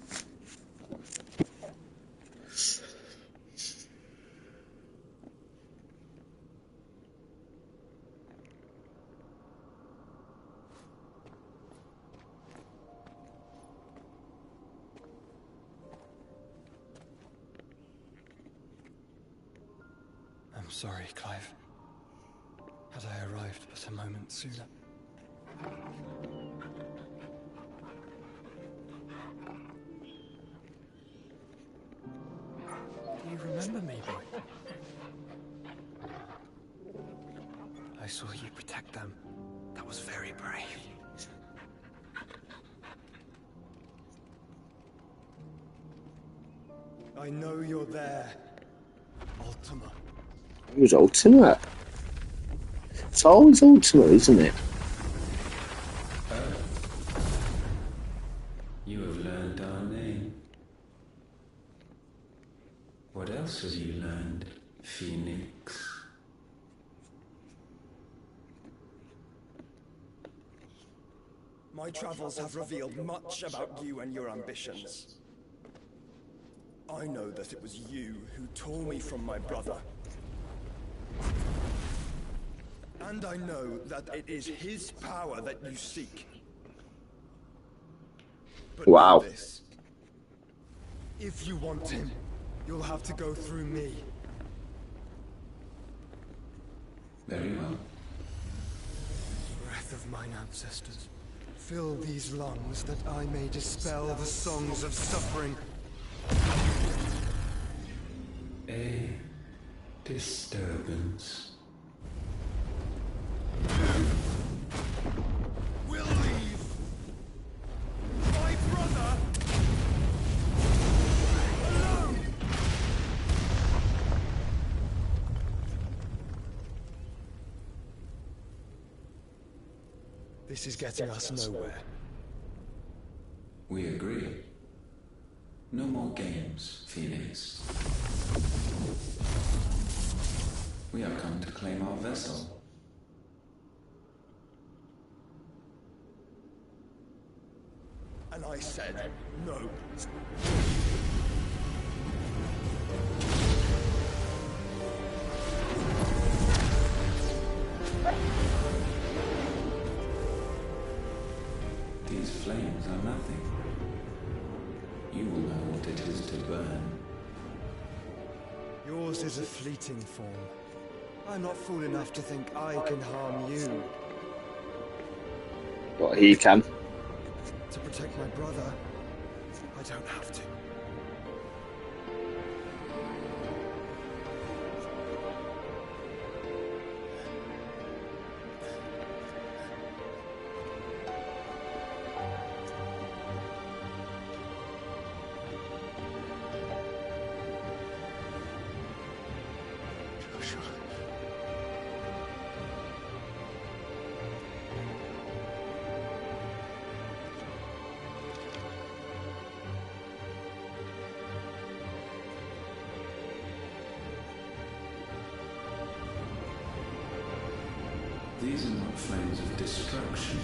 I'm sorry, Clive. Had I arrived but a moment sooner. Do you remember me, boy? I saw you protect them. That was very brave. I know you're there, Ultima. It was Ultima. It's always Ultima, isn't it? You have learned our name. What else have you learned, Phoenix? My travels have revealed much about you and your ambitions. I know that it was you who tore me from my brother. And I know that it is his power that you seek. But wow. know this. If you want him, you'll have to go through me. Very well. Breath of mine ancestors, fill these lungs that I may dispel the songs of suffering. A disturbance. We'll leave This is getting us nowhere. We agree. No more games, Phoenix. We have come to claim our vessel. And I said no. These flames are nothing. You will know what it is to burn. Yours is a fleeting form. I'm not fool enough to think I can harm you. But he can. To protect my brother, I don't have to. These are not flames of destruction.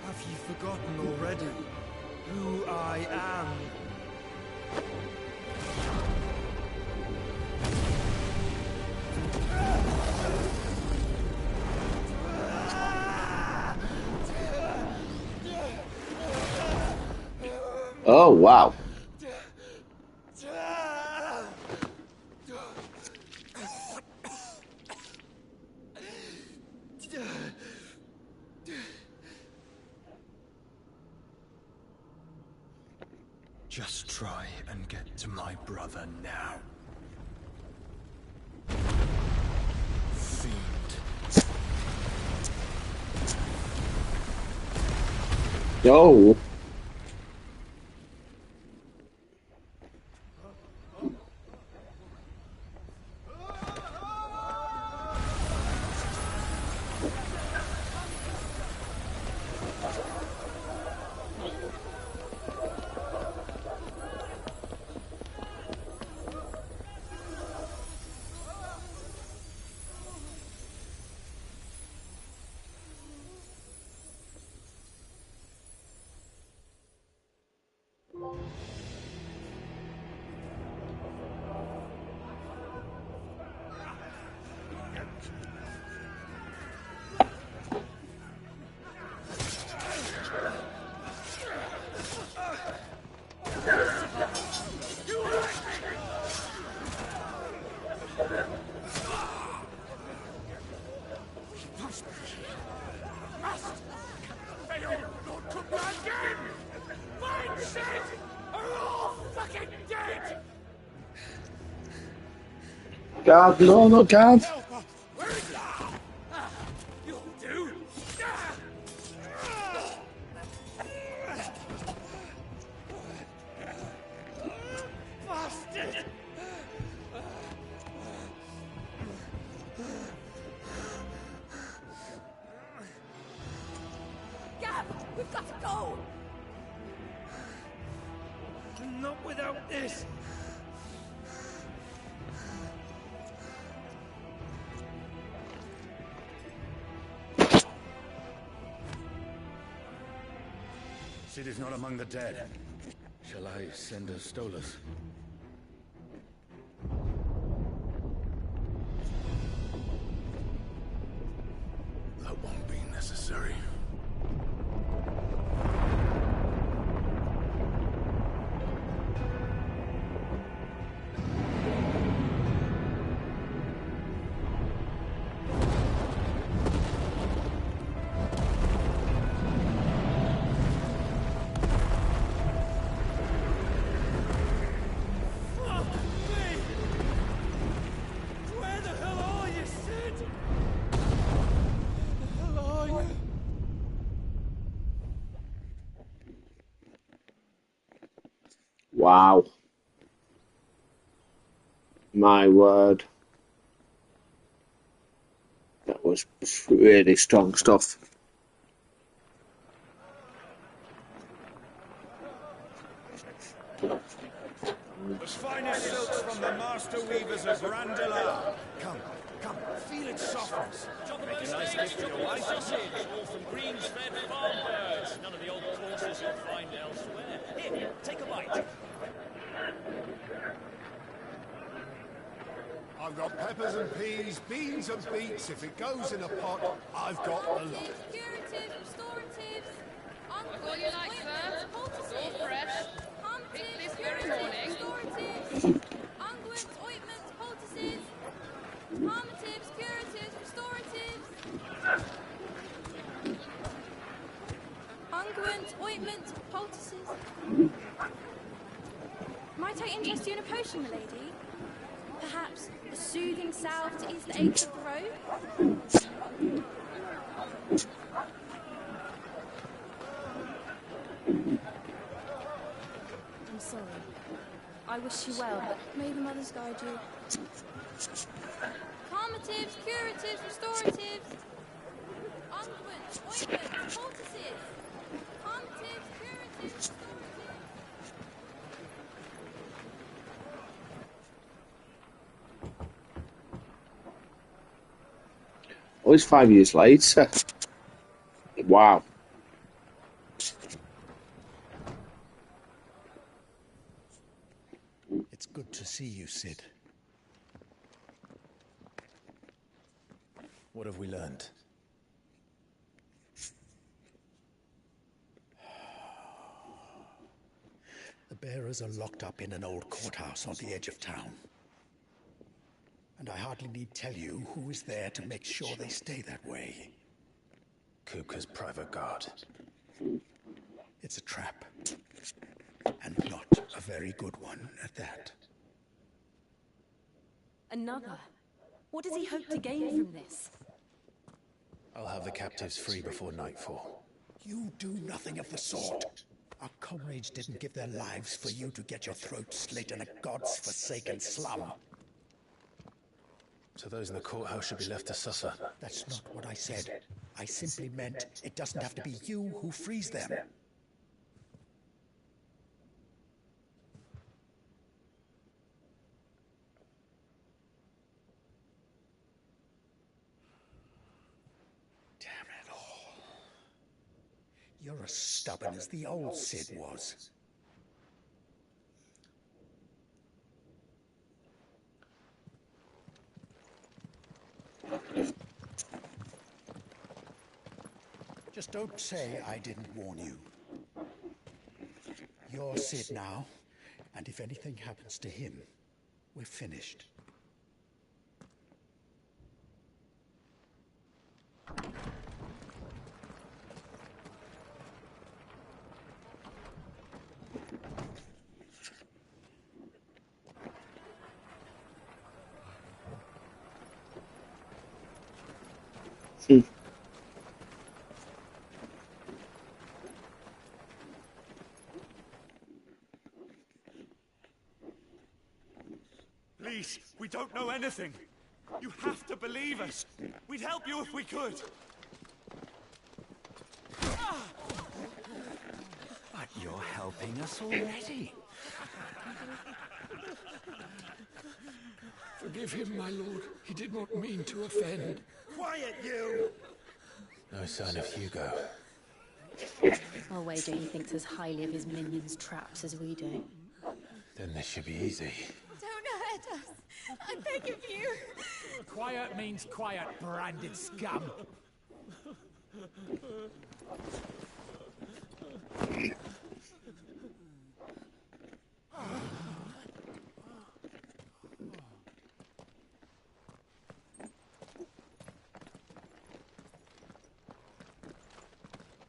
Have you forgotten already who I am? Oh, wow. Just try and get to my brother now. Fiend. Yo. God, no, no, God. Gab, we've got to go. Not without this. Sid is not among the dead. Shall I send a Stolas? That won't be necessary. Wow. My word. That was was really strong stuff. The finest silks from the master weavers of Grandela. Come, come, feel its softness. Make a nice gift for your wife. Sausage, all from greens-fed farm birds. None of the old courses you'll find elsewhere. Here, take a bite. I've got peppers and peas, beans and beets. If it goes in a pot, I've got a lot. Curatives, restoratives, All you like, sir. All fresh. Pick this very morning. restoratives, unguents, ointments, poultices, palmatives, curatives, restoratives, unguents, ointments, poultices. Might I interest you in a potion, milady? Perhaps a soothing salve to ease the aches of the throat? I'm sorry. I wish you well, but may the mothers guide you. Calmatives, curatives, restoratives, unguents, ointments, poultices. Calmatives, curatives, restoratives. Oh, it's 5 years later. Wow. It's good to see you, Sid. What have we learned? The bearers are locked up in an old courthouse on the edge of town. And I hardly need tell you who is there to make sure they stay that way. Kupka's private guard. It's a trap. And not a very good one at that. Another? What does he hope to gain from this? I'll have the captives free before nightfall. You do nothing of the sort. Our comrades didn't give their lives for you to get your throat slit in a god's forsaken slum. So those in the courthouse should be left to suffer. That's not what I said. I simply meant it doesn't have to be you who frees them. Damn it all. You're as stubborn as the old Sid was. Just don't say I didn't warn you. You're Sid now, and if anything happens to him, we're finished. Please, we don't know anything. You have to believe us. We'd help you if we could. But you're helping us already. Forgive him, my lord. He did not mean to offend. Quiet, you! No sign of Hugo. I'll wager he thinks as highly of his minions' traps as we do. Then this should be easy. Don't hurt us. I beg of you. Quiet means quiet, branded scum.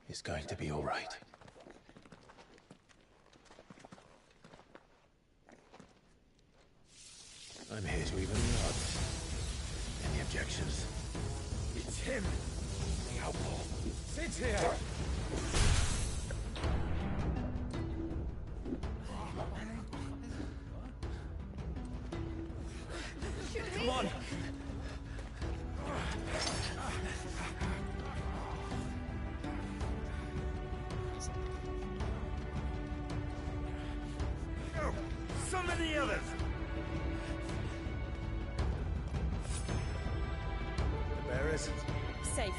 It's going to be all right. I'm here to even the odds. Any objections? It's him, the outlaw. Sid's here. Should we? Come on. Summon the others! The bearers? Safe.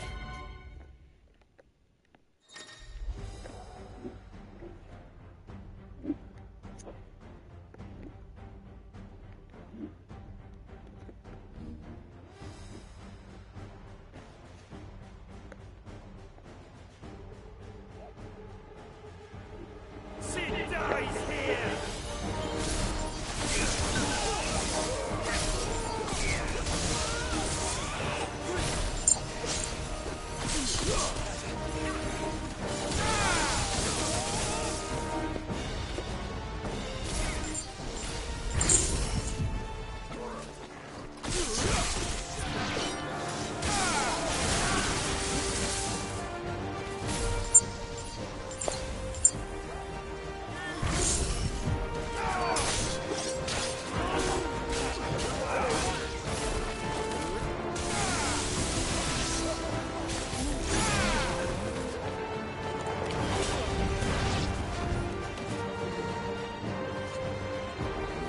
Sid dies here!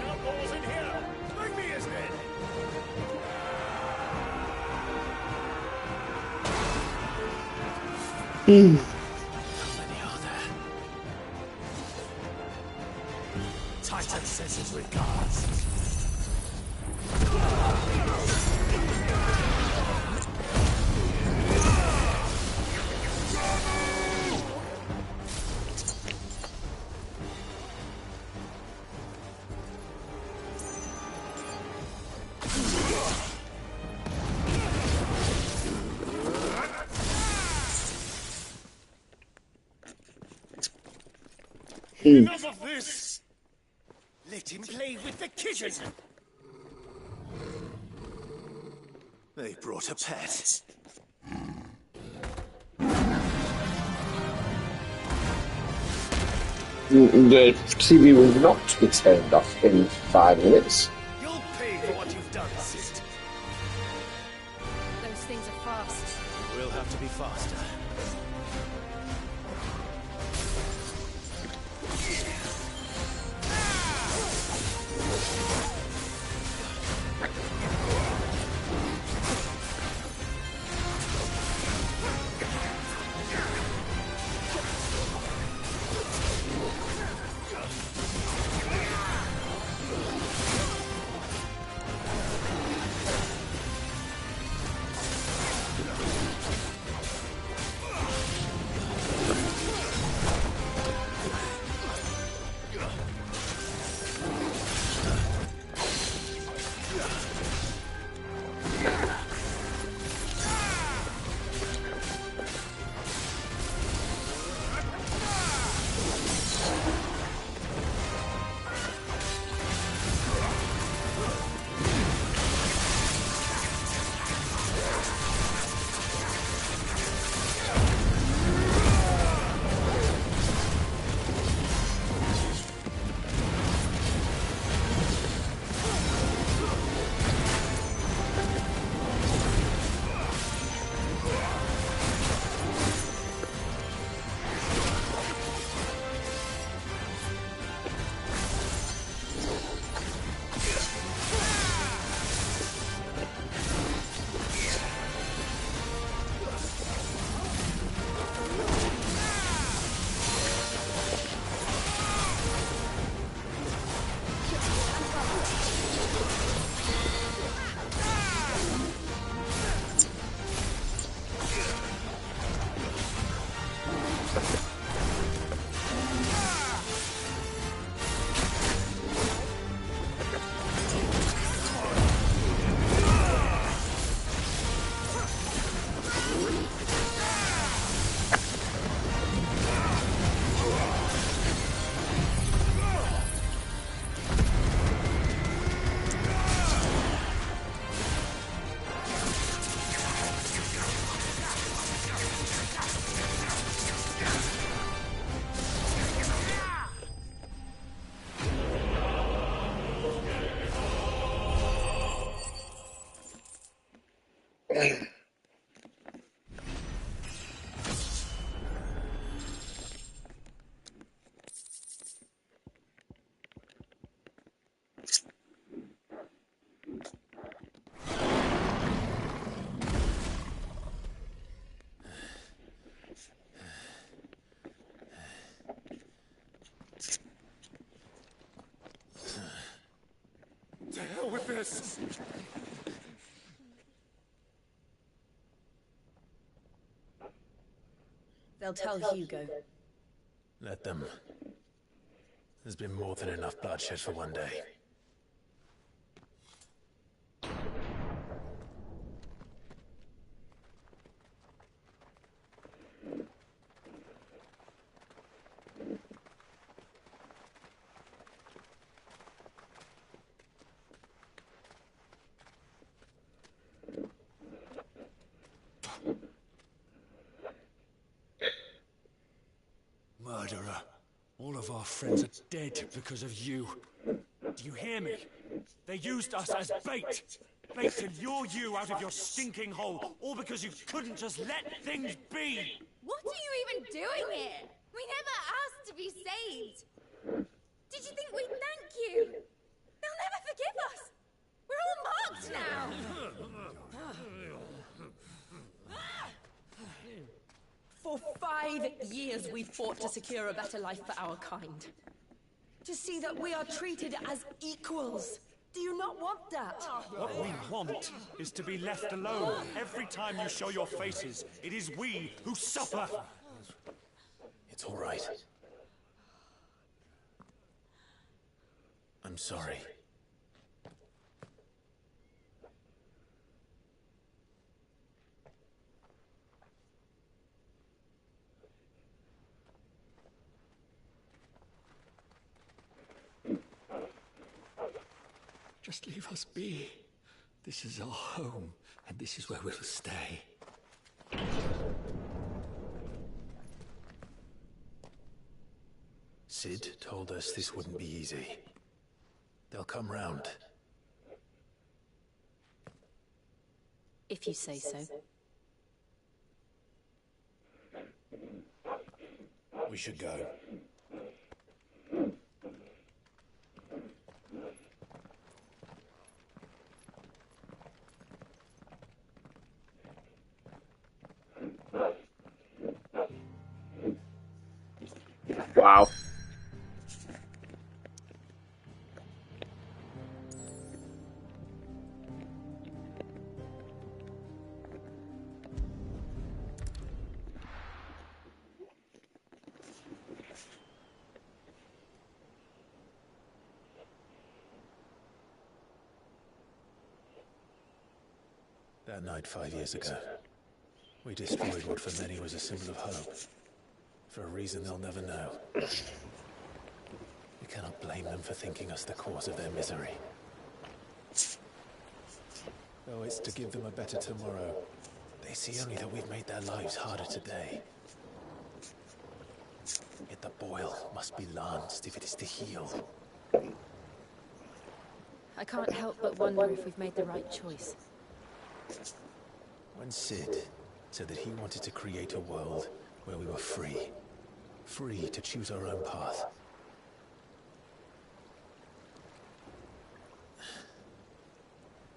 Outlaws in here! Bring me his head! Titan sends his regards. Enough of this! Let him play with the kitten! They brought a pet. The TV will not be turned off in 5 minutes. You'll pay for what you've done, Sid. Those things are fast. We'll have to be faster. Yes! They'll tell Hugo. Let them. There's been more than enough bloodshed for one day. Murderer. All of our friends are dead because of you. Do you hear me? They used us as bait. Bait to lure you out of your stinking hole, all because you couldn't just let things be. What are you even doing here? We never asked to be saved. Did you think we'd thank you? They'll never forgive us. We're all marked now. For 5 years we've fought to secure a better life for our kind. To see that we are treated as equals. Do you not want that? What we want is to be left alone. Every time you show your faces, it is we who suffer. It's all right. I'm sorry. Just leave us be. This is our home, and this is where we'll stay. Sid told us this wouldn't be easy. They'll come round. If you say so. We should go. Wow. That night 5 years ago, we destroyed what for many was a symbol of hope. For a reason they'll never know. We cannot blame them for thinking us the cause of their misery. Though it's to give them a better tomorrow, they see only that we've made their lives harder today. Yet the boil must be lanced if it is to heal. I can't help but wonder if we've made the right choice. When Sid said that he wanted to create a world where we were free. Free to choose our own path.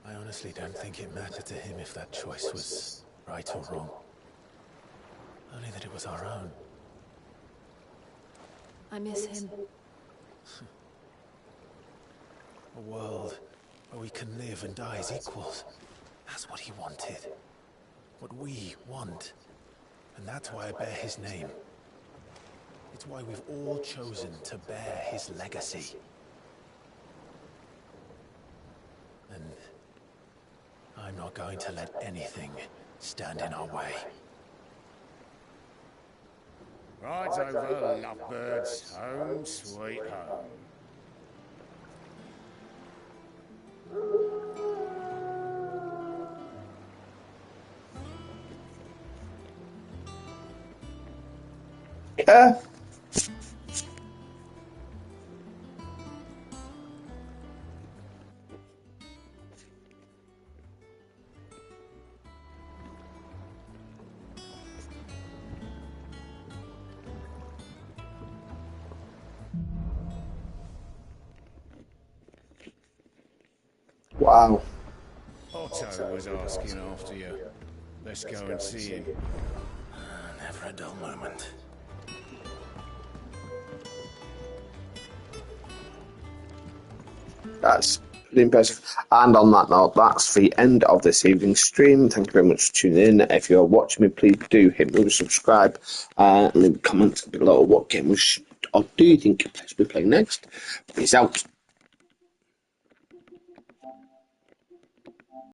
I honestly don't think it mattered to him if that choice was right or wrong. Only that it was our own. I miss him. A world where we can live and die as equals. That's what he wanted. What we want. And that's why I bear his name. It's why we've all chosen to bear his legacy. And I'm not going to let anything stand in our way. Rides over, lovebirds, home sweet home. Wow. Otto was asking after you. Let's go and see him. Never a dull moment. That's impressive. And on that note, that's the end of this evening's stream. Thank you very much for tuning in. If you're watching me, please do hit me with a subscribe. Leave a comment below what game or do you think you'll be playing next. Peace out.